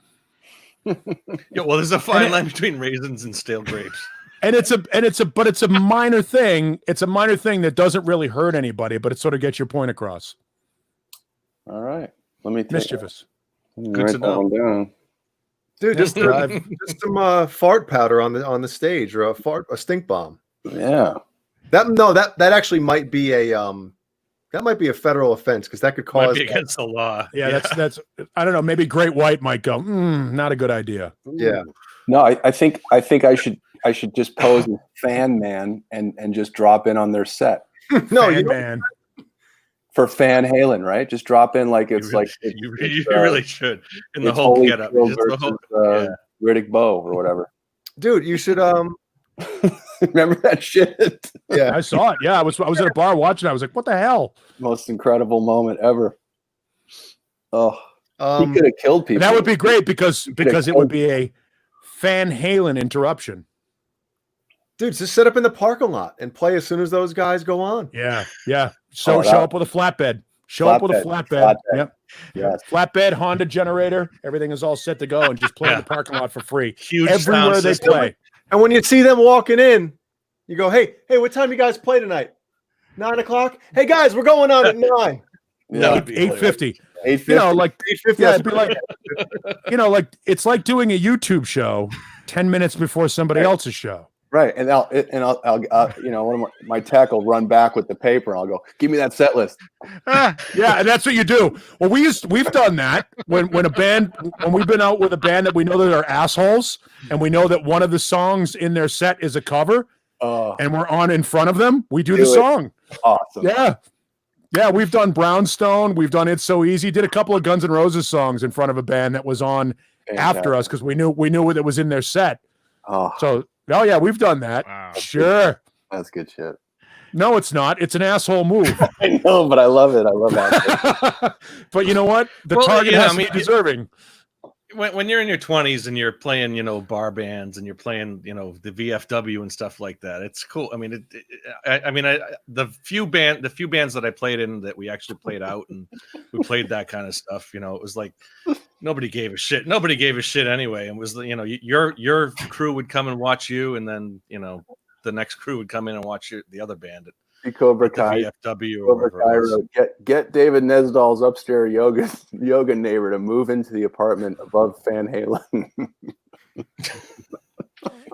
Yeah, well, there's a fine line between raisins and stale grapes. And it's a minor thing. It's a minor thing that doesn't really hurt anybody, but it sort of gets your point across. All right. Let me mischievous. Good to know. Down. Dude, just some fart powder on the stage, or a stink bomb. Yeah. That actually might be a federal offense, because that could cause might be against the law. Yeah, that's I don't know. Maybe Great White might go. Not a good idea. Yeah. No, I think I should just pose as fan man and just drop in on their set. No, man. For Van Halen, right? Just drop in like it's you really should in the whole getup. Riddick Bowe or whatever. Dude, you should remember that shit. Yeah, I saw it. Yeah, I was at a bar watching. I was like, what the hell? Most incredible moment ever. Oh, he could have killed people. And that would be great because it would be a Van Halen interruption. Dude, just set up in the parking lot and play as soon as those guys go on. Yeah. So show up with a flatbed. Show up with a flatbed. Yep. Yes. Flatbed, Honda generator, everything is all set to go, and just play in the parking lot for free. Huge Everywhere sound they system. play. And when you see them walking in, you go, hey, what time you guys play tonight? 9 o'clock? Hey guys, we're going on at 9. No, 8:50. 850. You know, like 8:50. yeah, it'd be like like it's like doing a YouTube show 10 minutes before somebody else's show. Right, and I'll one of my tech will run back with the paper. And I'll go, give me that set list. Yeah, and that's what you do. Well, we've done that when we've been out with a band that we know that are assholes, and we know that one of the songs in their set is a cover, and we're on in front of them. We do the song. Awesome. Yeah, we've done Brownstone. We've done It's So Easy. Did a couple of Guns N' Roses songs in front of a band that was on after us because we knew it was in their set. So. Oh yeah, we've done that. Wow. Sure. That's good shit. No, it's not. It's an asshole move. I know, but I love it. I love that. But you know what? The target has to be deserving. When you're in your 20s and you're playing, bar bands and you're playing, the VFW and stuff like that, it's cool. I mean, the few bands that I played in that we actually played out and we played that kind of stuff, it was like nobody gave a shit. Nobody gave a shit anyway. And was your crew would come and watch you, and then the next crew would come in and watch the other band at Cobra Kai, VFW or Cobra Kai wrote, get David Nesdall's upstairs yoga neighbor to move into the apartment above Van Halen.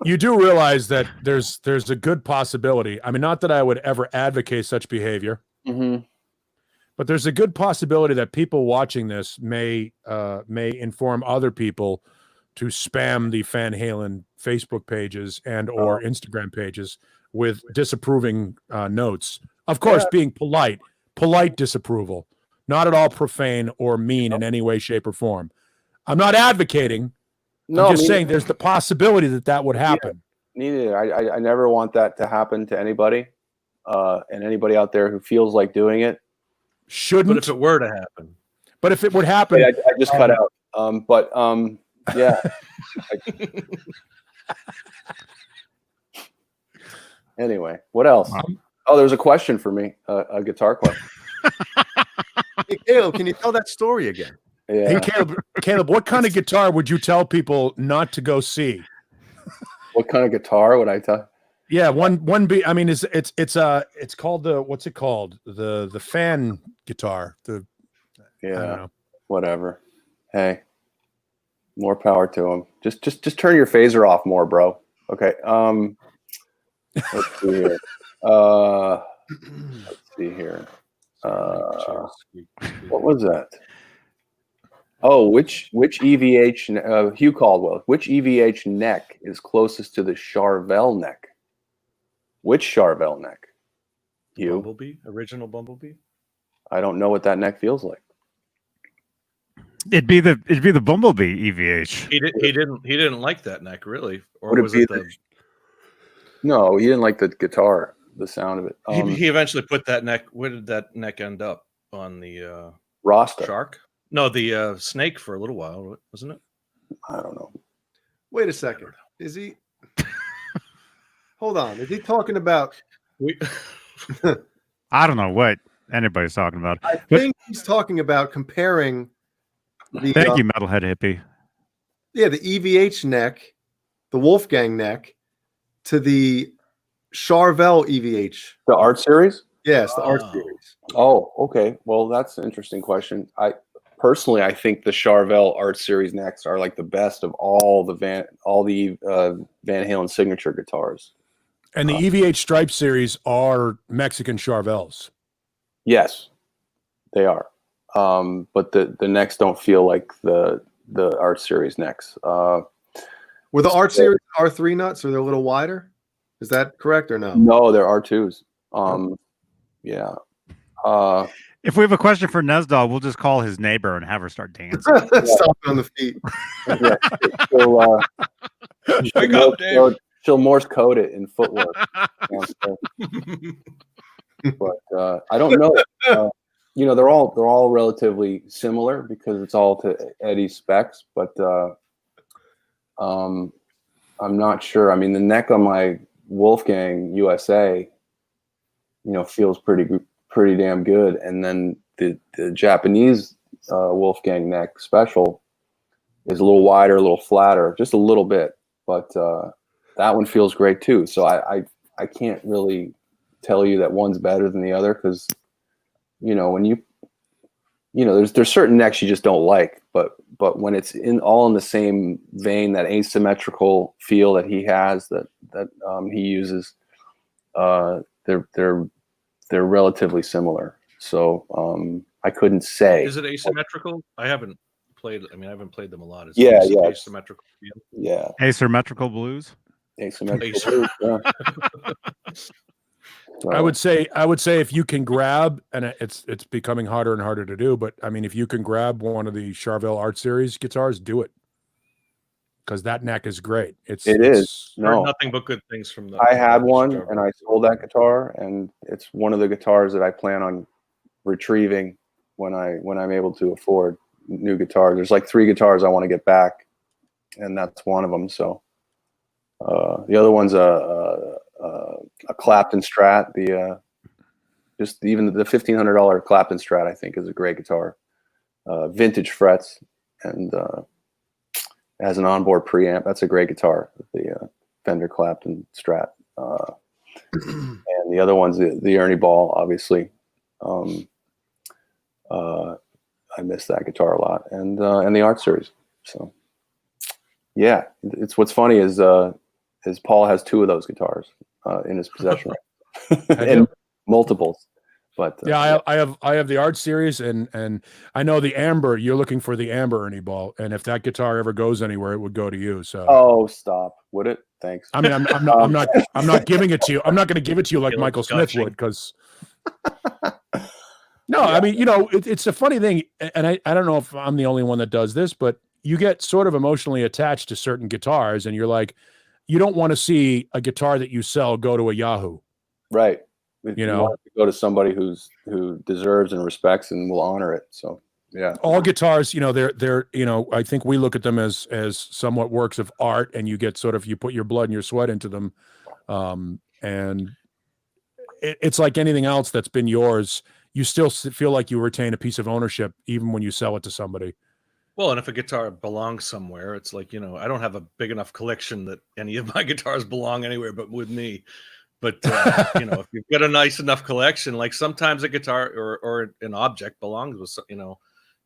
You do realize that there's a good possibility. I mean, not that I would ever advocate such behavior, but there's a good possibility that people watching this may inform other people to spam the Van Halen Facebook pages and or Instagram pages with disapproving notes. Of course, being polite disapproval, not at all profane or mean in any way, shape, or form. I'm not advocating. I'm just saying there's the possibility that would happen. Neither. I never want that to happen to anybody. And anybody out there who feels like doing it shouldn't. But if it were to happen. But if it would happen. I just cut out. Yeah. Anyway, what else? There's a question for me, a guitar question. Hey, Caleb, can you tell that story again? Yeah. Hey, Caleb, what kind of guitar would you tell people not to go see? What kind of guitar would I tell? Yeah, one B. I mean, it's called what's it called? The fan guitar. I don't know. Whatever. Hey, more power to him. Just turn your phaser off more, bro. Okay. Let's see here. What was that? Oh, which EVH? Hugh Caldwell. Which EVH neck is closest to the Charvel neck? Which Charvel neck? Hugh. Bumblebee, original Bumblebee. I don't know what that neck feels like. It'd be the Bumblebee EVH. He didn't like that neck really, or Would it was be it the? No, he didn't like the guitar, the sound of it. He eventually put that neck. Where did that neck end up? On the Rasta. shark? No, the snake for a little while, wasn't it? I don't know. Wait a second. Is he? Hold on. Is he talking about? I don't know what anybody's talking about. I think he's talking about comparing the. Thank you, Metalhead Hippie. Yeah, the EVH neck, the Wolfgang neck, to the Charvel EVH. The art series? Yes, the art series. Oh, okay. Well, that's an interesting question. I think the Charvel art series necks are like the best of all the Van Halen signature guitars. And the EVH Stripe series are Mexican Charvels. Yes, they are. But the necks don't feel like the art series necks. Were the art series R3 nuts, or they're a little wider? Is that correct or no? No, they're R2s. Yeah. If we have a question for Nesdal, we'll just call his neighbor and have her start dancing. Stop on the feet. Wake up, Dave. She'll Morse code it in footwork. But I don't know. They're all relatively similar because it's all to Eddie's specs. But I'm not sure. I mean, the neck on my Wolfgang USA, feels pretty damn good, and then the Japanese Wolfgang neck special is a little wider, a little flatter, just a little bit, but that one feels great too. So I can't really tell you that one's better than the other, because when there's certain necks you just don't like, but when it's all in the same vein, that asymmetrical feel that he has, that he uses, they're relatively similar. So I couldn't say. Is it asymmetrical? I haven't played them a lot. Yeah. Asymmetrical feel? Yeah. Asymmetrical blues. Asymmetrical. Yeah. So, I would say if you can grab, and it's becoming harder and harder to do, but I mean, if you can grab one of the Charvel Art Series guitars, do it, because that neck is great. It is. No, nothing but good things from that. I had one, and I sold that guitar, and it's one of the guitars that I plan on retrieving when I'm able to afford new guitars. There's like 3 guitars I want to get back, and that's one of them. So the other one's a Clapton Strat. Even the $1,500 Clapton Strat, I think, is a great guitar. Vintage frets, and has an onboard preamp. That's a great guitar, the Fender Clapton Strat. And the other one's the Ernie Ball, obviously. I miss that guitar a lot, and the Art Series. So yeah, it's what's funny is Paul has 2 of those guitars in his possession, and multiples. But yeah, I have the Art Series, and I know the Amber. You're looking for the Amber Ernie Ball, and if that guitar ever goes anywhere, it would go to you. So oh, stop! Would it? Thanks. I mean, I'm not giving it to you. I'm not going to give it to you like Michael Smith would, because. No, yeah. I mean, it's a funny thing, and I don't know if I'm the only one that does this, but you get sort of emotionally attached to certain guitars, and you're like, you don't want to see a guitar that you sell go to a Yahoo. Right. Want to go to somebody who deserves and respects and will honor it. So yeah. All guitars, they're I think we look at them as somewhat works of art, and you get you put your blood and your sweat into them. And it's like anything else that's been yours. You still feel like you retain a piece of ownership even when you sell it to somebody. Well, and if a guitar belongs somewhere, it's like, I don't have a big enough collection that any of my guitars belong anywhere but with me. But, if you've got a nice enough collection, like sometimes a guitar or an object belongs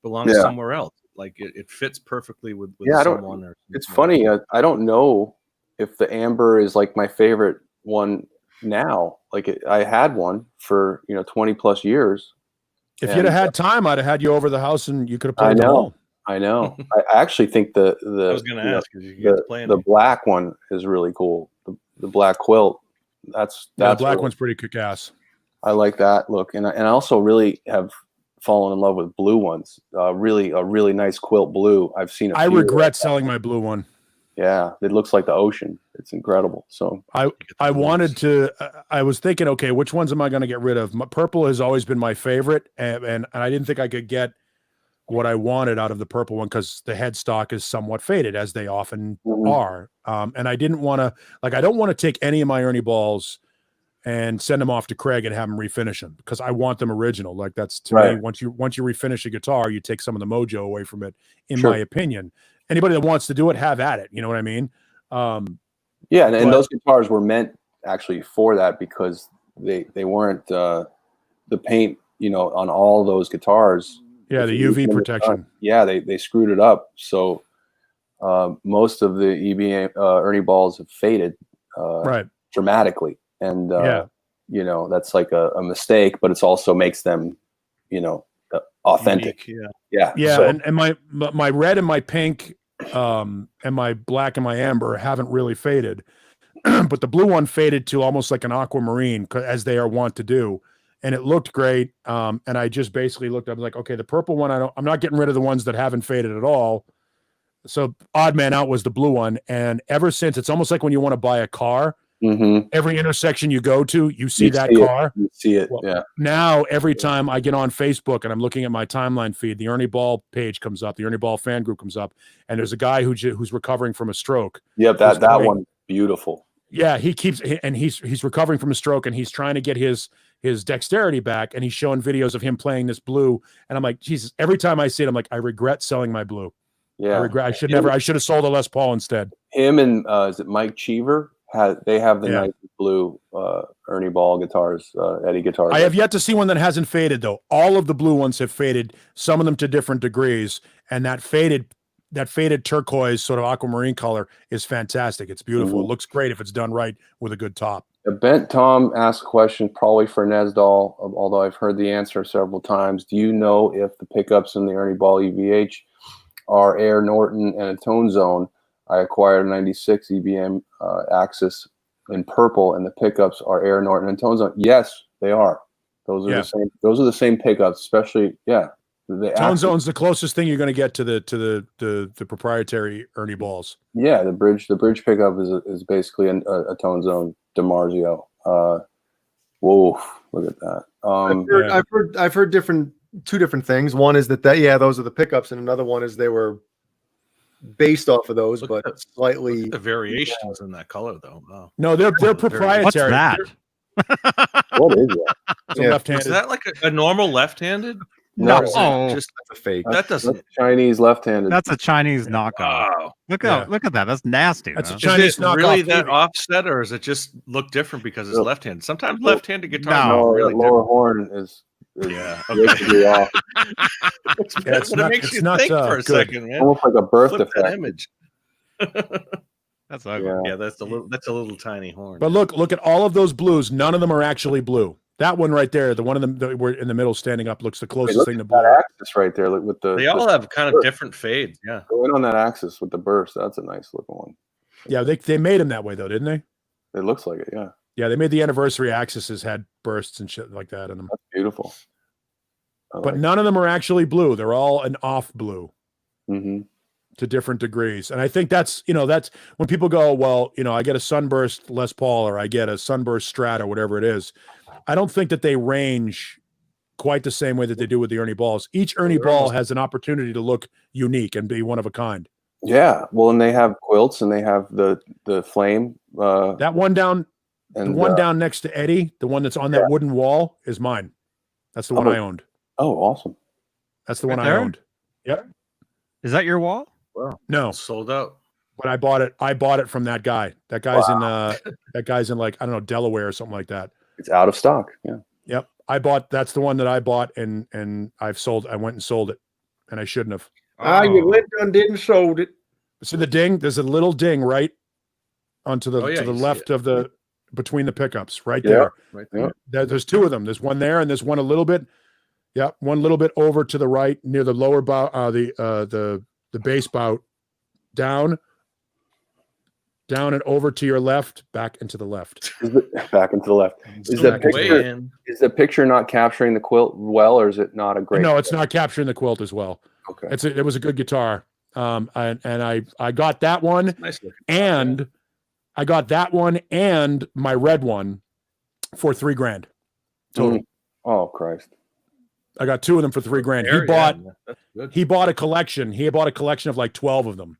somewhere else. Like it fits perfectly with someone. It's funny. I don't know if the Amber is like my favorite one now. Like I had one for 20 plus years. If you'd have had time, I'd have had you over the house and you could have played them all. I know. I actually think the I was going to ask because you get to play the black one is really cool. The black quilt. That's the black one's pretty kick-ass. I like that look, and I also really have fallen in love with blue ones. A really nice quilt blue. I've seen. I regret selling my blue one. Yeah, it looks like the ocean. It's incredible. So I wanted to. I was thinking, okay, which ones am I going to get rid of? Purple has always been my favorite, and I didn't think I could get what I wanted out of the purple one because the headstock is somewhat faded, as they often are. And I didn't want to, I don't want to take any of my Ernie Balls and send them off to Craig and have him refinish them because I want them original. Like that's to me, once you refinish a guitar, you take some of the mojo away from it, in my opinion. Anybody that wants to do it, have at it. You know what I mean? Yeah, and those guitars were meant actually for that because they weren't the paint, on all those guitars. Yeah, the UV protection. They screwed it up. So most of the EB Ernie Balls have faded dramatically. And, that's like a mistake, but it's also makes them, authentic. Unique, yeah. So, and my red and my pink and my black and my amber haven't really faded. But the blue one faded to almost like an aquamarine, as they are wont to do. And it looked great. And I just basically looked up like, okay, the purple one, I'm not getting rid of the ones that haven't faded at all. So odd man out was the blue one. And ever since, it's almost like when you want to buy a car, every intersection you go to, you see that car. You see it. Well, now, every time I get on Facebook and I'm looking at my timeline feed, the Ernie Ball page comes up, the Ernie Ball fan group comes up, and there's a guy who's recovering from a stroke. Yep, that one, beautiful. Yeah, he's recovering from a stroke, and he's trying to get his his dexterity back, and he's showing videos of him playing this blue. And I'm like, Jesus, every time I see it, I'm like, I regret selling my blue. Yeah. I regret. I should have sold a Les Paul instead. Him and is it Mike Cheever? They have the Yeah. nice blue Ernie Ball guitars, Eddie guitars. I have yet to see one that hasn't faded though. All of the blue ones have faded, some of them to different degrees, and that faded turquoise sort of aquamarine color is fantastic. It's beautiful. It looks great if it's done right with a good top. Bent Tom asked a question probably for Nesdal, although I've heard the answer several times. Do you know if the pickups in the Ernie Ball EVH are Air Norton and a Tone Zone? I acquired a 96 EBM Axis in purple, and the pickups are Air Norton and Tone Zone. Yes, they are. Those are the same. Those are the same pickups, especially The Tone Zone's the closest thing you're going to get to the proprietary Ernie Balls. Yeah, the bridge pickup is basically a Tone Zone DiMarzio. Whoa, look at that. I've heard two different things. One is that those are the pickups, and another one is they were based off of those, but slightly the variations in that color though. Wow. No, they're proprietary. What's that? What is that? Left-handed. Is that like a normal left-handed? No, Or is it just that's a fake. that doesn't. that's Chinese left-handed. That's a Chinese knockoff. Wow. Look at that. That's nasty. That's man. a Chinese Is it really knockoff that TV. offset, or does it just look different because it's No. left-handed? Sometimes left-handed guitars No, are really lower different. horn is Yeah, basically off. it's But not- it makes it's you not, think for a good. second, man. Almost like a birth Flip that defect. image. That's ugly. Yeah. Yeah, that's a little tiny horn. But look at all of those blues. None of them are actually blue. That one right there, the one of them that we're in the middle standing up, looks the closest Look thing to at blue. that axis right there. Look with they all have kind of different fades. Yeah. go in on that axis with the burst. That's a nice looking one. Yeah, they made them that way though, didn't they? It looks like it. Yeah, Yeah, they made the anniversary axes had bursts and shit like that in them. that's beautiful. But none of them are actually blue. They're all an off blue Mm-hmm. to different degrees. And I think that's when people go, well, I get a sunburst Les Paul or I get a sunburst Strat or whatever it is. I don't think that they range quite the same way that they do with the Ernie Balls. Each Ernie Ball has an opportunity to look unique and be one of a kind. Yeah, well, and they have quilts and they have the flame. That one down, And the one down next to Eddie, the one that's on that wooden wall is mine. That's the one I owned. Oh, awesome! That's the Right one there? I owned. Yep. Is that your wall? No, Sold out. when I bought it from that guy. That guy's in like, I don't know, Delaware or something like that. It's out of stock. Yeah. Yep. That's the one that I bought and I went and sold it and I shouldn't have. You went and didn't sold it. See the ding? There's a little ding right onto the Oh, yeah, to the you see left it. of the between the pickups right Yeah. there. Right Yeah. There's two of them. There's one there and there's one a little bit. Yeah, one little bit over to the right near the lower bow, the bass bout, down and over to your left, back and to the left. Back into the left. Is So the back Way picture in. is the picture not capturing the quilt well, or is it not a great? No, it's not capturing the quilt as well. Okay. It was a good guitar. And I got that one Nice looking. and I got that one and my red one for $3,000 total. Oh Christ! I got two of them for $3,000. There, that's good. He bought a collection. He bought a collection of like 12 of them.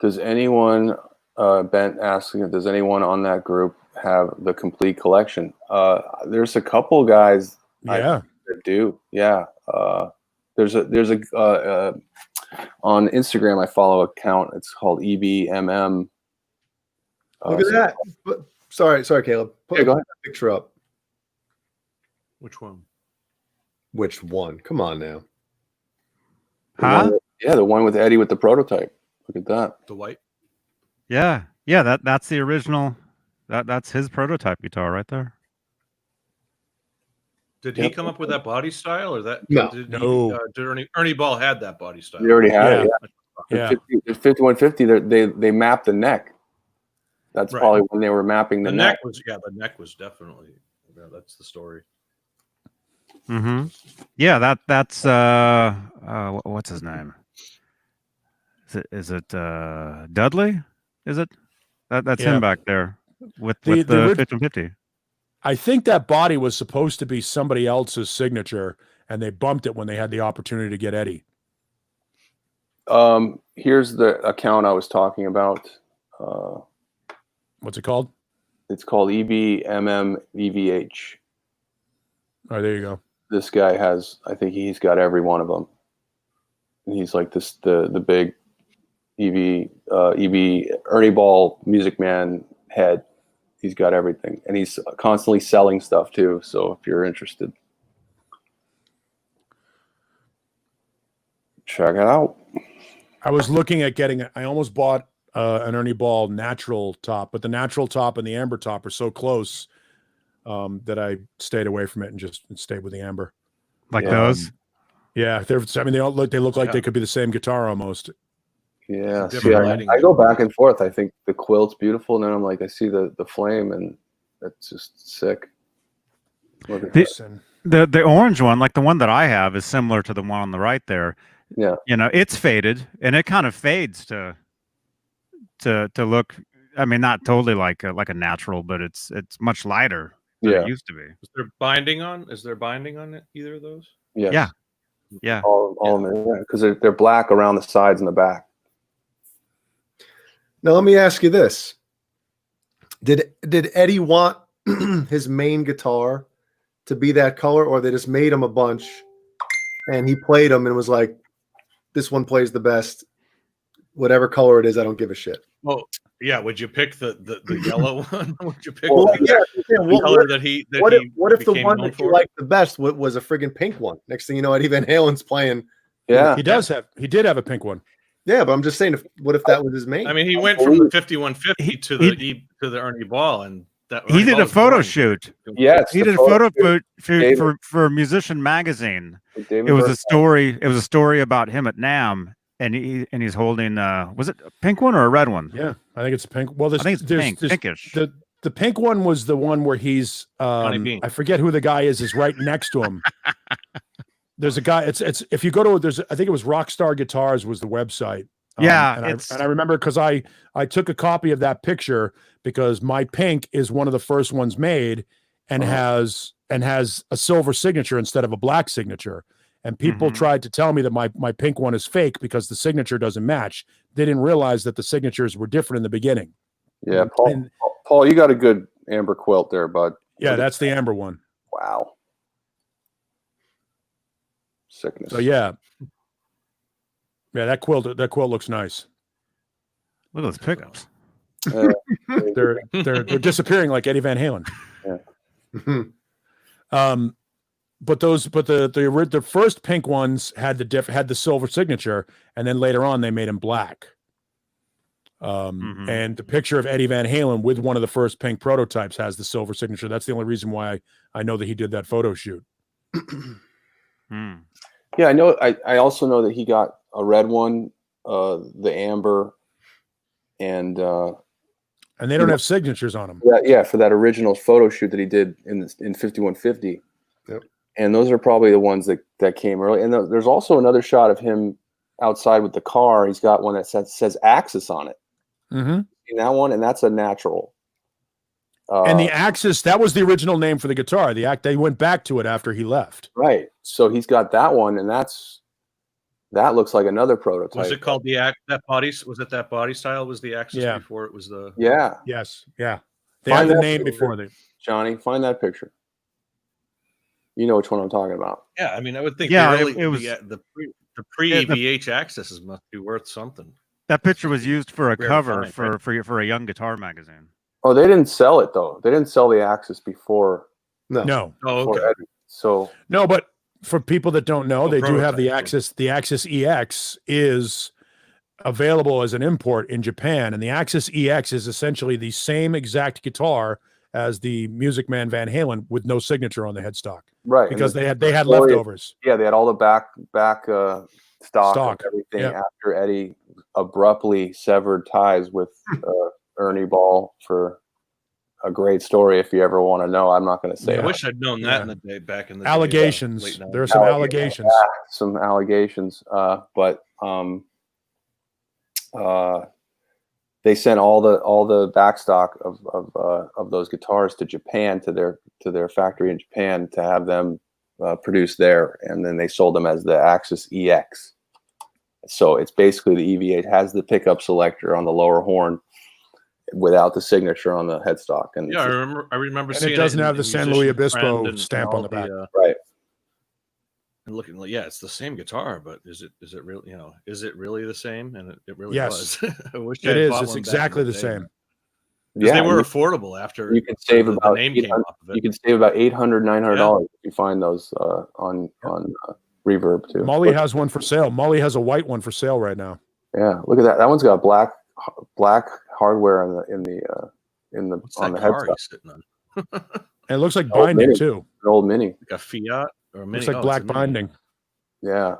Does anyone, Bent asking, does anyone on that group have the complete collection? There's a couple guys Yeah. that do. Yeah. There's a on Instagram I follow an account. It's called EBMM. Look at that. But, sorry, Caleb. Put Yeah, go ahead. that picture up. Which one? Which one? Come on now. Huh? The one with Eddie with the prototype. Look at that. The white. Yeah. That's the original. That's his prototype guitar right there. Did he Yep. come up with that body style, or that? No. Did No. Did Ernie Ball had that body style? They already had it. Yeah. The 5150. They mapped the neck. That's Right. probably when they were mapping The the neck was definitely. Yeah, that's the story. Mm-hmm. Yeah, that's what's his name? Is it Dudley? Is it? That's Yeah. him back there with The the orig- 1550. I think that body was supposed to be somebody else's signature, and they bumped it when they had the opportunity to get Eddie. Here's the account I was talking about. What's it called? It's called EBMM EVH. Oh, there you go. This guy has, I think he's got every one of them. And he's like the big EB Ernie Ball Music Man head. He's got everything, and he's constantly selling stuff too. So if you're interested, check it out. I was looking at getting it. I almost bought an Ernie Ball natural top, but the natural top and the amber top are so close that I stayed away from it and just stayed with the amber. Like those? Yeah, I mean, they look like they could be the same guitar almost. Yeah, I go back and forth. I think the quilt's beautiful, and then I'm like, I see the flame, and it's just sick. Look at this. The orange one, like the one that I have, is similar to the one on the right there. Yeah, it's faded, and it kind of fades to look. I mean, not totally like a natural, but it's much lighter than it used to be. Is there binding on? Is there binding on either of those? Yes. Yeah. All of them, because they're black around the sides and the back. Now let me ask you this: Did Eddie want his main guitar to be that color, or they just made him a bunch, and he played them and was like, "This one plays the best, whatever color it is. I don't give a shit." Well, yeah. Would you pick the yellow one? Would you pick the color that he? What if the one that you liked the best was a friggin' pink one? Next thing you know, Eddie Van Halen's playing. Yeah, he did have a pink one. Yeah, but I'm just saying, what if that was his main? I mean, he went from the 5150 to the Ernie Ball, and he did a photo shoot. Yes, he did a photo shoot for Musician Magazine. It was a story. It was a story about him at NAMM, and he's holding. Was it a pink one or a red one? Yeah, I think it's a pink. Well, I think it's pinkish. The pink one was the one where he's. I forget who the guy is right next to him. There's a guy. It's if you go to I think it was Rockstar Guitars was the website. Yeah, and I remember because I took a copy of that picture because my pink is one of the first ones made, and has a silver signature instead of a black signature. And people tried to tell me that my pink one is fake because the signature doesn't match. They didn't realize that the signatures were different in the beginning. Yeah, Paul, you got a good amber quilt there, bud. Yeah, that's the amber one. Wow. Sickness. So yeah, that quilt looks nice. Look at those pickups. They're disappearing like Eddie Van Halen. Yeah. But the first pink ones had the silver signature, and then later on they made them black. And the picture of Eddie Van Halen with one of the first pink prototypes has the silver signature. That's the only reason why I know that he did that photo shoot. Yeah, I know. I also know that he got a red one, the amber, and they don't have signatures on them. Yeah, for that original photo shoot that he did in 5150. Yep. And those are probably the ones that came early. And there's also another shot of him outside with the car. He's got one that says Axis on it. In that one, and that's a natural. And the Axis, that was the original name for the guitar. They went back to it after he left. Right. So he's got that one, and that looks like another prototype. Was it called that body? Was it that body style? Was the Axis before it was the? Yeah. Yes. Yeah. They had the name before they. Johnny, find that picture. You know which one I'm talking about. Yeah, I mean, I would think. Yeah, it was the pre-EVH Axis must be worth something. That picture was used for a cover for a young guitar magazine. Oh, they didn't sell it though. They didn't sell the Axis before. No. Oh, okay. So no, but for people that don't know, they do have the Axis. The Axis EX is available as an import in Japan, and the Axis EX is essentially the same exact guitar as the Music Man Van Halen with no signature on the headstock. Right. Because they had leftovers. Yeah, they had all the back stock and everything after Eddie abruptly severed ties with Ernie Ball for a great story. If you ever want to know, I'm not going to say. I wish I'd known that in the day back in the allegations. Day, there are some allegations. Yeah, some allegations. But they sent all the backstock of those guitars to Japan, to their factory in Japan, to have them produced there, and then they sold them as the Axis EX. So it's basically the EVA. It has the pickup selector on the lower horn, without the signature on the headstock. And yeah, I remember And seeing it doesn't in- have in the San Luis Musician Friend Obispo and stamp all on the back. right. And looking like, yeah, it's the same guitar, but is it really, is it really the same? And it really Yes. was. I wish I It had is. bought It's one back in exactly the day, same. man. 'Cause they were affordable after you can save the about name came off of it. you can save about $800, $900 if you find those on Reverb too. Molly Look, has one for sale. Molly has a white one for sale right now. yeah, look at that. That one's got black hardware in the What's on that the car headstock. he's sitting on? And it looks like Oh, binding Mini. too. An old Mini. Like a Fiat or a Mini? Looks like Oh, black it's a Mini. binding. Yeah.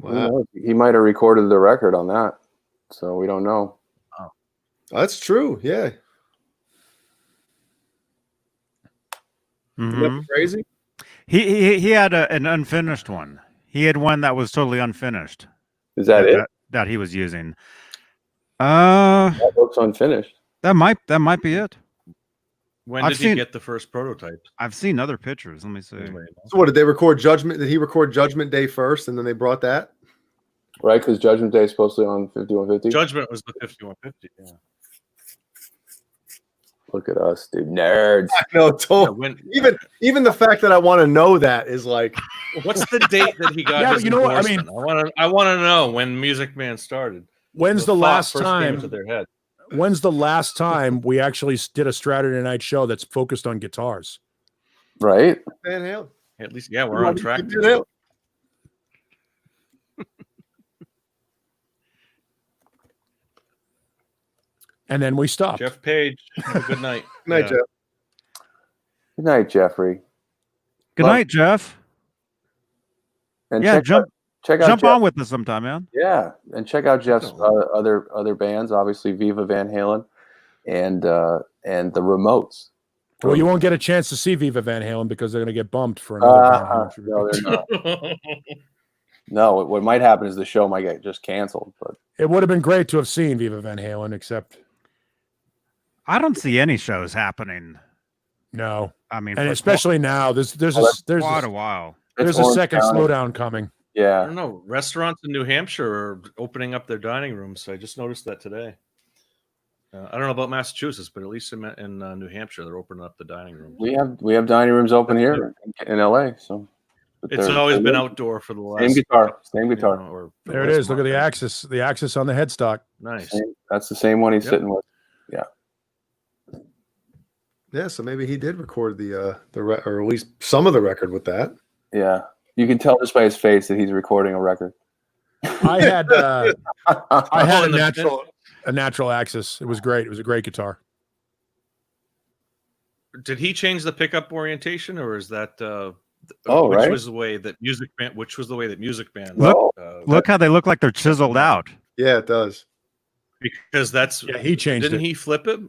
Who Wow. knows? He might have recorded the record on that, so we don't know. That's true. Yeah. Isn't Mhm. that crazy? He had an unfinished one. He had one that was totally unfinished Is that it? that he was using. That That looks unfinished. might be it. When I've did seen- he get the first prototype? I've seen other pictures. Let me see. So what did they record Judgment? Did he record Judgment Day first, and then they brought that? Right, because Judgment Day is supposed to be on 5150. Judgment was the 5150. Yeah. Look at us, dude. Nerds. No, Yeah, don't. when, Even the fact that I want to know that is like, what's the date that he got Yeah, his but you know what? I mean- endorsement? I want to know when Music Man started. When's the thought last first came into time? their head. When's the last time we actually did a Straturday night show that's focused on guitars? Right? Van Halen. At least, yeah, we're on track. Van Halen. And then we stopped. Jeff Page, have a good night. Good night, Yeah. Jeff. Good night, Jeffrey. Good Well- night, Jeff. And Yeah, check out jump Jeff. on with us sometime, man. Yeah, and check out Jeff's Definitely. other bands, obviously Viva Van Halen, and the Remotes. Well, you won't get a chance to see Viva Van Halen because they're going to get bumped for another Van Halen tribute. No, they're not. No, what might happen is the show might get just canceled. But It would have been great to have seen Viva Van Halen, except I don't see any shows happening. no. I mean, And for especially now, there's quite a while. there's a Orange second County. slowdown coming. I Yeah, don't know. Restaurants in New Hampshire are opening up their dining rooms. I just noticed that today. I don't know about Massachusetts, but at least in New Hampshire, they're opening up the dining rooms. we have dining rooms open here in LA. So but It's they're- always they're been good. outdoor for the last. Same guitar, same you guitar. know, or for There it last is. Look at month. the axis on the headstock. Nice. That's the same one he's Yep. sitting with. Yeah, so maybe he did record or at least some of the record with that. Yeah, you can tell just by his face that he's recording a record. I had I had in a natural axis. It was great. It was a great guitar. Did he change the pickup orientation, or is that Oh, which right. was the way that Music Band? Which was the way that Music Band? Look- uh, Look how they look like they're chiseled out. Yeah, it does. because that's Yeah, he changed didn't it. he flip it?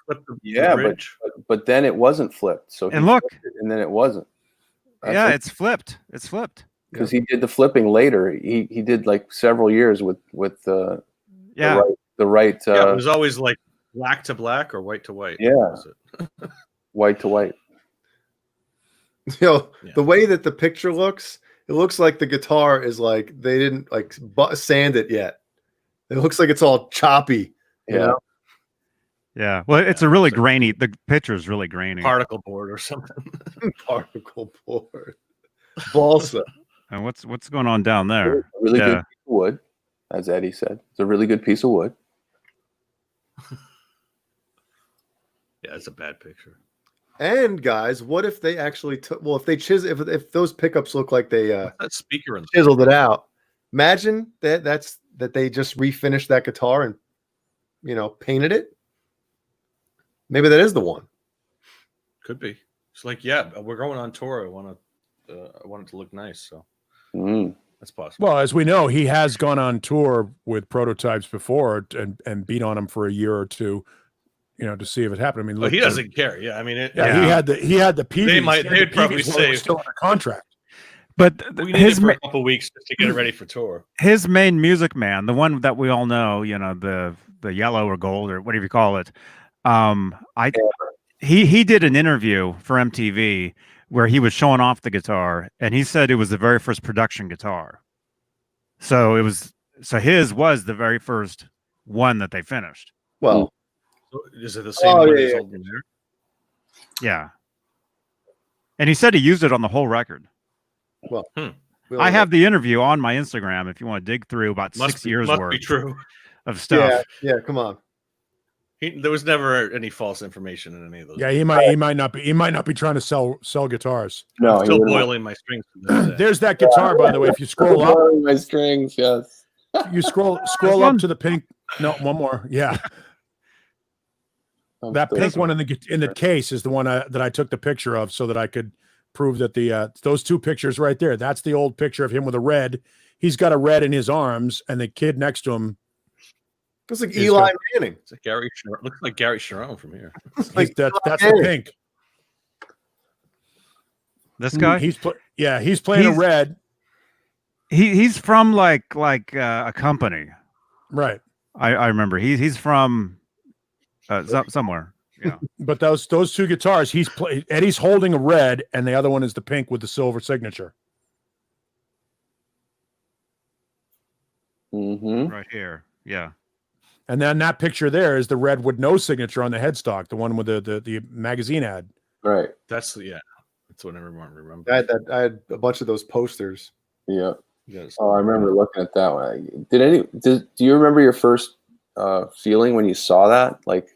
Flip the Yeah, bridge. but then it wasn't flipped. So And look, and then it wasn't. yeah, it's flipped. It's flipped. because he did the flipping later. He did like several years with Yeah. the right Yeah, it was always like black to black or white to white. Yeah. Was it? white to white. Yeah. Yeah. The way that the picture looks, it looks like the guitar is like they didn't like sand it yet. It looks like it's all choppy. You Yeah. know? Yeah. Well, it's a really grainy. The picture's really grainy. Particle board or something. Particle board. Balsa. And what's going on down there? A really good Yeah. piece of wood, as Eddie said. It's a really good piece of wood. Yeah, it's a bad picture. And guys, what if they actually took? Well, if they if those pickups look like they That speaker in the chiseled it out, imagine that they just refinished that guitar and painted it. Maybe that is the one. could be. It's like, yeah, we're going on tour. I want it to look nice, so Mm. that's possible. Well, as we know, he has gone on tour with prototypes before and beat on them for a year or two, to see if it happened. I mean, But look, he doesn't care. Yeah, I mean, it, Yeah, he had the PVs. They might- he had they'd the probably PVs while he was say- still under contract. But we need his it for ma- a couple weeks just to get it ready for tour. his main music man, the one that we all know, the yellow or gold or whatever you call it. He did an interview for MTV where he was showing off the guitar, and he said it was the very first production guitar. So his was the very first one that they finished. Well, So is it the same one he's holding there? Yeah. And he said he used it on the whole record. well, I have the interview on my Instagram if you want to dig through about 6 years must worth be true. of stuff. Yeah, come on. There was never any false information in any of those. Yeah, he might not be trying to sell guitars. No, I'm still boiling my strings. There's that guitar, by the way. If you scroll up, my strings, yes. you scroll up to the pink. No, one more. Yeah, that pink one in the case is the one that I took the picture of so that I could prove that those two pictures right there. That's the old picture of him with a red. He's got a red in his arms, and the kid next to him. Looks like Eli Manning. It's like Gary. Looks like Gary Sharon from here. That's the pink. This guy? He's playing a red. He's from like a company. Right. I remember. He's from somewhere. Yeah. But those two guitars, Eddie's holding a red, and the other one is the pink with the silver signature. Mm-hmm. Right here. Yeah. And then that picture there is the red with no signature on the headstock, the one with the magazine ad. Right. That's what I remember. I had a bunch of those posters. Yeah. Yes. Oh, I remember looking at that one. Do you remember your first feeling when you saw that? Like,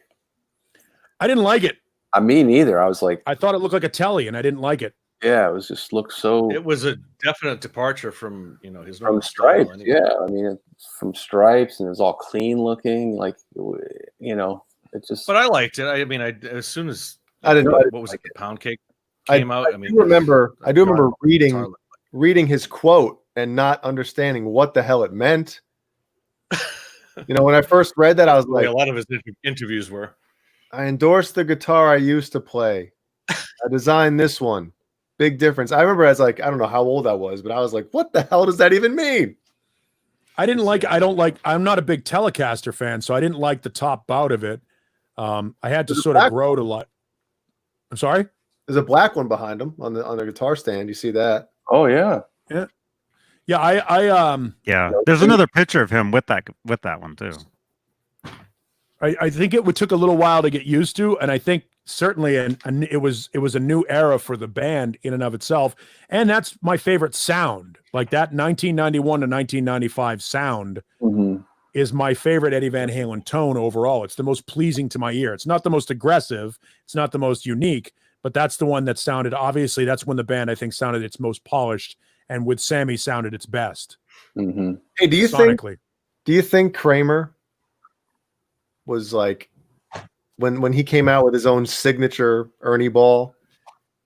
I didn't like it. Me neither. I was like, I thought it looked like a telly, and I didn't like it. yeah, it was just looked so. It was a definite departure from his from normal style Stripes. anyway. Yeah, I mean, from Stripes, and it was all clean looking. Like, it just. But I liked it. I mean, as soon as I didn't. What was it? The Pound Cake came out. I mean, do remember reading his quote and not understanding what the hell it meant. When I first read that, I was like, a lot of his interviews were. I endorsed the guitar I used to play. I designed this one. Big difference. I remember I don't know how old I was, but I was like, what the hell does that even mean? I'm not a big Telecaster fan, so I didn't like the top bout of it. I had to sort of grow to like. I'm sorry? There's a black one behind him on the guitar stand. You see that? Oh yeah. Yeah. Yeah, yeah. There's another picture of him with that one too. I think it took a little while to get used to, and I think certainly it was a new era for the band in and of itself, and that's my favorite sound. Like that 1991 to 1995 sound is my favorite Eddie Van Halen tone overall. It's the most pleasing to my ear. It's not the most aggressive, it's not the most unique, but that's the one that sounded. Obviously, that's when the band I think sounded its most polished, and with Sammy sounded its best. Mm-hmm. Hey, do you think Kramer was like when he came out with his own signature Ernie Ball?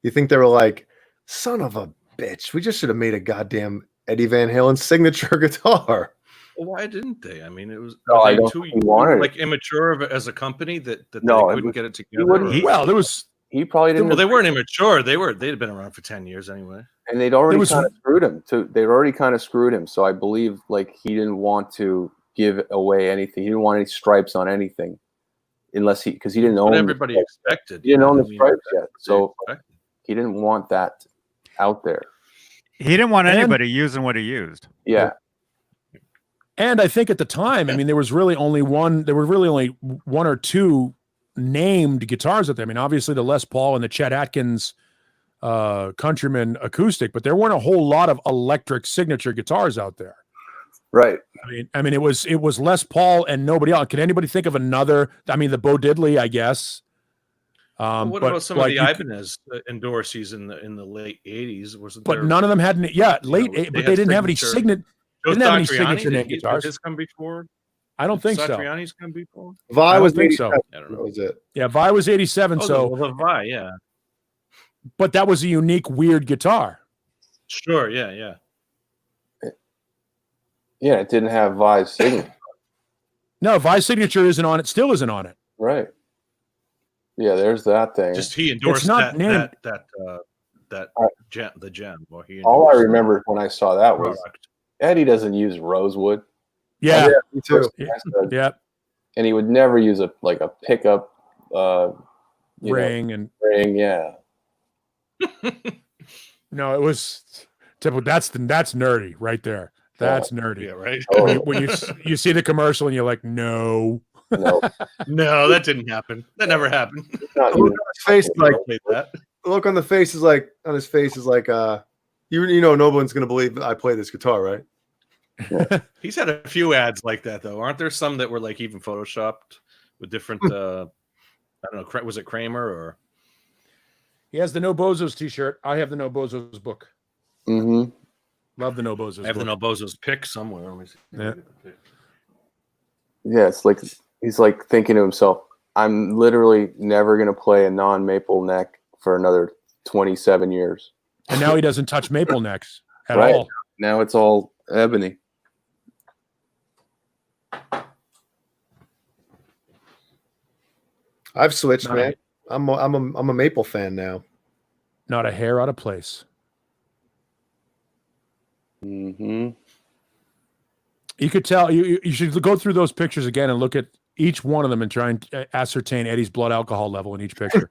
You think they were like, son of a bitch, we just should have made a goddamn Eddie Van Halen signature guitar? Well, why didn't they? I mean, it was like immature as a company that they couldn't get it together. He probably didn't. Well, they weren't immature. They'd been around for 10 years anyway. And they'd already kind of screwed him too. They'd already kind of screwed him. So I believe like he didn't want to give away anything. He didn't want any stripes on anything, because he didn't own. But everybody expected. He didn't own the stripes yet, so he didn't want that out there. He didn't want anybody using what he used. Yeah. And I think at the time, I mean, there was really only one or two named guitars out there. I mean, obviously the Les Paul and the Chet Atkins Countryman acoustic, but there weren't a whole lot of electric signature guitars out there. Right. I mean, it was Les Paul and nobody else. Can anybody think of another? I mean, the Bo Diddley, I guess. What about some of the Ibanez endorsees in the late '80s? But none of them had any. Yeah, but they didn't have any signature. Didn't have any signature name guitars. Did his come before? I don't think so. Satriani's come before. Vi was 87. So. I don't know. Was it? Yeah, Vi was 87. So the Vi, yeah. But that was a unique, weird guitar. Sure. Yeah. Yeah, it didn't have Vi's signature. No, Vi's signature isn't on it. Still isn't on it. Right. Yeah, there's that thing. Just he endorsed the gem. All I remember when I saw that was Eddie doesn't use rosewood. Yeah, me too. Yeah. And he would never use a pickup ring. Yeah. No, it was typical. That's nerdy right there. That's nerdy. Yeah, right. When you see the commercial and you're like, no. No, No, that didn't happen. That never happened. not The look on his face, like Played that. the look on the face is like on his face is like you know no one's gonna believe that I play this guitar, right? He's had a few ads like that though, aren't there? Some that were like even photoshopped with different. I don't know. Was it Kramer or? He has the No Bozos T-shirt. I have the No Bozos book. Mm-hmm. Love the No Bozos. I have the book. No Bozos pick somewhere. Let me see. Yeah. Yeah, it's like he's like thinking to himself, I'm literally never gonna play a non-maple neck for another 27 years. And now he doesn't touch maple necks at Right. all. Now it's all ebony. I've switched, Not man. I'm a Maple fan now. Not a hair out of place. Mm-hmm. You could tell. You should go through those pictures again and look at each one of them and try and ascertain Eddie's blood alcohol level in each picture.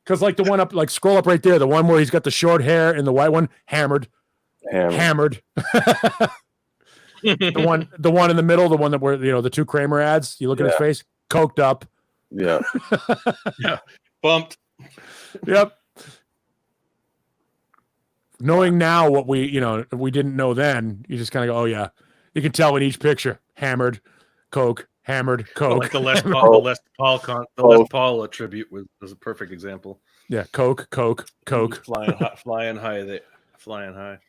Because like the one up, like scroll up right there, the one where he's got the short hair and the white one, hammered. The one in the middle, the one that were the two Kramer ads. You look at his face, coked up. Yeah. Yeah, bumped. Yep. Knowing now what we didn't know then, you just kind of go, oh yeah. You can tell in each picture, hammered, coke, hammered, coke. Like the Les Paul tribute was a perfect example. Yeah, coke. Flying high.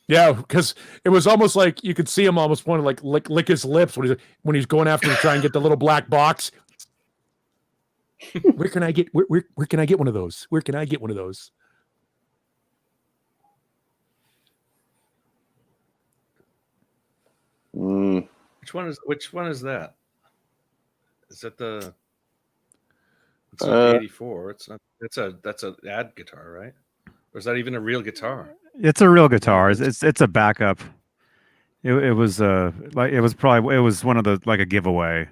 Yeah, because it was almost like you could see him almost want to like lick his lips when he's going after to try and get the little black box. Where can I get where can I get one of those? Where can I get one of those? Mm. Which one is that? Is that the? It's not the 84. It's not. That's an ad guitar, right? Or is that even a real guitar? It's a real guitar. It's a backup. It was probably one of the like a giveaway.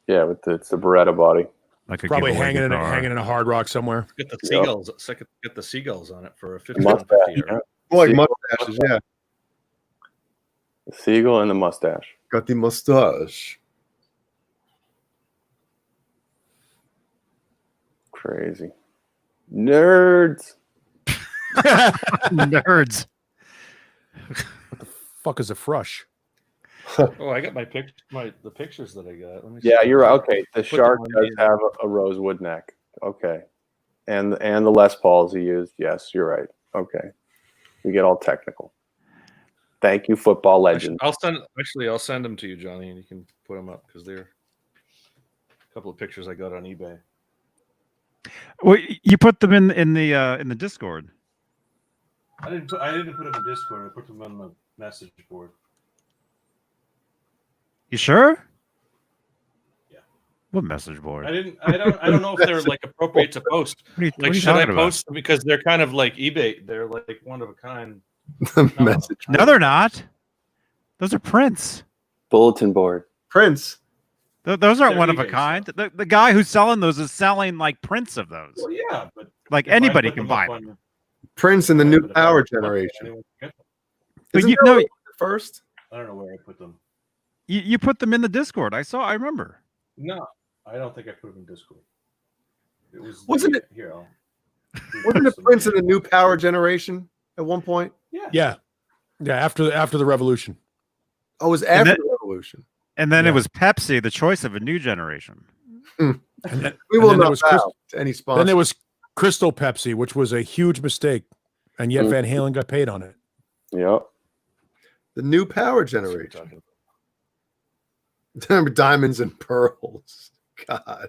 Yeah, it's the Beretta body. Like a Probably giveaway hanging in a hard rock somewhere. Get the seagulls. Get the seagulls on it for a Mustache, 50. yeah. More like Seagull. mustaches, yeah. The seagull and the mustache. Got the mustache. Crazy. Nerds. Nerds. Fuck is a frush? Oh, I got the pictures that I got. Let me see. Yeah, you're right. Okay, the Put shark them on does the- have a rosewood neck. Okay, and the Les Pauls he used. Yes, you're right. Okay, we get all technical. Thank you, football legend. I'll send them to you, Johnny, and you can put them up because they're a couple of pictures I got on eBay. Well, you put them in the Discord. I didn't put them in Discord. I put them on the message board. You sure? Yeah. What message board? I don't know if they're like appropriate to post. What are you Like, should I talking about? post them because they're kind of like eBay? They're like one of a kind. Message. No, they're not. Those are prints. Bulletin board. Prince. Those aren't They're one of a eBay kind. The guy who's selling those is selling like prints of those. Well, yeah, but Like if I anybody put can them buy up them. on- Prince in the new but if I power put them up, generation. anyone can get them. But Isn't you that no, what first? I don't know where I put them. you put them in the Discord. I remember. No, I don't think I put them in Discord. It was Wasn't it- here? Wasn't it Prince in the new power generation at one point? Yeah. Yeah. After the revolution. Oh, it was And after that- the revolution. And then Yeah. it was Pepsi, the choice of a new generation. And then, We and will then there not was bow to any sponsor. then there was Crystal Pepsi, which was a huge mistake, and yet Mm. Van Halen got paid on it. Yep. the new power generation. Remember Diamonds and Pearls. God.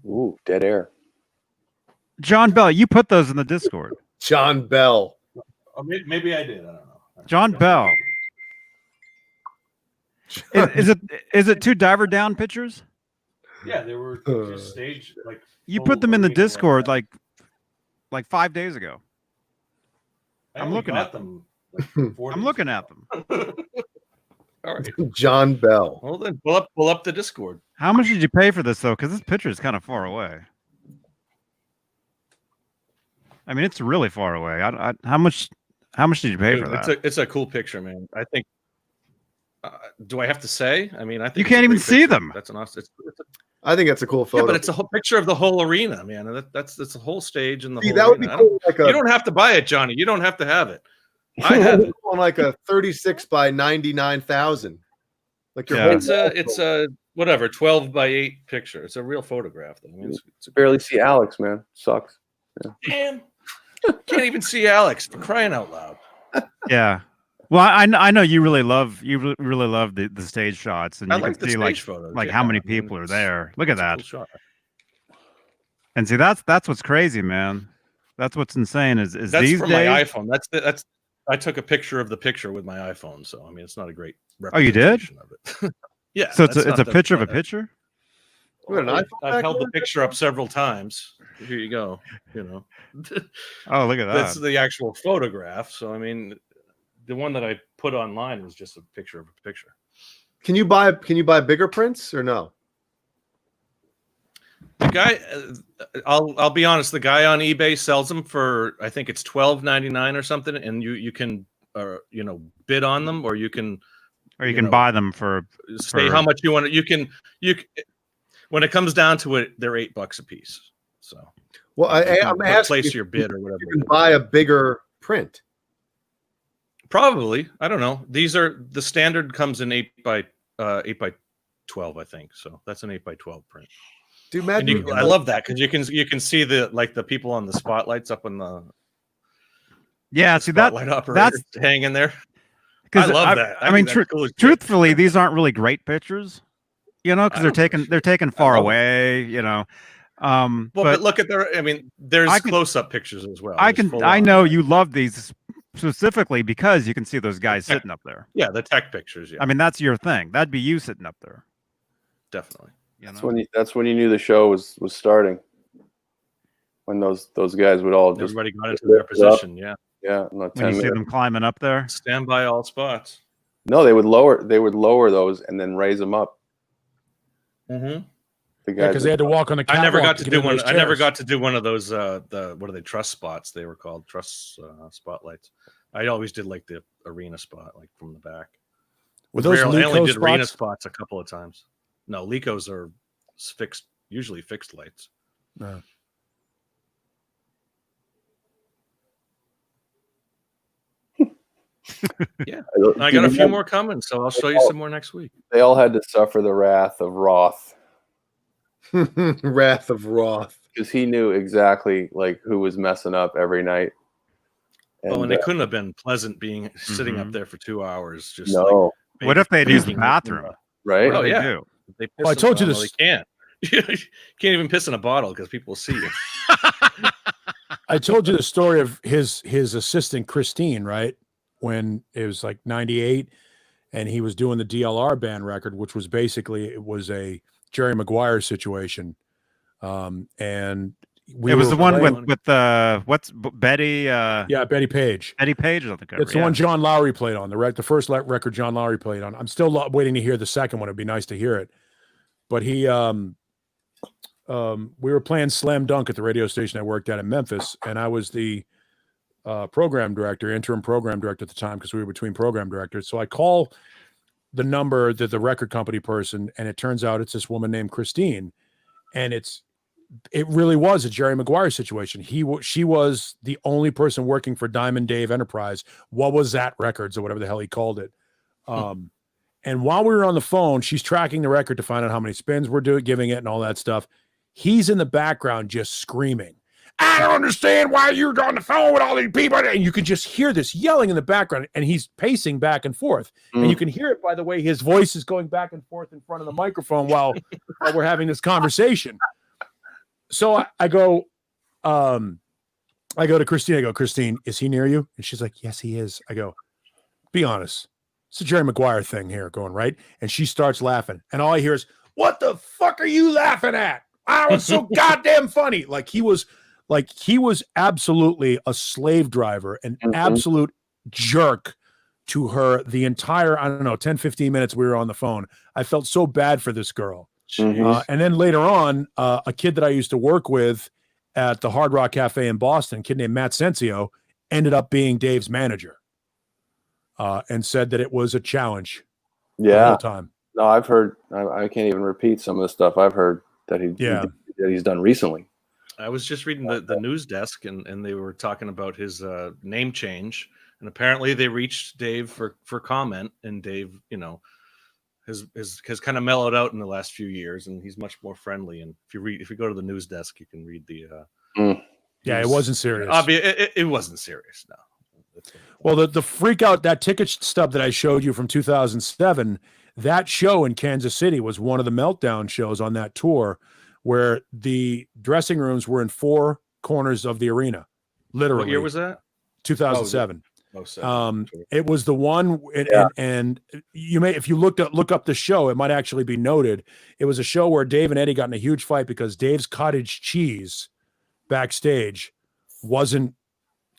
Ooh, dead air. John Bell, you put those in the Discord. John Bell. Oh, maybe I did. I don't know. John Bell. Is it two diver down pictures? Yeah, they were just staged like. You full put them in the arena Discord that. like 5 days ago. I I'm only looking got at them. Like 4 I'm days looking ago. at them. All right. John Bell. Well then, pull up the Discord. How much did you pay for this though? Because this picture is kind of far away. I mean, it's really far away. How much did you pay Dude, for that? It's a cool picture, man. I think. Do I have to say? I mean, I think You it's a can't even great see picture. them. That's an awesome. I think that's a cool photo. Yeah, but it's a whole picture of the whole arena, man. That's the whole stage and the whole that would be arena. cool. Like You don't have to buy it, Johnny. You don't have to have it. I have it. on like a 36 by 99,000. Like your Yeah. whole It's a whatever 12 by 8 picture. It's a real photograph. Though. I mean, it's Barely see Alex, man. Sucks. Damn. Can't even see Alex for crying out loud. Yeah. Well, I know you really love the stage shots, and I you like can the see stage photos. like yeah. how many I mean, people are there. Look at it's a that. cool shot. And see, that's what's crazy, man. That's what's insane. Is That's these from days? my iPhone. That's I took a picture of the picture with my iPhone, so I mean, it's not a great Oh, you did? representation of it. Yeah. So it's that's a not the- picture of a not- picture. You had an iPhone I've back held the then? picture up several times. Here you go. You know, Oh, look at that. that's the actual photograph. So I mean, the one that I put online was just a picture of a picture. Can you buy bigger prints or no? The guy, I'll be honest. The guy on eBay sells them for I think it's $12.99 or something, and you can bid on them, or you can buy them for say how much you want. You can when it comes down to it, they're $8 a piece. So Well, I'm asking place if your bid or whatever. you can buy a bigger print. Probably, I don't know. These are the standard comes in 8 by 12, I think. So that's an 8 by 12 print. Dude, And imagine I love that because you can see the people on the spotlights up on the see that spotlight operator hanging there. I love that. I mean, think that's cool as shit. truthfully, these aren't really great pictures, because I they're don't taken taken far love it. away, Well, but look at their. I mean, there's close-up pictures as well. I know you love these specifically because you can see those guys sitting up there. Yeah, the tech pictures. Yeah, I mean, that's your thing. That'd be you sitting up there. definitely. That's when you knew the show was starting. When those guys would all just Everybody got into their position. Yeah. yeah. When you see them climbing up there. Stand by all spots. No, they would lower those and then raise them up. Mm-hmm. The guys because they had to walk on the catwalk. I never got to get do in one. those I never chairs. got to do one of those. What are they? Truss spots. They were called truss spotlights. I always did like the arena spot, like from the back. Were those I only Lico did arena spots? spots a couple of times. No, Licos are fixed, usually fixed lights. No. Yeah, I got a few more coming, so I'll show you some more next week. They all had to suffer the wrath of Roth Wrath of Roth. because he knew exactly like who was messing up every night. And it couldn't have been pleasant being sitting up there for 2 hours. Just no, like, What if they'd use the baking bathroom? right? Oh, What do yeah. they do? They piss Well, I told you well, this- They can't. You can't even piss in a bottle because people will see you. I told you the story of his assistant Christine, right? When it was like 98 and he was doing the DLR band record, which was basically, it was a Jerry Maguire situation. And It was the one with Betty? yeah, Betty Page. Betty Page, I think. It's the one John Lowry played on, the first record John Lowry played on. I'm still waiting to hear the second one. It'd be nice to hear it. But he, we were playing Slam Dunk at the radio station I worked at in Memphis, and I was the interim program director at the time because we were between program directors. So I call the number that the record company person, and it turns out it's this woman named Christine, and it really was a Jerry Maguire situation. She was the only person working for Diamond Dave Enterprise. What was that records or whatever the hell he called it. And while we were on the phone, she's tracking the record to find out how many spins we're giving it and all that stuff. He's in the background just screaming, I don't understand why you're on the phone with all these people. And you can just hear this yelling in the background, and he's pacing back and forth. And you can hear it by the way his voice is going back and forth in front of the microphone while we're having this conversation. So I go to Christine. I go, Christine, is he near you? And she's like, yes, he is. I go, be honest. It's a Jerry Maguire thing here going, right? And she starts laughing. And all I hear is, what the fuck are you laughing at? I was so goddamn funny. Like he was absolutely a slave driver, an absolute jerk to her the entire, 10, 15 minutes we were on the phone. I felt so bad for this girl. And then later on, a kid that I used to work with at the Hard Rock Cafe in Boston, a kid named Matt Sensio, ended up being Dave's manager, and said that it was a challenge the whole time. No, I've heard. I can't even repeat some of the stuff I've heard that he's done recently. I was just reading the news desk, and they were talking about his name change, and apparently they reached Dave for comment, and Dave, has kind of mellowed out in the last few years, and he's much more friendly. And if you go to the news desk, you can read the. Yeah, it wasn't serious. It wasn't serious. No. Well, the freak out, that ticket stub that I showed you from 2007, that show in Kansas City was one of the meltdown shows on that tour, where the dressing rooms were in four corners of the arena. Literally. What year was that? 2007. Sure. It was the one, and you may, if you look up the show, it might actually be noted. It was a show where Dave and Eddie got in a huge fight because Dave's cottage cheese backstage wasn't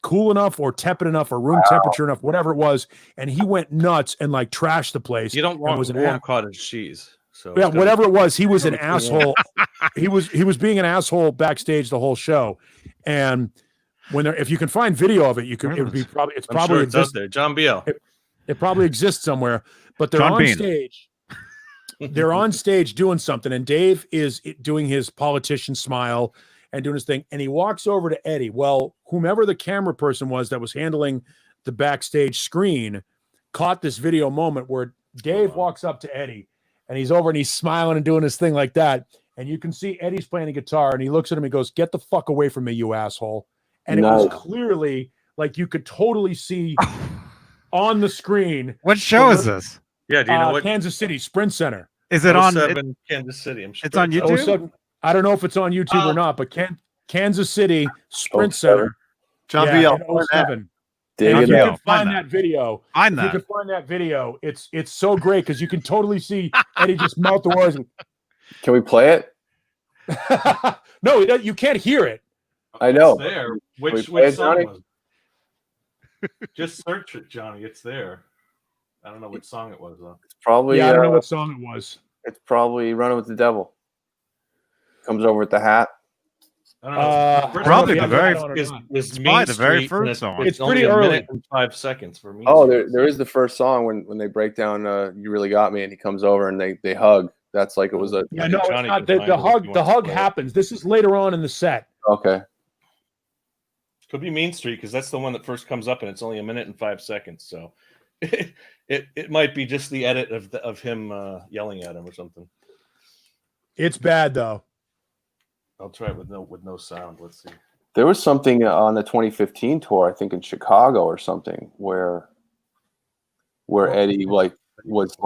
cool enough or tepid enough or room temperature enough, whatever it was, and he went nuts and like trashed the place. You don't want warm cottage cheese. So yeah, whatever it was, he was an asshole. he was being an asshole backstage the whole show. And if you can find video of it, you can. It would be probably. It's probably sure it's out there. John Beal. It probably exists somewhere. But they're on stage. They're on stage doing something, and Dave is doing his politician smile and doing his thing. And he walks over to Eddie. Well, whomever the camera person was that was handling the backstage screen caught this video moment where Dave walks up to Eddie, and he's over and he's smiling and doing his thing like that. And you can see Eddie's playing a guitar, and he looks at him and goes, "Get the fuck away from me, you asshole." And it was clearly like you could totally see on the screen. What show is this? Yeah, do you know what? Kansas City Sprint Center. Is it on Kansas City? I'm sure it's on YouTube. I don't know if it's on YouTube or not, but Kansas City Sprint Center. John Beal. 07. Dig if it you out. can find that video, you can find that video. It's so great because you can totally see Eddie just mouth the words. Can we play it? No, you can't hear it. I know. It's there. Which song was it? Just search it, Johnny. It's there. I don't know which song it was though. It's probably. I don't know what song it was. It's probably "Running with the Devil." Comes over with the hat. I don't know. Probably the very. It's probably the very first song. It's pretty early. 5 seconds for me. Oh, there is the first song when they break down "You Really Got Me" and he comes over and they hug. That's like it was a. Yeah, no, it's not. The hug happens. This is later on in the set. Okay. Could be Mean Street because that's the one that first comes up and it's only 1 minute and 5 seconds. So it might be just the edit of him yelling at him or something. It's bad though. I'll try it with no sound. Let's see. There was something on the 2015 tour, I think in Chicago or something, where Eddie was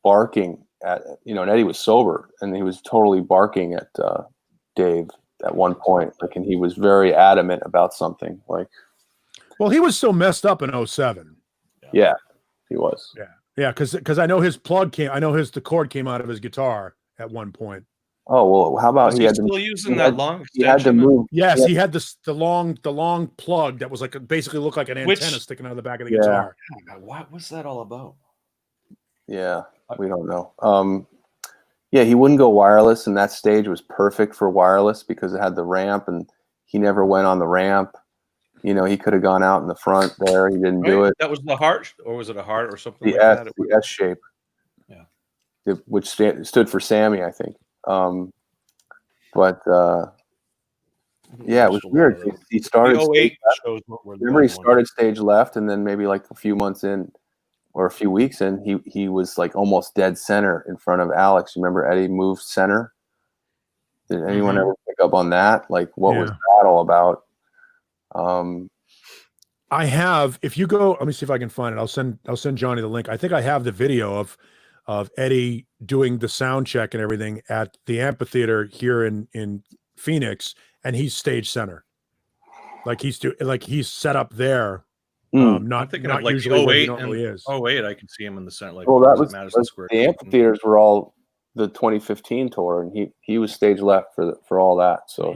barking at and Eddie was sober and he was totally barking at Dave at one point, and he was very adamant about something. Well, he was so messed up in 07. Yeah, he was. Yeah, because I know his cord came out of his guitar at one point. Oh well, how about he had still using that long extension? He had to move. Yes, he had the long plug that was basically looked like an antenna sticking out of the back of the guitar. What was that all about? Yeah, we don't know. Yeah, he wouldn't go wireless, and that stage was perfect for wireless because it had the ramp, and he never went on the ramp. He could have gone out in the front there. He didn't do it. That was the heart, or was it a heart or something the like S, that? The S shape. Yeah. Which stood for Sammy, I think. But yeah, it was weird. He started. Remember, he started stage left, and then maybe like a few months in, or a few weeks in, he was like almost dead center in front of Alex. You remember Eddie moved center? Did anyone ever pick up on that? Like, what was that all about? I have. If you go, let me see if I can find it. I'll send Johnny the link. I think I have the video of Eddie doing the sound check and everything at the amphitheater here in Phoenix, and he's stage center. Like he's set up there. Not thinking not like usually 08 where he normally is. 08, I can see him in the center. Well, that was Madison Square. The amphitheaters were all the 2015 tour, and he was stage left for all that. So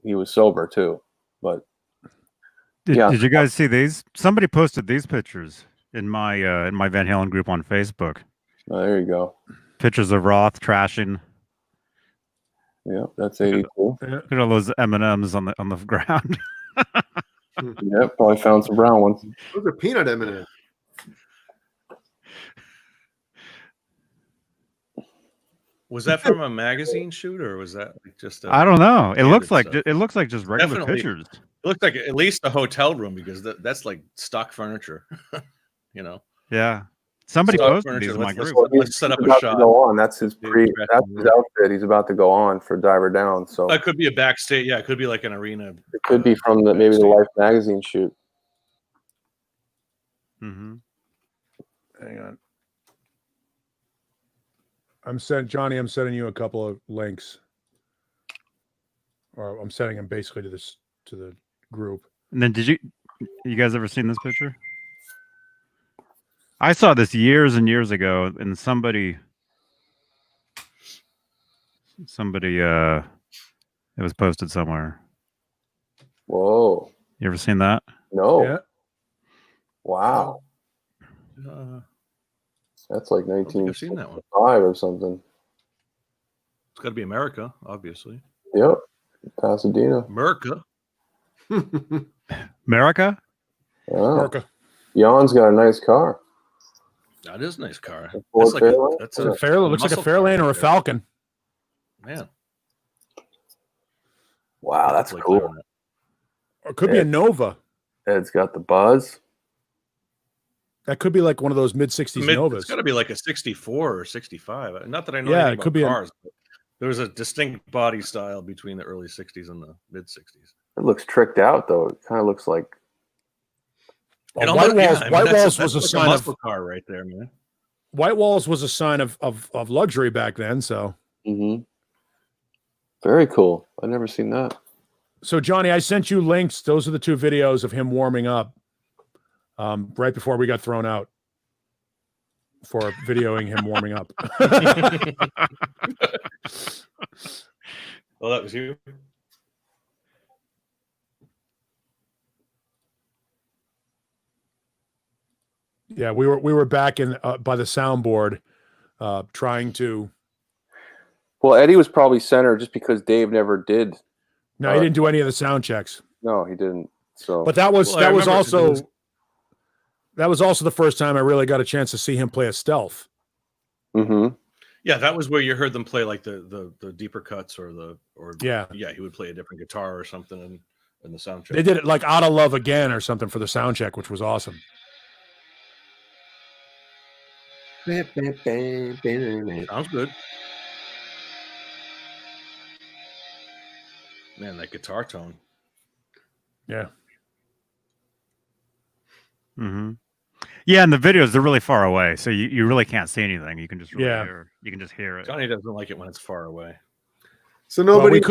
he was sober too. But did you guys see these? Somebody posted these pictures in my Van Halen group on Facebook. Oh, there you go. Pictures of Roth trashing. Yeah, that's 82. Look at all those M&Ms on the ground. Yeah, probably found some brown ones. Those are peanut M&Ms. Was that from a magazine shoot, or was that like just a? I don't know. It looks like stuff? it looks like just regular Definitely. pictures. It looked like at least a hotel room, because that's like stock furniture. You know. Yeah. Somebody Stock posted furniture. these in my Let's group. set up a about shot. to go on. That's his Big that's his outfit. He's about to go on for Diver Down. So It could be a backstage. Yeah, it could be like an arena. it could be from maybe the Life magazine shoot. Mm-hmm. Hang on. I'm sending you a couple of links. Or I'm sending them basically to the group. And then you guys ever seen this picture? I saw this years and years ago, and somebody it was posted somewhere. Whoa. You ever seen that? No. Yeah. Wow. That's like I've seen that one. 1965 or something. It's got to be America, obviously. Yep. Pasadena. America. America? Wow. America. Jan's got a nice car. That is a nice car. Ford That's like Fairlane? that's Looks like a muscle Fairlane car or a right there. Falcon. Man, Wow, that's like cool. clarinet. Or it could be a Nova. It's got the buzz. That could be like one of those mid-60s Novas. It's got to be like a 64 or 65. Not that I know Yeah, anything it could about be cars. But there was a distinct body style between the early 60s and the mid 60s. It looks tricked out though. It kind of looks like Well, White Walls was a like sign muscle of car right there, man. White Walls was a sign of luxury back then. So very cool. I've never seen that. So Johnny, I sent you links. Those are the two videos of him warming up right before we got thrown out for videoing him warming up. Oh, that was you? Yeah, we were back in by the soundboard trying to. Well, Eddie was probably center just because Dave never did. No, he didn't do any of the sound checks. No, he didn't. So, but that was also it was the first time I really got a chance to see him play a stealth. Mm-hmm. Yeah, that was where you heard them play like the deeper cuts or yeah, he would play a different guitar or something in the sound check. They did it like Out of Love Again or something for the sound check, which was awesome. Sounds good. Man, that guitar tone. Yeah. Mm-hmm. Yeah, and the videos they're really far away, so you really can't see anything. You can just hear it. Johnny doesn't like it when it's far away. So nobody we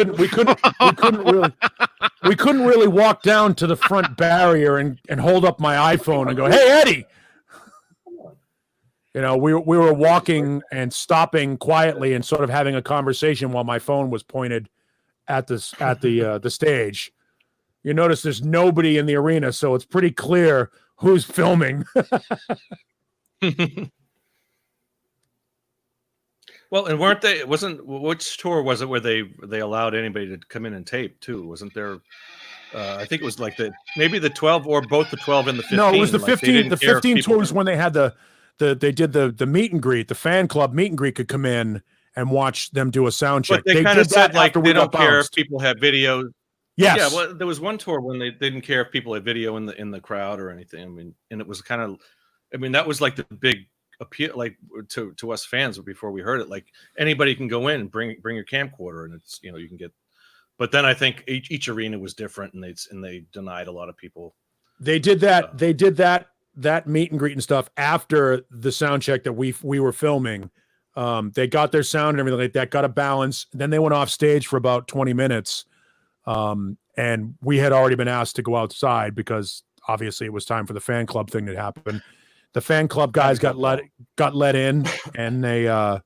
couldn't really walk down to the front barrier and hold up my iPhone and go, "Hey, Eddie." You know, we were walking and stopping quietly and sort of having a conversation while my phone was pointed at the stage. You notice there's nobody in the arena, so it's pretty clear who's filming. Well, and which tour was it where they allowed anybody to come in and tape too? Wasn't there? I think it was like maybe the 12 or both the 12 and the 15. No, it was the 15. The 15 tour was could... when they had they did the meet and greet. The fan club meet and greet could come in and watch them do a sound check. But they kind of said like they don't care bounced. if people have video. Yes. Yeah. Well, there was one tour when they didn't care if people had video in the crowd or anything. I mean, and it was kind of, that was like the big appeal, like to us fans before we heard it. Like anybody can go in and bring your camcorder, and it's you can get. But then I think each arena was different, and they denied a lot of people. They did that. They did that meet and greet and stuff after the sound check that we were filming. They got their sound and everything like that, got a balance. Then they went off stage for about 20 minutes. And we had already been asked to go outside because obviously it was time for the fan club thing that happened. The fan club guys got let in, and they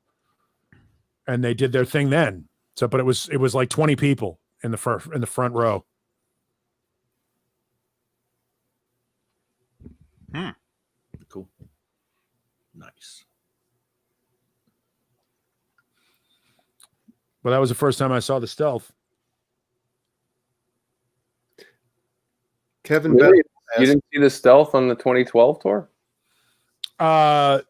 did their thing then. So, but it was like 20 people in the front row. Cool. Nice. But that was the first time I saw the Stealth. Kevin Really? Bell. You didn't see the Stealth on the 2012 tour? I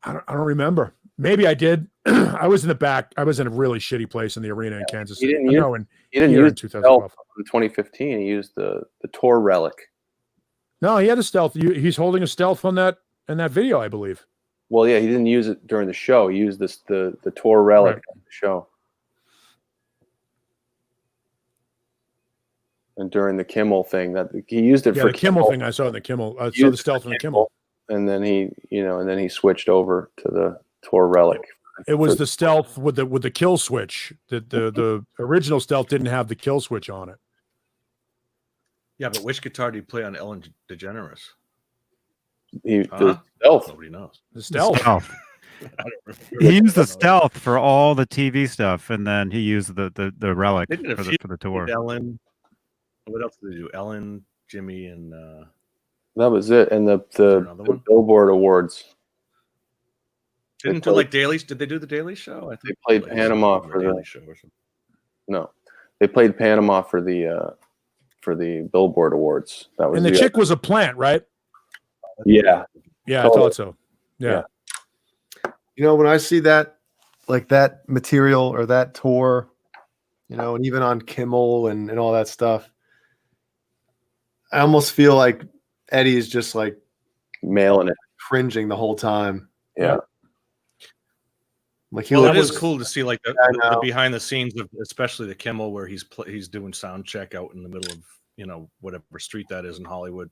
don't remember. Maybe I did. I was in the back. I was in a really shitty place in the arena in Kansas City. He didn't here use in the Stealth 2012. in 2015. He used the tour relic. No, he had a Stealth. He's holding a Stealth on that in that video, I believe. Well, yeah, he didn't use it during the show. He used the tour relic Right. on the show. And during the Kimmel thing, that he used it Yeah, for the Kimmel thing I saw in the Kimmel. I He saw the used Stealth in the Kimmel. and then he switched over to the tour relic. It was the Stealth with the kill switch. The original Stealth didn't have the kill switch on it. Yeah, but which guitar do you play on Ellen DeGeneres? The Stealth. Nobody knows. The Stealth. Stealth. I don't remember. He used the Stealth for all the TV stuff, and then he used the relic They did a for few the tour. Ellen. What else did they do? Ellen, Jimmy, and That was it. And there the another one? Billboard Awards. didn't do like Daily. Did they do the Daily Show? I think They played like Panama some for Daily the Show or something. no. They played Panama for the Billboard Awards. That was And the chick was a plant, right? Yeah. Yeah, I Totally. thought so. Yeah. You know, when I see that, like that material or that tour, you know, and even on Kimmel and all that stuff, I almost feel like Eddie is just like Mailing it. cringing the whole time. Yeah. Like he Well, it was is cool to see like the know. behind the scenes of especially the Kimmel where he's doing sound check out in the middle of whatever street that is in Hollywood.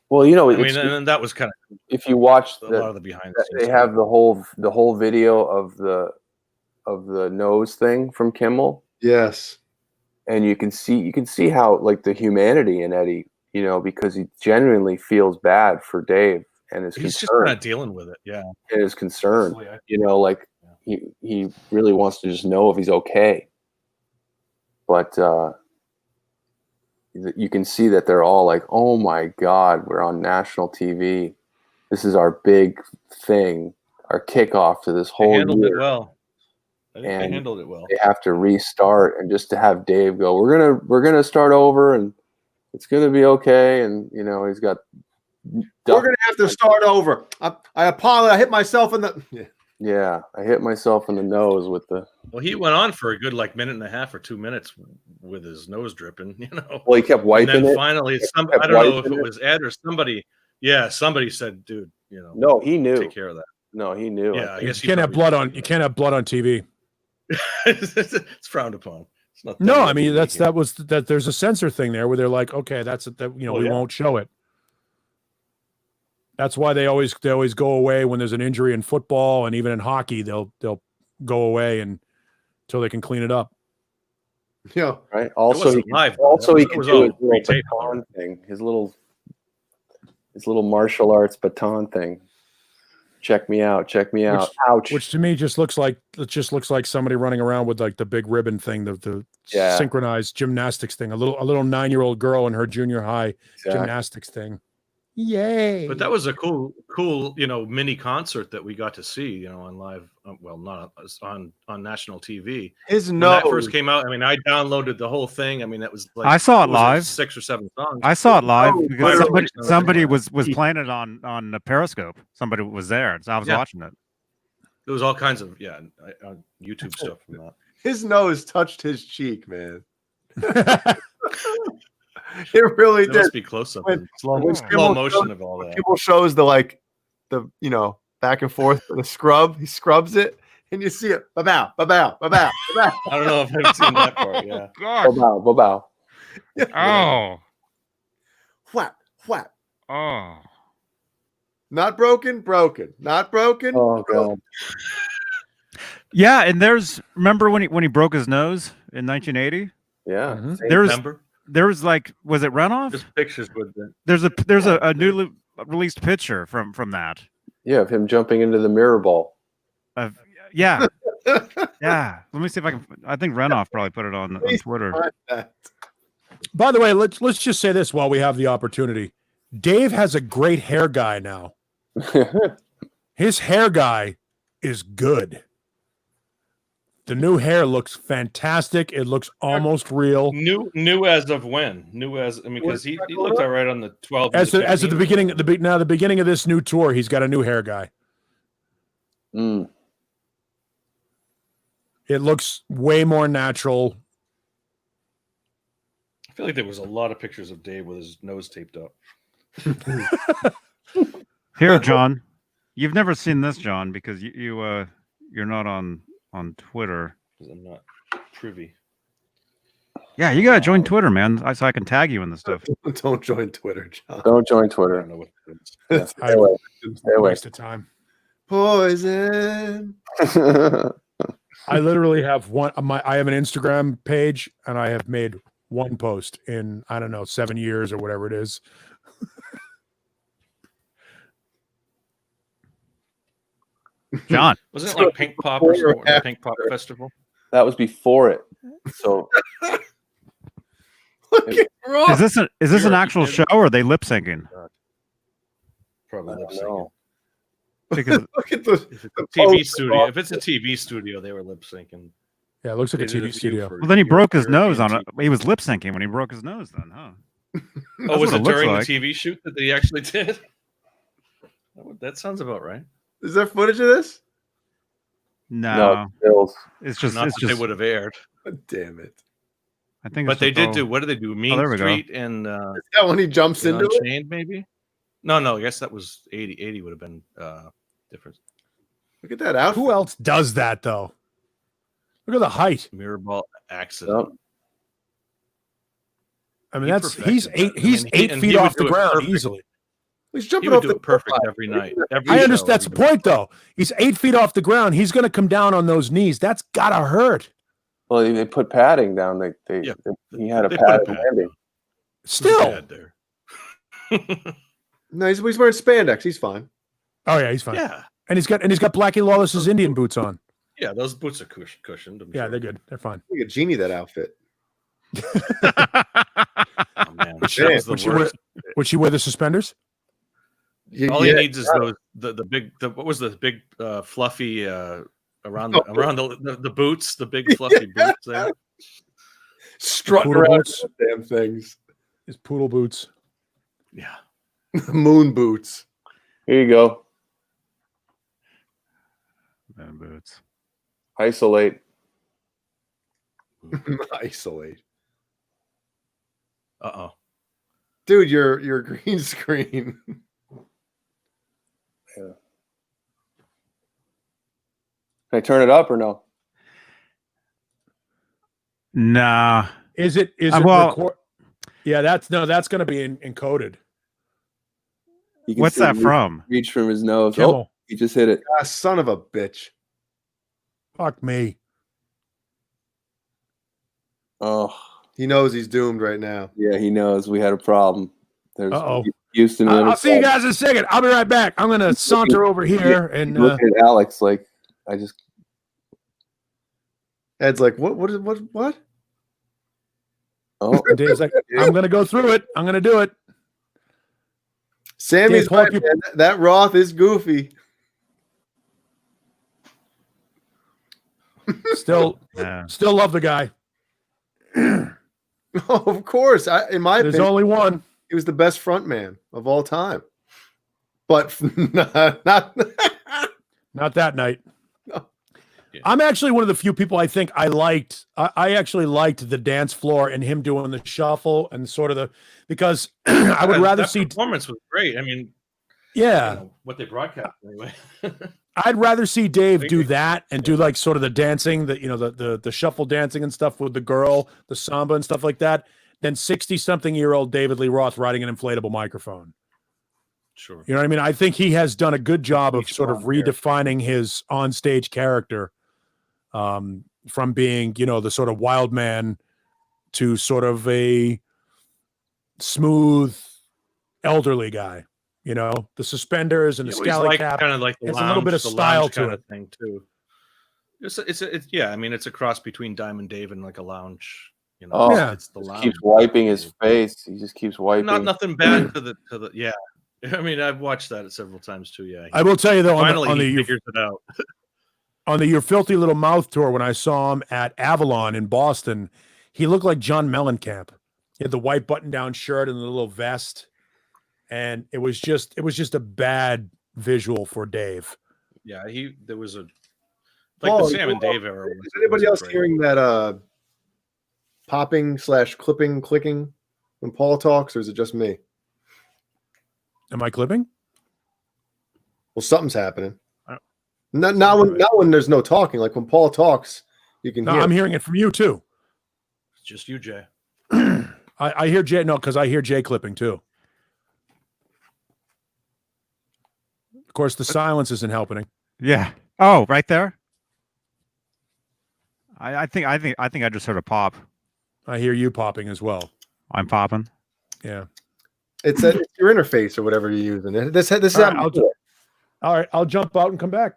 Well, I mean, and that was kind of if you watch a lot of the behind the scenes. they have the whole video of the nose thing from Kimmel, yes. and you can see how like the humanity in Eddie, because he genuinely feels bad for Dave and is he's just concerned not dealing with it. Yeah. and is concerned. Absolutely. Like he really wants to just know if he's okay. But you can see that they're all like, "Oh my God, we're on national TV. This is our big thing, our kickoff to this They whole handled year." it well. I think they And handled it well. They have to restart, and just to have Dave go, we're gonna start over, and it's gonna be okay. And he's got. We're gonna have to start over. I apologize. I hit myself in the. Yeah. Yeah, I hit myself in the nose with the. Well, he went on for a good minute and a half or 2 minutes with his nose dripping. Well, he kept wiping and then it. finally, I don't know if it was Ed or somebody. Yeah, somebody said, "Dude, No, he knew. take care of that." No, he knew. Yeah, I You guess can't have blood on. You can't have blood on TV. It's frowned upon. It's not. No, I mean that. There's a censor thing there where they're like, okay, we won't show it. That's why they always go away when there's an injury in football, and even in hockey, they'll go away until they can clean it up. Yeah. Right. Also, wasn't live, though. Also, he It could was do all his little pre-taped, baton thing. His little martial arts baton thing. Check me out. Check me out. Ouch. Which to me just looks like somebody running around with like the big ribbon thing, the synchronized gymnastics thing. A little 9-year-old girl in her junior high gymnastics thing. Yay! But that was a cool, mini concert that we got to see, on live. Well, not on national TV. His When nose that first came out, I mean, I downloaded the whole thing. I mean, that was like I saw it live. 6 or 7 songs. I saw it live because literally. somebody was playing it on the Periscope. Somebody was there, so I was watching it. There was all kinds of YouTube stuff from that. His nose touched his cheek, man. It really It did. must be close up. Slow motion of all that. People shows the back and forth the scrub. He scrubs it, and you see it. Ba-bow, ba-bow, ba-bow, ba-bow. I don't know if I've seen that part. Yeah. Bow. Oh, Whap, whap. oh. Not broken, broken. Not broken. Oh God. Yeah, and remember when he broke his nose in 1980? Yeah. Mhm. Remember? There was was it Runoff? Just pictures with the. There's a newly released picture from that. Yeah, of him jumping into the mirror ball. Yeah. Yeah. Let me see if I can. I think Renoff probably put it on Twitter. By the way, let's just say this while we have the opportunity. Dave has a great hair guy now. His hair guy is good. The new hair looks fantastic. It looks almost real. New as of when? Because he looked all right on the 12. As of the beginning, the beginning of this new tour, he's got a new hair guy. Mm. It looks way more natural. I feel like there was a lot of pictures of Dave with his nose taped up. Here, John, you've never seen this, John, because you're not on Twitter. Because I'm not privy. Yeah, you gotta join Twitter, man, so I can tag you in the stuff. Don't join Twitter, John. Don't join I Twitter. don't know what it is. Stay away. Stay away. Waste of time. Poison. I literally have I have an Instagram page, and I have made one post in, I don't know, 7 years or whatever it is. John, Wasn't it like Pink Pop or something? The Pink Pop Festival? That was before it. So is this an actual show, or are they lip syncing? Probably I lip don't syncing. know. Because Look at the If it's a TV studio, if it's a TV studio, they were lip syncing. Yeah, it looks like a They did TV few studio. for well, then he broke his nose on European it. He was lip syncing when he broke his nose. Then, huh? Oh, was what it it looks during like. the TV shoot that they actually did? That sounds about right. Is there footage of this? No, Bills. it's just Not it's that just. they would have aired, God damn it. I think, but it's they just did all- do. What did they do? Mean there we go. Street and Is that when he jumps into it? Unchained, maybe. No, I guess that was 80. 80 would have been different. Look at that outfit. Who else does that though? Look at the height. Mirrorball accident. Yep. I mean, He that's perfected he's that. eight. I He's mean, 8 and feet he would off the do it ground perfect. easily. He's He jumping would off do the it perfect cliff. every night. I understand. That's the point, though. He's 8 feet off the ground. He's going to come down on those knees. That's gotta hurt. Well, they put padding down. He had a They put a padded pad landing. Still. there. No, he's wearing spandex. He's fine. Oh yeah, he's fine. Yeah, And he's got Blackie Lawless's Indian boots on. yeah. Those boots are cushioned. I'm Yeah, sure. they're good. They're fine. Look at Genie, that outfit. Oh, man. That was the Would she wear- worst. Would she wear the suspenders? All he needs is those the big what was the big fluffy around the boots, the big fluffy boots there. strutting Poodle around boots. with damn things. His poodle boots. Yeah. Moon boots. Here you go. Man boots. Isolate. Isolate. Uh-oh. Dude, your green screen. Can I turn it up or no? Nah. Is it? well- Yeah, that's going to be encoded. You can What's see that him from? Reach from his nose. Kimmel. Oh, he just hit it. Ah, son of a bitch. Fuck me. Oh, He knows he's doomed right now. yeah, he knows we had a problem. There's Uh-oh. Houston. I'll see you guys in a second. I'll be right back. I'm going to saunter over here and Look at Alex like I just. Ed's like, what? Oh, and Dave's like, I'm going to go through it. I'm going to do it. Sammy's Dave, pull up right, your- man. That Roth is goofy. Still Yeah. love the guy. Oh, of course. In my There's opinion, only one. he was the best front man of all time. But not Not that night. No. Yeah. I'm actually one of the few people I think I liked. I actually liked the dance floor and him doing the shuffle and sort of because I would rather that see. performance was great. I mean, Yeah, you know, what they broadcast anyway. I'd rather see Dave do that and do like sort of the dancing, the shuffle dancing and stuff with the girl, the samba and stuff like that, than 60-something-year-old David Lee Roth riding an inflatable microphone. Sure. You know what I mean? I think he has done a good job of Each sort of one, yeah. redefining his onstage character, from being, the sort of wild man to sort of a smooth elderly guy. The suspenders and the scally cap. Kind of like the It's lounge, a little bit of the style lounge to kind it. of thing too. It's yeah. I mean, it's a cross between Diamond Dave and like a lounge. Oh, Yeah. It's the just lounge. keeps wiping his face. He just keeps wiping. Not nothing bad to the yeah. I mean, I've watched that several times too. Yeah. I will tell you though, Finally, on he the figures it out. on the Your Filthy Little Mouth tour, when I saw him at Avalon in Boston, he looked like John Mellencamp. He had the white button-down shirt and the little vest, and it was just a bad visual for Dave. Yeah, there was a Paul, the Sam and Dave era. Is anybody else hearing that popping / clipping clicking when Paul talks, or is it just me? Am I clipping? Well, something's happening. Not when there's no talking. Like when Paul talks, you can hear. I'm hearing it from you too. It's just you, Jay. I hear Jay. No, because I hear Jay clipping too. Of course, the silence isn't helping. Yeah. Oh, right there. I think I just heard a pop. I hear you popping as well. I'm popping. Yeah. It's your interface or whatever you're using. This is all right. I'll jump out and come back.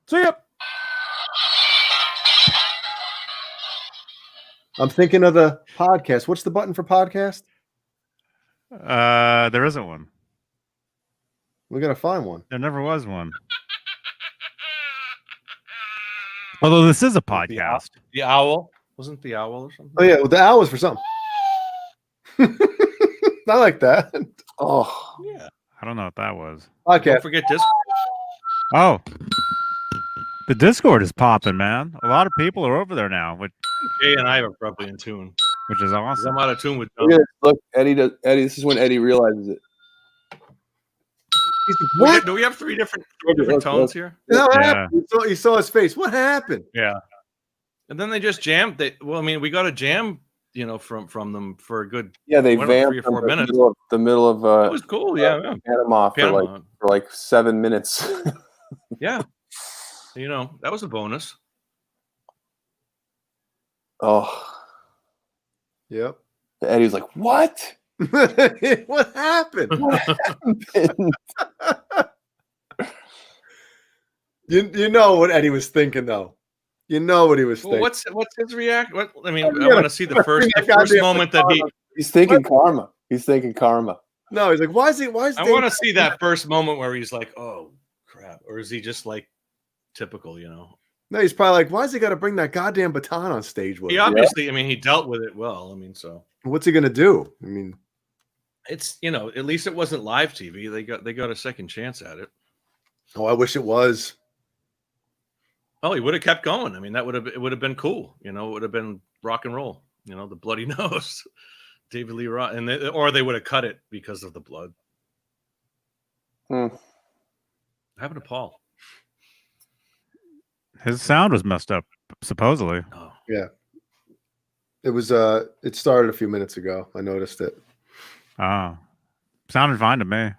See ya. I'm thinking of the podcast. What's the button for podcast? There isn't one. We gotta find one. There never was one. Although this is a podcast. The owl wasn't the owl or something. Oh yeah, well, the owl was for something. I like that. Oh, Yeah. I don't know what that was. Podcast. Don't forget this. Oh, the Discord is popping, man. A lot of people are over there now, which Jay and I are probably in tune. is awesome. I'm out of tune with look, Eddie. This is when Eddie realizes it. What? Do we have three different Look. tones here? What Yeah. happened? You saw his face. What happened? Yeah. And then they just jammed. We got a jam, from them for a good. Yeah, they whatever, vamped 3 or 4 them minutes. The middle of It was cool. Yeah. Panama for like 7 minutes. Yeah. That was a bonus. Oh, Yep. Eddie was like, "What? What happened? You know what Eddie was thinking, though. You know what he was thinking. Well, what's his reaction? I want to see the first moment that He's thinking karma. He's thinking karma." No, he's like, why is I want to see that first moment where he's like, "Oh crap," or is he just like typical? No, he's probably like, why is he got to bring that goddamn baton on stage with He him? obviously, he dealt with it well. So What's he gonna do? it's at least it wasn't live TV. They got a second chance at it. Oh, I wish it was. Oh, he would have kept going. It would have been cool. It would have been rock and roll. The bloody nose, David Lee Roth, or they would have cut it because of the blood. Hmm. What happened to Paul? His sound was messed up, supposedly. Oh, Yeah. It was. It started a few minutes ago. I noticed it. Oh, sounded fine to me.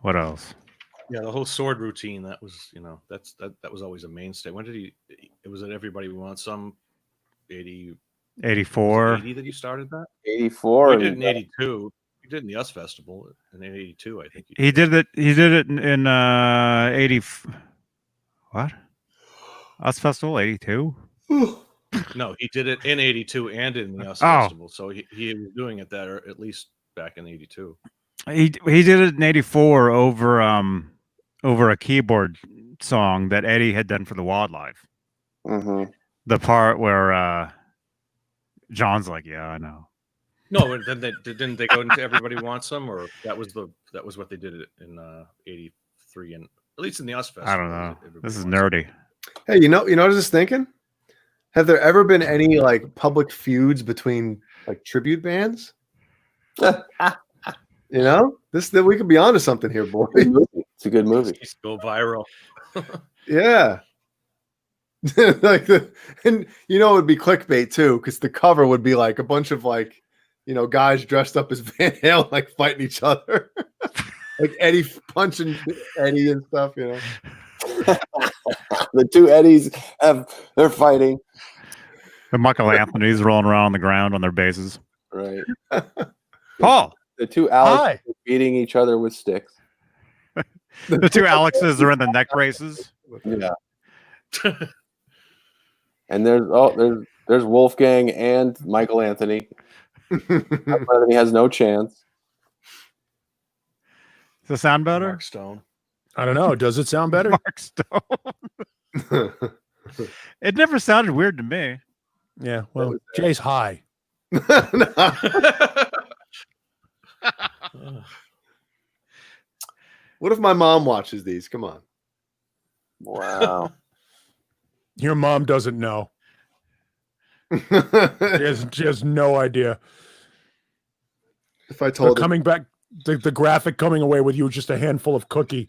What else? yeah, the whole sword routine. That was, that was always a mainstay. When did he? It was at Everybody Wants Some. 84. 80 that he started that. 84. He did in 82. He did in the US Festival in 82. I think He did it. He did it in 80. What? Us Festival 82. No, he did it in 82 and in the US Oh. Festival. So he was doing it that, or at least back in 82. He did it in 84 over a keyboard song that Eddie had done for the Wildlife. Mm-hmm. The part where John's like, "Yeah, I know." No, then didn't they go into Everybody Wants Some, or that was what they did in 83, and at least in the US Festival. I don't know. Everybody This is Wants Some. nerdy. Hey, you know what I was just thinking? Have there ever been any like public feuds between like tribute bands? This we could be onto something here, boy. Good movie. It's a good movie. Just go viral. Yeah. And it would be clickbait too, because the cover would be like a bunch of guys dressed up as Van Halen, like fighting each other, like Eddie punching Eddie and stuff. The two Eddies they're fighting. The Michael Anthony's rolling around on the ground on their bases. Right. Paul, The two Alex beating each other with sticks. the two Alexes are in the neck braces. Yeah. And there's Wolfgang and Michael Anthony. Michael Anthony has no chance. Does it sound better? Mark Stone. I don't know. Does it sound better? Mark Stone. It never sounded weird to me. Yeah. Well, Jay's high. What if my mom watches these? Come on. Wow. Your mom doesn't know. She has no idea. If I told her, coming back, the graphic coming away with you with just a handful of cookie.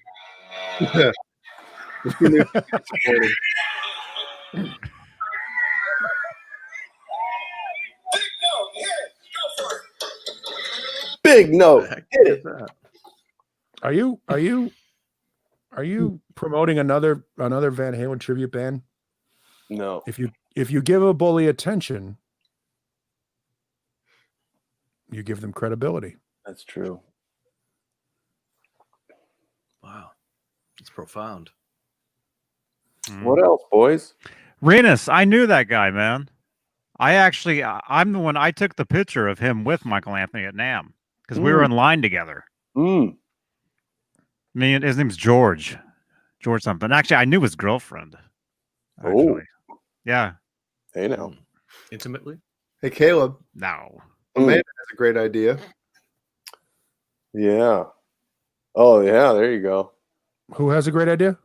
Big note. Hit it. Are you promoting another Van Halen tribute band? No. If you give a bully attention, you give them credibility. That's true. Wow. It's profound. What else, boys? Renus, I knew that guy, man. I'm the one. I took the picture of him with Michael Anthony at NAMM because we were in line together. Mm. His name's George something. Actually, I knew his girlfriend. Actually. Yeah. Hey now. Intimately? hey, Caleb, No. Amanda has a great idea. Yeah. Oh, yeah. There you go. Who has a great idea?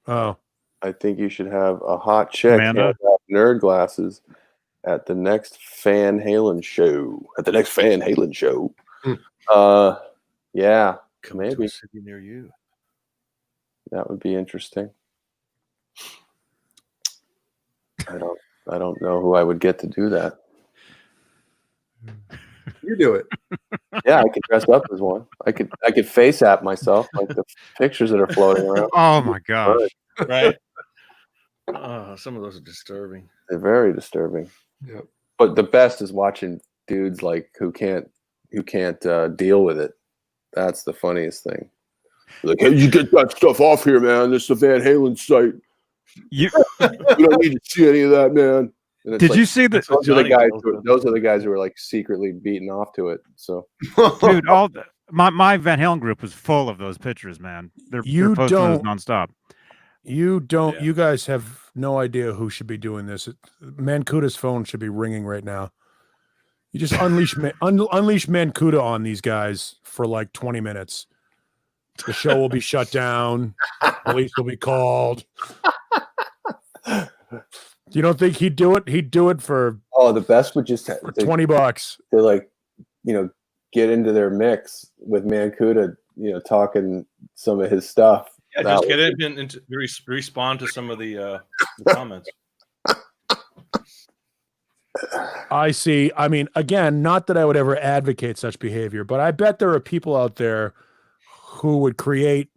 Oh, I think you should have a hot chick hand Amanda? out nerd glasses at the next Van Halen show. Yeah. Coming to Maybe. a city near you. That would be interesting. I don't know who I would get to do that. You do it. Yeah, I could dress up as one. I could face app myself like the pictures that are floating around. Oh my gosh. Right? Some of those are disturbing. They're very disturbing. Yep. But the best is watching dudes like who can't deal with it. That's the funniest thing. Like, hey, you get that stuff off here, man. This is a Van Halen site. You We don't need to see any of that, man. And it's did like, you see the those are the Johnny guys? Knoxville. Those are the guys who are like secretly beating off to it. So dude? My Van Halen group was full of those pictures, man. They're posting those nonstop. you don't. Yeah. You guys have no idea who should be doing this. Mancuda's phone should be ringing right now. You just unleash Mancuda on these guys for like 20 minutes. The show will be shut down. Police will be called. You don't think he'd do it? He'd do it for the best would just for $20. to like, get into their mix with Mancuda, talking some of his stuff. Yeah, That just get would it and respond to some of the comments. I see. I mean, again, not that I would ever advocate such behavior, but I bet there are people out there who would create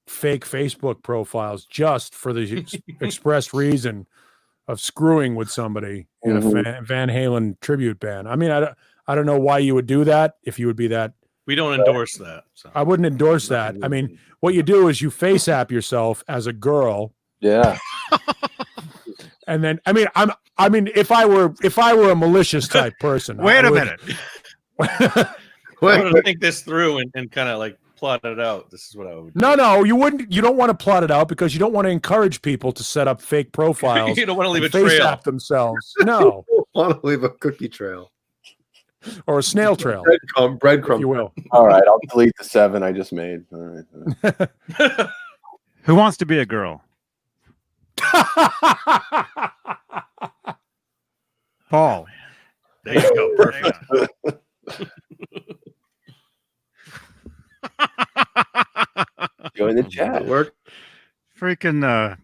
fake Facebook profiles just for the express reason of screwing with somebody in a Van Halen tribute band. I mean, I don't know why you would do that if you would be that. We don't endorse that. So. I wouldn't endorse that. I mean, what you do is you face app yourself as a girl. Yeah. And then, I mean, if I were a malicious type person, Wait a minute. I want to think this through and kind of like plot it out. This is what I would do. No, you wouldn't. You don't want to plot it out because you don't want to encourage people to set up fake profiles. You don't want to leave a face trail. app themselves. No, I want to leave a cookie trail. or a snail trail, Breadcrumb. if you will. All right, I'll delete the 7 I just made. All right. Who wants to be a girl? Paul. There you go. Perfect. Join the chat. Work. Freaking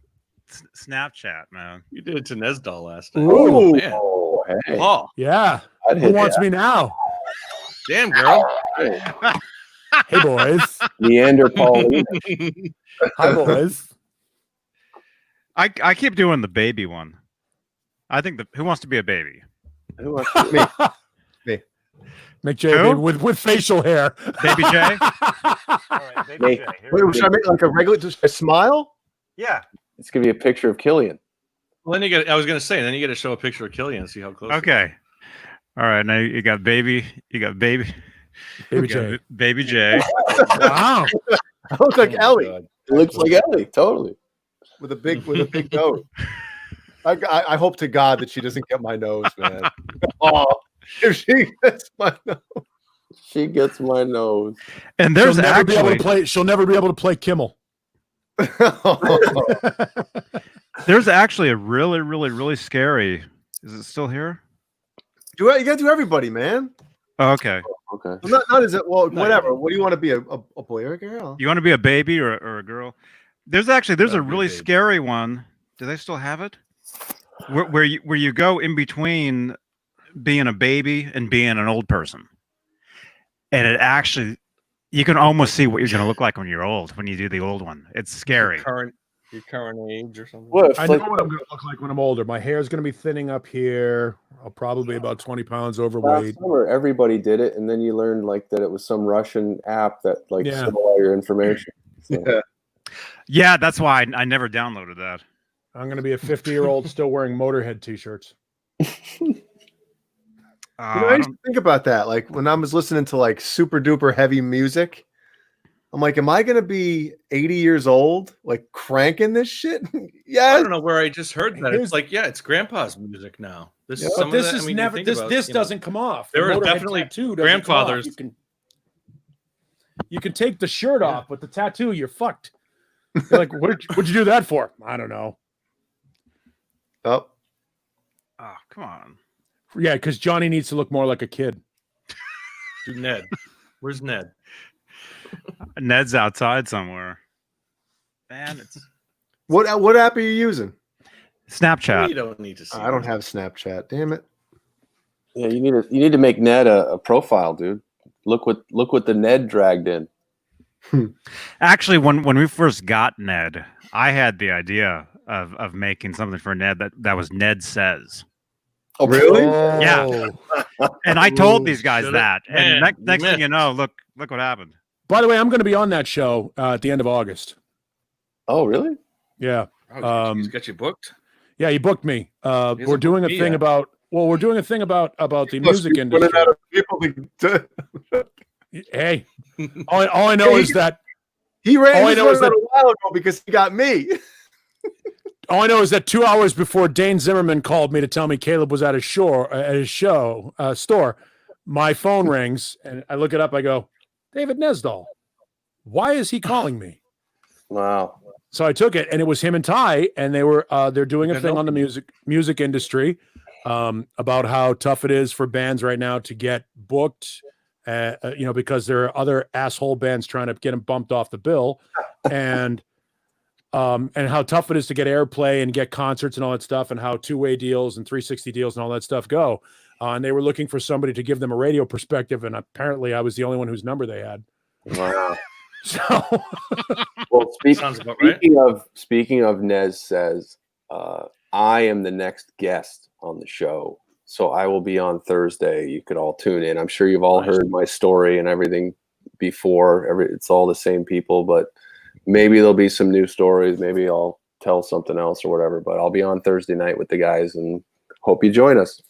Snapchat, man. You did it to Nesdal last time. Ooh. Man. Oh, hey. Paul. Yeah. I'd Who hit wants that. me now? Damn, girl. Hey, boys. Neanderthal. Hi, boys. I keep doing the baby one. I think Who Wants to Be a Baby? Who wants to- Mick J. Who? with facial hair. Baby J? Nate. Wait, should I make like a regular just a smile? Yeah. It's gonna be a picture of Killian. Well, then I was going to say, then you get to show a picture of Killian and see how close. Okay. All right. Now you got baby. You got baby. Baby you got J. Baby J. Wow. I look like Ellie. God. It looks like Ellie, totally. with a big nose. I hope to God that she doesn't get my nose, man. Oh, if she gets my nose. She gets my nose. And there's she'll never actually be able to play. She'll never be able to play Kimmel. there's actually a really, really, really scary. Is it still here? You gotta do everybody, man. Oh, okay. Okay. Well, not as it. Well, whatever. What do you want to be? A boy or a girl? You want to be a baby or a girl? There's a Gotta be a really baby. scary one. Do they still have it? Where you go in between being a baby and being an old person, and it actually you can almost see what you're going to look like when you're old when you do the old one. It's scary. Your current age or something. What if, I know like, what I'm going to look like when I'm older. My hair is going to be thinning up here. I'll probably be about 20 pounds last overweight. summer everybody did it, and then you learned like that it was some Russian app that like Yeah. stole all your information. So, Yeah. Yeah, that's why I never downloaded that. I'm going to be a 50-year-old still wearing Motorhead t-shirts. I used to think about that. Like when I was listening to like super duper heavy music, I'm like, am I gonna be 80 years old, like cranking this shit? I Yes. don't know where I just heard that. Here's- It's like, yeah, it's grandpa's music now. This is But some of this that. is I mean, you never. think This about, this you know, doesn't come off. there The are Motorhead definitely tattoo doesn't come off. grandfathers. You can take the shirt off, but the tattoo, you're fucked. You're like, what'd you do that for? I don't know. Oh, Oh, come on. Yeah, because Johnny needs to look more like a kid. Dude, Ned. Where's Ned? Ned's outside somewhere. Man, it's what app are you using? Snapchat. You don't need to see. I don't have Snapchat. Damn it. yeah, you need to make Ned a profile, dude. Look what the Ned dragged in. Actually, when we first got Ned, I had the idea of making something for Ned that was Ned Says. Oh, Really? Yeah. And I told these guys Should've- that. And Man, next you thing you know, look what happened. By the way, I'm going to be on that show at the end of August. Oh, really? Yeah. Oh, he's got you booked. Yeah, he booked me. He We're hasn't doing a booked me thing yet. about the Must music be running industry. out of people to- Hey, all I know is that He ran. All I He know is ran out that- a while ago because he got me. all I know is that 2 hours before Dane Zimmerman called me to tell me Caleb was at his store, my phone rings and I look it up. I go, David Nesdall. Why is he calling me? Wow. So I took it, and it was him and Ty, and they're doing a Good thing on the help. music industry about how tough it is for bands right now to get booked, because there are other asshole bands trying to get them bumped off the bill, and how tough it is to get airplay and get concerts and all that stuff, and how two-way deals and 360 deals and all that stuff go. And they were looking for somebody to give them a radio perspective, and apparently I was the only one whose number they had. Wow. So Well, Sounds about right. speaking of Nez Says, I am the next guest on the show, so I will be on Thursday. You could all tune in. I'm sure you've all heard my story and everything before. It's all the same people, but maybe there'll be some new stories. Maybe I'll tell something else or whatever. But I'll be on Thursday night with the guys, and hope you join us.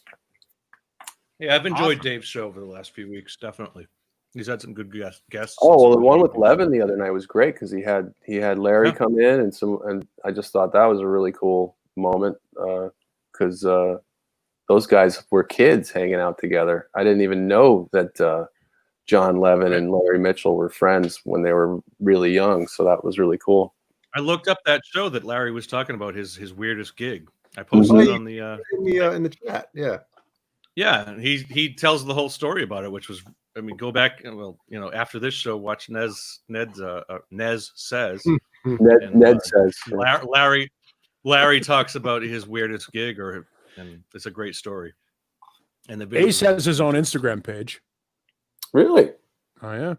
Yeah, I've enjoyed Awesome. Dave's show over the last few weeks. Definitely, he's had some good guests. Oh well, the Some one good with Levin the other night was great because he had Larry Yeah. come in and I just thought that was a really cool moment because those guys were kids hanging out together. I didn't even know that John Levin and Larry Mitchell were friends when they were really young, so that was really cool. I looked up that show that Larry was talking about, his weirdest gig. I posted it on the in the chat. Yeah. yeah. He tells the whole story about it, which was, I mean, go back and after this show, watch Nez Says. Ned, And, Ned says, Larry talks about his weirdest gig, and it's a great story. And the video Ace has his own Instagram page. really? Oh yeah.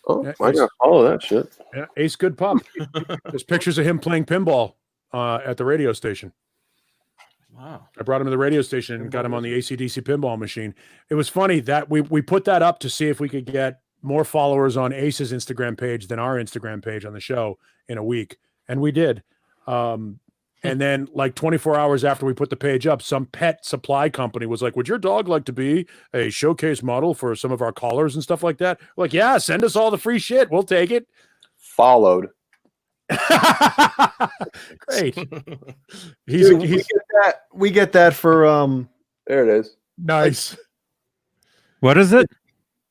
Oh, Yeah, I gotta follow that shit. Yeah, Ace Good Pup. There's pictures of him playing pinball at the radio station. wow. I brought him to the radio station and got him on the AC/DC pinball machine. It was funny that we put that up to see if we could get more followers on Ace's Instagram page than our Instagram page on the show in a week, and we did. And then, like 24 hours after we put the page up, some pet supply company was like, "Would your dog like to be a showcase model for some of our collars and stuff like that?" We're like, yeah, send us all the free shit. We'll take it. followed. Great. Dude, He's we get that for There it is. nice. What is it?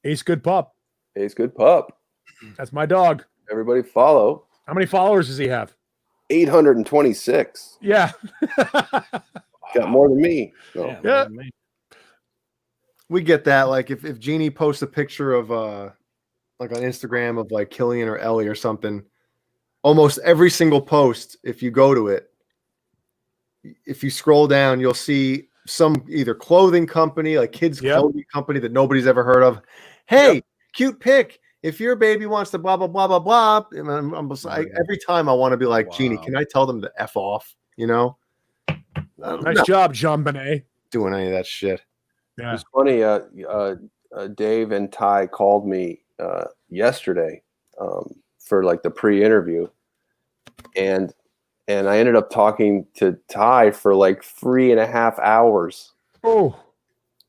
Ace good pup. Ace good pup. That's my dog. Everybody follow. How many followers does he have? 826. Yeah. Got more than me. So. Yeah. we get that. Like if Jeannie posts a picture of like on Instagram of like Killian or Ellie or something, almost every single post, if you go to it, if you scroll down, you'll see some either clothing company, like kids clothing company that nobody's ever heard of. Hey, cute pic. If your baby wants to blah blah blah blah blah, and I'm just like, every time I want to be like, Jeannie, can I tell them to F off? You know? Nice job, Jean Benet. Doing any of that shit. Yeah. It's funny. Dave and Ty called me yesterday for like the pre-interview, and I ended up talking to Ty for like 3.5 hours. Oh,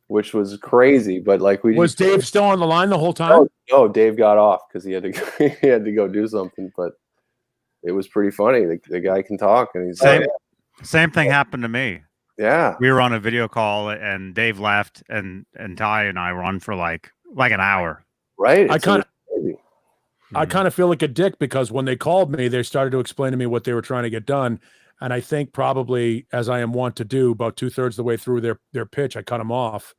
which was crazy. But like was Dave still on the line the whole time? No, Dave got off because he had to go do something. But it was pretty funny. The guy can talk, and he's same thing happened to me. Yeah, we were on a video call, and Dave left, and Ty and I were on for like an hour. Right. I kind of feel like a dick because when they called me, they started to explain to me what they were trying to get done. And I think probably, as I am wont to do, about 2/3 of the way through their pitch, I cut them off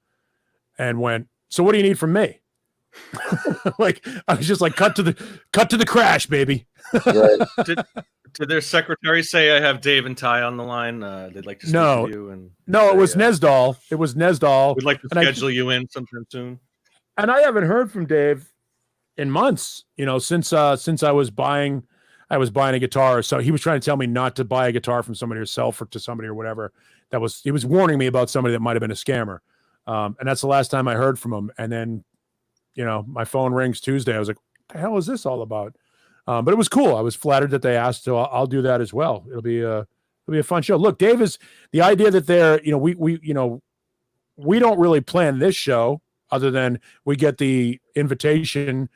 and went, "So what do you need from me?" Like I was just like, cut to the crash, baby. Right. Did their secretary say I have Dave and Ty on the line? They'd like to speak with you. And it was Nesdal. It was Nesdal. We'd like to schedule you in sometime soon. And I haven't heard from Dave in months. You know, since I was buying a guitar. So he was trying to tell me not to buy a guitar from somebody or sell to somebody or whatever. He was warning me about somebody that might have been a scammer. And that's the last time I heard from him. And then, you know, my phone rings Tuesday. I was like, what the hell is this all about? But it was cool. I was flattered that they asked, so I'll do that as well. It'll be a fun show. Look, Dave, is the idea that they're, you know, we don't really plan this show other than we get the invitation,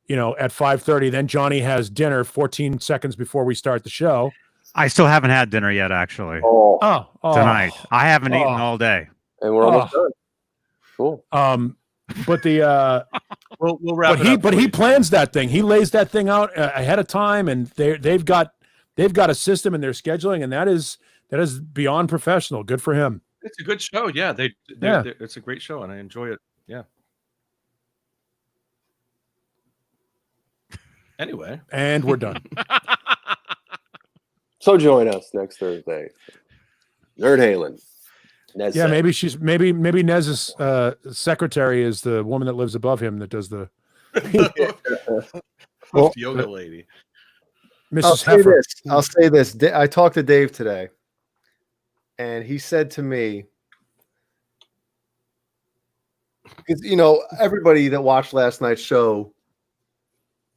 you know, at 5:30. Then Johnny has dinner 14 seconds before we start the show. I still haven't had dinner yet, actually. Tonight. I haven't eaten all day. And we're almost done. Cool. But the we'll wrap it up. But he plans that thing. He lays that thing out ahead of time, and they've got a system in their scheduling, and that is beyond professional. Good for him. It's a good show. Yeah, it's a great show, and I enjoy it. Yeah. Anyway, and we're done. So join us next Thursday. Nerd Halen. Nez yeah, said. maybe Nez's secretary is the woman that lives above him that does the yoga lady. Mrs. I'll say this. I talked to Dave today, and he said to me, because you know everybody that watched last night's show,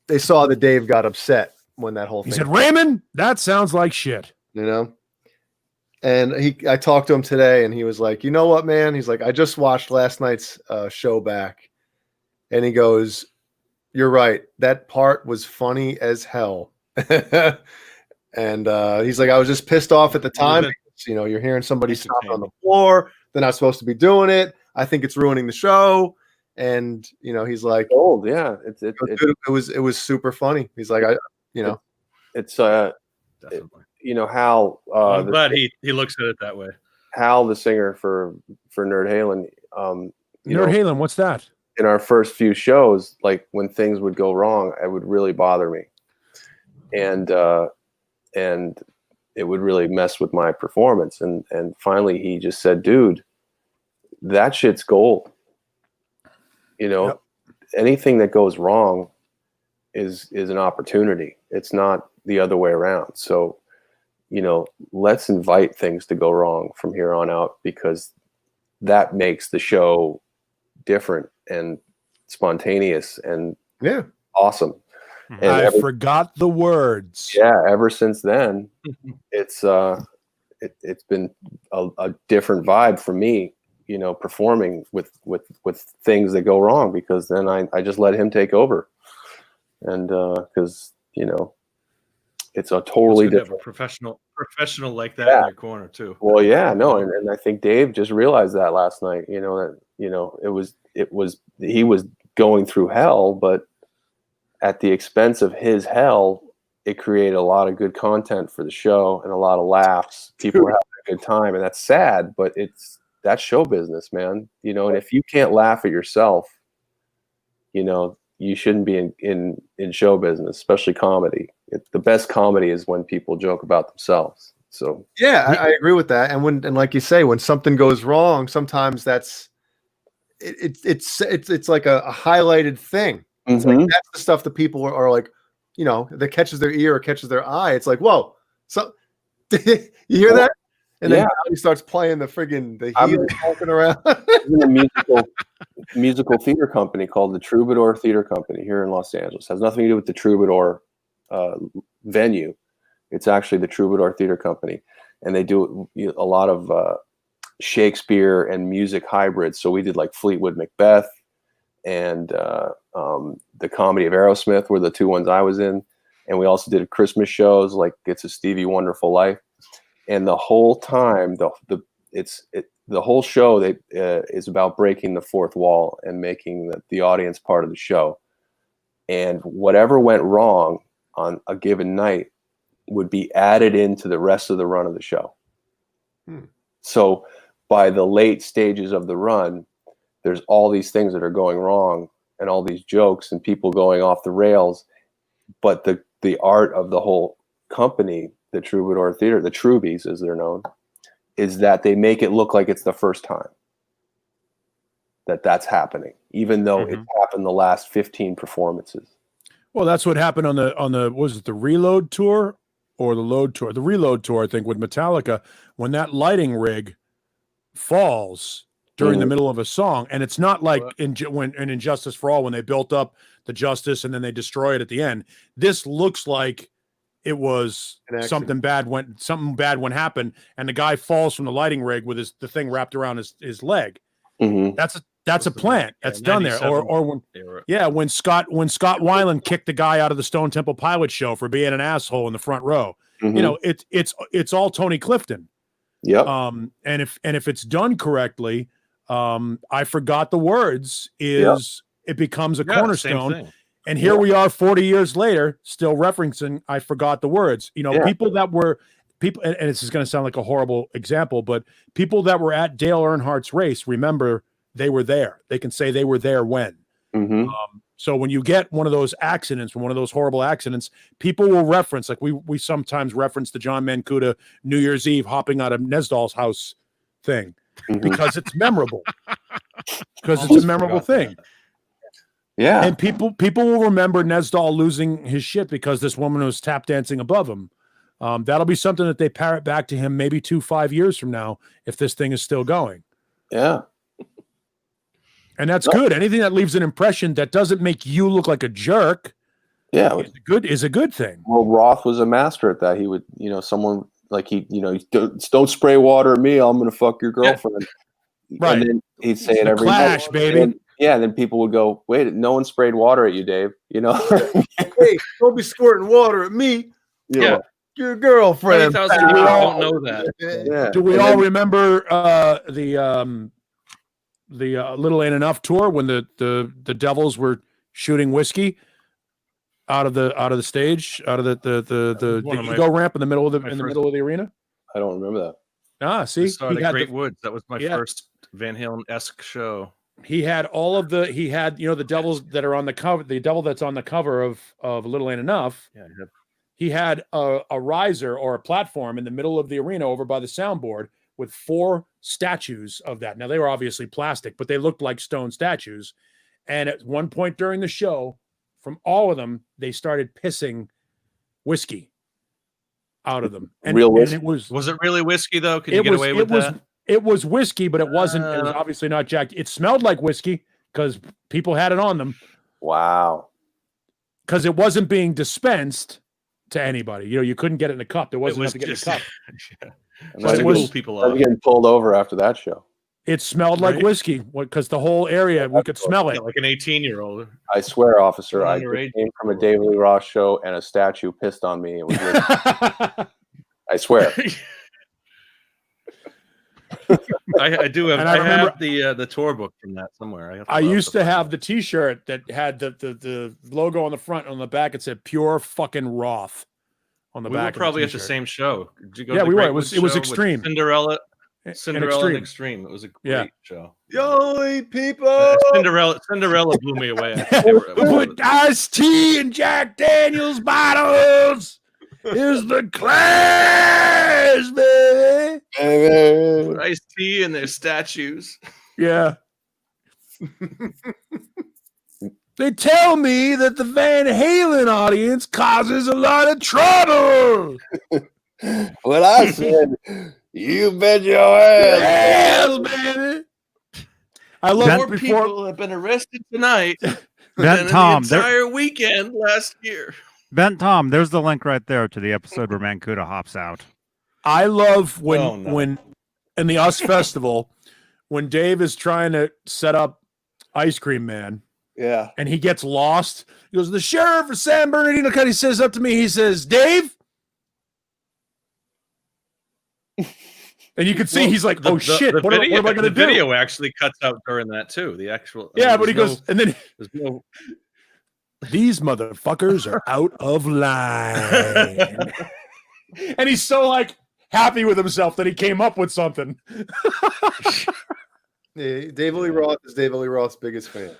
they saw that Dave got upset when that whole thing. He said, "Raymond, that sounds like shit." You know. And I talked to him today, and he was like, "You know what, man?" He's like, "I just watched last night's show back," and he goes, "You're right. That part was funny as hell." And he's like, "I was just pissed off at the time. Because, you know, you're hearing somebody stop on the floor. They're not supposed to be doing it. I think it's ruining the show." And you know, he's like, "Oh yeah, it was super funny." He's like, it's definitely." You know, Hal. I'm glad he looks at it that way. Hal, the singer for Nerd Halen. Halen, what's that? In our first few shows, like when things would go wrong, it would really bother me, and it would really mess with my performance. And finally, he just said, "Dude, that shit's gold. You know, anything that goes wrong is an opportunity. It's not the other way around. So." You know, let's invite things to go wrong from here on out because that makes the show different and spontaneous and awesome. And I forgot the words. Yeah, ever since then, it's been a different vibe for me. You know, performing with things that go wrong because then I just let him take over, and because you know, it's a totally It's good to have different. a professional like that in your corner too. Well, yeah, no, and I think Dave just realized that last night. You know that it was he was going through hell, but at the expense of his hell, it created a lot of good content for the show and a lot of laughs. People were having a good time, and that's sad, but that's show business, man. You know, and if you can't laugh at yourself, you know, you shouldn't be in show business, especially comedy. The best comedy is when people joke about themselves. So yeah, I agree with that. And like you say, when something goes wrong, sometimes it's like a highlighted thing. It's like that's the stuff that people are like, you know, that catches their ear or catches their eye. It's like, whoa, so you hear that? And then he starts playing the heel walking around. In a musical theater company called the Troubadour Theater Company here in Los Angeles. It has nothing to do with the Troubadour venue. It's actually the Troubadour Theater Company, and they do a lot of Shakespeare and music hybrids. So we did like Fleetwood Macbeth and the comedy of Aerosmith were the two ones I was in, and we also did Christmas shows like It's a Stevie Wonderful Life. And the whole time, the whole show is about breaking the fourth wall and making the audience part of the show. And whatever went wrong on a given night would be added into the rest of the run of the show. So by the late stages of the run, there's all these things that are going wrong and all these jokes and people going off the rails. But the art of the whole company, the Troubadour Theater, the Troubies as they're known, is that they make it look like it's the first time that's happening, even though it's happened the last 15 performances. Well, that's what happened on the was it the Reload tour or the Load tour? The Reload tour, I think, with Metallica, when that lighting rig falls during the middle of a song, and it's not like in Injustice for All when they built up the Justice and then they destroy it at the end. This looks like it was something bad when happened, and the guy falls from the lighting rig with the thing wrapped around his leg. That's a plant that's done there. Or when Scott Weiland kicked the guy out of the Stone Temple Pilots show for being an asshole in the front row. You know, it's all Tony Clifton. Yep. And if it's done correctly, I forgot the words it becomes a cornerstone. And here we are 40 years later, still referencing I forgot the words. You know, people, and this is going to sound like a horrible example, but people that were at Dale Earnhardt's race, remember they were there. They can say they were there when. So when you get one of those accidents, one of those horrible accidents, people will reference, like we sometimes reference the John Mancuda New Year's Eve hopping out of Nesdall's house thing because it's memorable. Because it's a memorable thing. Yeah. And people will remember Nesdall losing his shit because this woman was tap dancing above him. That'll be something that they parrot back to him maybe 5 years from now if this thing is still going. Yeah. And that's good. Anything that leaves an impression that doesn't make you look like a jerk is a good thing. Well, Roth was a master at that. He would, someone like don't spray water at me. I'm going to fuck your girlfriend. Yeah. Right. And then he'd say it every Clash, night. baby. And then people would go, wait, no one sprayed water at you, Dave. Hey, don't be squirting water at me. Yeah. Your girlfriend. 20,000 people don't know that. Yeah. Do we all remember the Little Ain't Enough tour when the Devils were shooting whiskey out of the stage, out of the ego ramp in the middle of the arena? I don't remember that. See, I saw it at Great Woods. That was my first Van Halen-esque show. He had the devils that are on the cover, the devil that's on the cover of Little Ain't Enough. Yeah, he had a riser or a platform in the middle of the arena over by the soundboard with 4 statues of that. Now they were obviously plastic, but they looked like stone statues. And at one point during the show, from all of them, they started pissing whiskey out of them. And, real whiskey? And it was it really whiskey though? Could you get away with that? It was whiskey, but it wasn't. It was obviously not Jack. It smelled like whiskey because people had it on them. Wow. Because it wasn't being dispensed to anybody. You couldn't get it in a cup. There wasn't enough to get in a cup. Just to cool people I was getting pulled over after that show. It smelled like whiskey because the whole area we could smell it. Like an 18-year-old. I swear, officer, I Underage. just came from a David Lee Roth show and a statue pissed on me. It was I swear. I do have. And I remember have the tour book from that somewhere. I used to have the T-shirt that had the logo on the front, and on the back it said "Pure fucking Roth" on the back. We were probably at the same show. Did you go yeah, to the we were. Greatwood It was show Extreme. with Cinderella and Extreme. Extreme. It was a great show. The only people. Cinderella blew me away. Put iced tea in Jack Daniels bottles. Here's the class, baby. Iced tea and their statues. Yeah. They tell me that the Van Halen audience causes a lot of trouble. Well, I said, you bet your ass. Yes, baby. I love More people have been arrested tonight than Tom, the entire weekend last year. Tom, there's the link right there to the episode where Mancuda hops out. I love when in the US Festival, when Dave is trying to set up Ice Cream Man. Yeah. And he gets lost. He goes, the sheriff of San Bernardino County says up to me, he says, Dave. And you can see he's like, oh shit, what am I going to do? The video actually cuts out during that too. The actual. But he goes, and then these motherfuckers are out of line. And he's so like happy with himself that he came up with something. Yeah, David Lee Roth is David Lee Roth's biggest fan.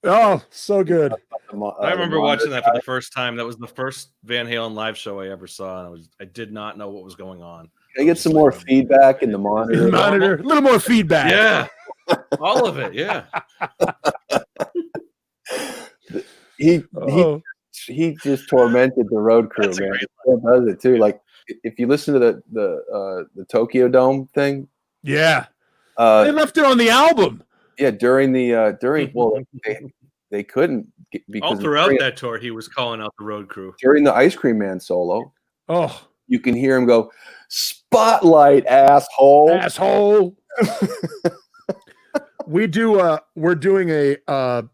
Oh, so good. I remember watching that for the first time. That was the first Van Halen live show I ever saw, and I did not know what was going on. Can I get some more feedback in the monitor? A little more feedback. Yeah, all of it. Yeah. He just tormented the road crew, man. He does it too. Like if you listen to the Tokyo Dome thing, they left it on the album. Yeah, during they couldn't because all throughout that tour he was calling out the road crew during the Ice Cream Man solo. Oh, you can hear him go, "Spotlight, asshole." We're doing a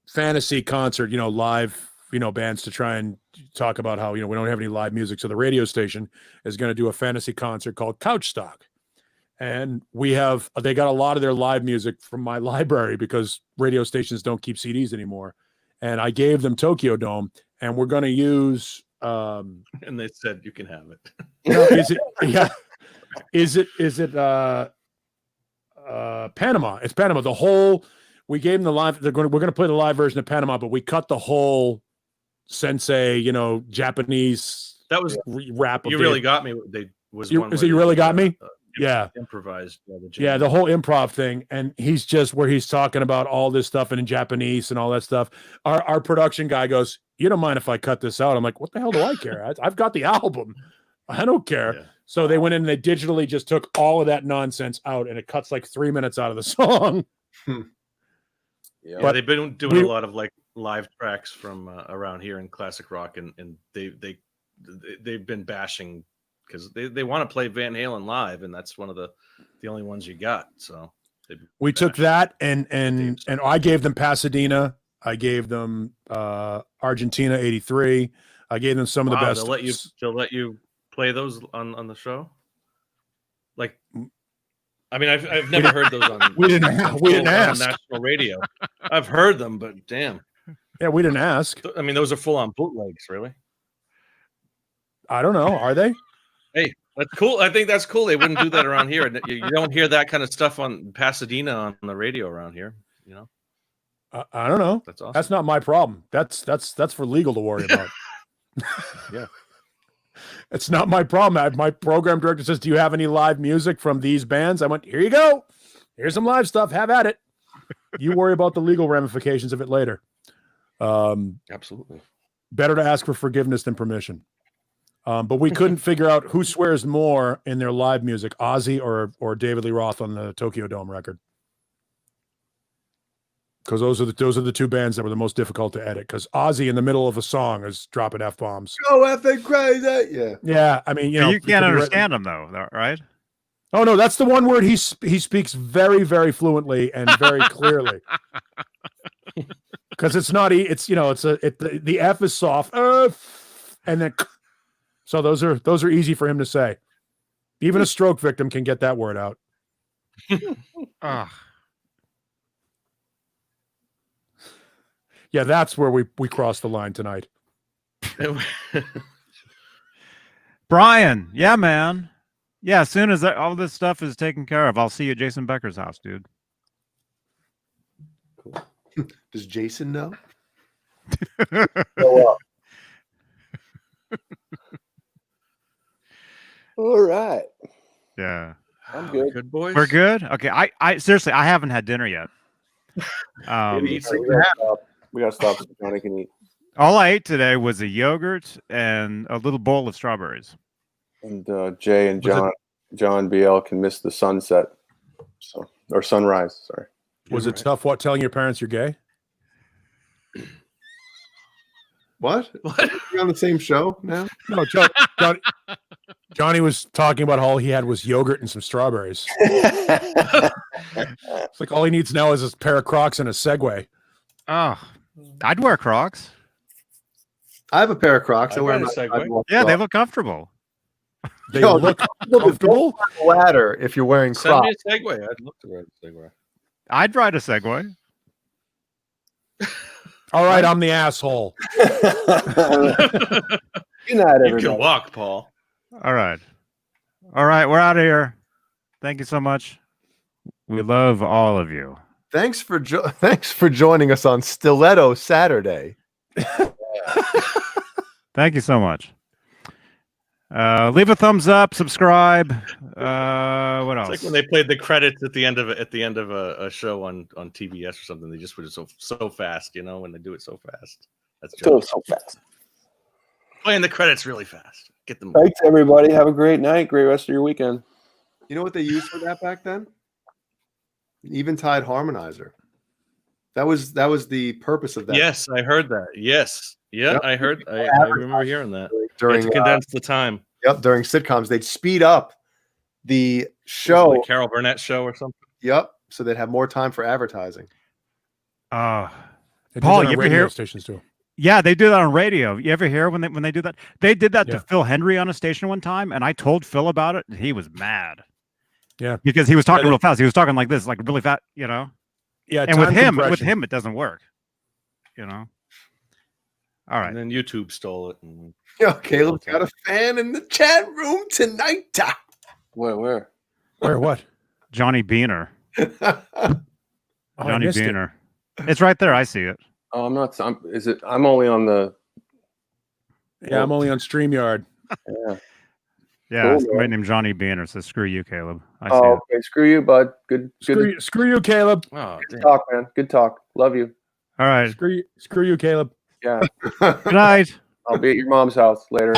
fantasy concert, live, bands to try and talk about how, we don't have any live music. So the radio station is going to do a fantasy concert called Couch Stock. And they got a lot of their live music from my library because radio stations don't keep CDs anymore. And I gave them Tokyo Dome, and we're going to use. And they said you can have it. Is it? Yeah. Is it? Panama. It's Panama. The whole. We gave them the live. We're going to play the live version of Panama, but we cut the whole Sensei, Japanese. That was rap. You really got me. You really got me. Yeah, improvised. The whole improv thing, and he's just where he's talking about all this stuff and in Japanese and all that stuff. Our production guy goes, "You don't mind if I cut this out?" I'm like, "What the hell do I care? I've got the album. I don't care." Yeah. So they went in and they digitally just took all of that nonsense out, and it cuts like 3 minutes out of the song. Yeah, but they've been doing a lot of like live tracks from around here in classic rock, and they've been bashing. Because they want to play Van Halen live, and that's one of the only ones you got. So we took that, and I gave them Pasadena. I gave them Argentina '83. I gave them some of the best. They'll let you play those on the show. Like, I mean, I've never heard those on. we didn't ask on national radio. I've heard them, but damn. Yeah, we didn't ask. I mean, those are full on bootlegs, really. I don't know. Are they? Hey, that's cool. I think that's cool. They wouldn't do that around here. You don't hear that kind of stuff on Pasadena on the radio around here. I don't know. That's awesome. That's not my problem. That's for legal to worry about. Yeah, it's not my problem. My program director says, "Do you have any live music from these bands?" I went, "Here you go. Here's some live stuff. Have at it. You worry about the legal ramifications of it later." Absolutely. Better to ask for forgiveness than permission. But we couldn't figure out who swears more in their live music, Ozzy or David Lee Roth on the Tokyo Dome record. Because those are the two bands that were the most difficult to edit. Because Ozzy in the middle of a song is dropping F-bombs. Go effing crazy! Yeah. Yeah, I mean, you can't understand them though, right? Oh no, that's the one word he speaks very, very fluently and very clearly. Because it's not it's the F is soft, and then so those are easy for him to say. Even a stroke victim can get that word out. Yeah, that's where we crossed the line tonight. Brian, yeah, man. Yeah, as soon as all this stuff is taken care of, I'll see you at Jason Becker's house, dude. Cool. Does Jason know? All right. Yeah. I'm good. Good boys. We're good? Okay. I seriously, I haven't had dinner yet. We gotta stop so Johnny can eat. All I ate today was a yogurt and a little bowl of strawberries. And Jay and John BL can miss the sunset, or sunrise. Sorry. Was it tough? What, telling your parents you're gay? What? You're on the same show now? No, Johnny was talking about all he had was yogurt and some strawberries. It's like all he needs now is a pair of Crocs and a Segway. Oh, I'd wear Crocs. I have a pair of Crocs. I wear got a Segway. Yeah, they look comfortable. They look comfortable. Ladder if you're wearing Send Crocs. me a Segway. I'd love to ride a Segway. I'd ride a Segway. All right, I'm the asshole. Good night, everybody. You can walk, Paul. All right. All right, we're out of here. Thank you so much. We love all of you. Thanks for joining us on Stiletto Saturday. Thank you so much. Leave a thumbs up, subscribe. What else? It's like when they played the credits at the end of a show on TBS or something. They just put it so fast, when they do it so fast. That's so fast. Playing the credits really fast. Get them. Thanks, everybody. Have a great night. Great rest of your weekend. You know what they used for that back then? An eventide harmonizer. That was the purpose of that. Yes, I heard that. Yes. Yeah, Yep. I heard. I remember hearing that. During to condense the time. Yep, during sitcoms, they'd speed up the show. Like Carol Burnett show or something. Yep, so they'd have more time for advertising. Paul, you ever hear stations too? Yeah, they do that on radio. You ever hear when they do that? They did that Yeah. to Phil Hendry on a station one time, and I told Phil about it, and he was mad. Yeah, because he was talking real fast. He was talking like this, like really fast, Yeah, and with him, it doesn't work. All right. And then YouTube stole it. And Yo, Caleb's got a fan in the chat room tonight. Where? What? Johnny Beaner. Johnny missed it. Beaner. It's right there. I see it. Oh, I'm not. I'm only on the. Yeah, I'm only on StreamYard. Yeah. Yeah, Cool, somebody man. named Johnny Beaner says, "Screw you, Caleb." I see Oh, it. okay. Screw you, bud. Good. Screw you, Caleb. oh, Good damn. talk, man. Good talk. Love you. All right. Screw you, Caleb. Yeah. Good night. I'll be at your mom's house later.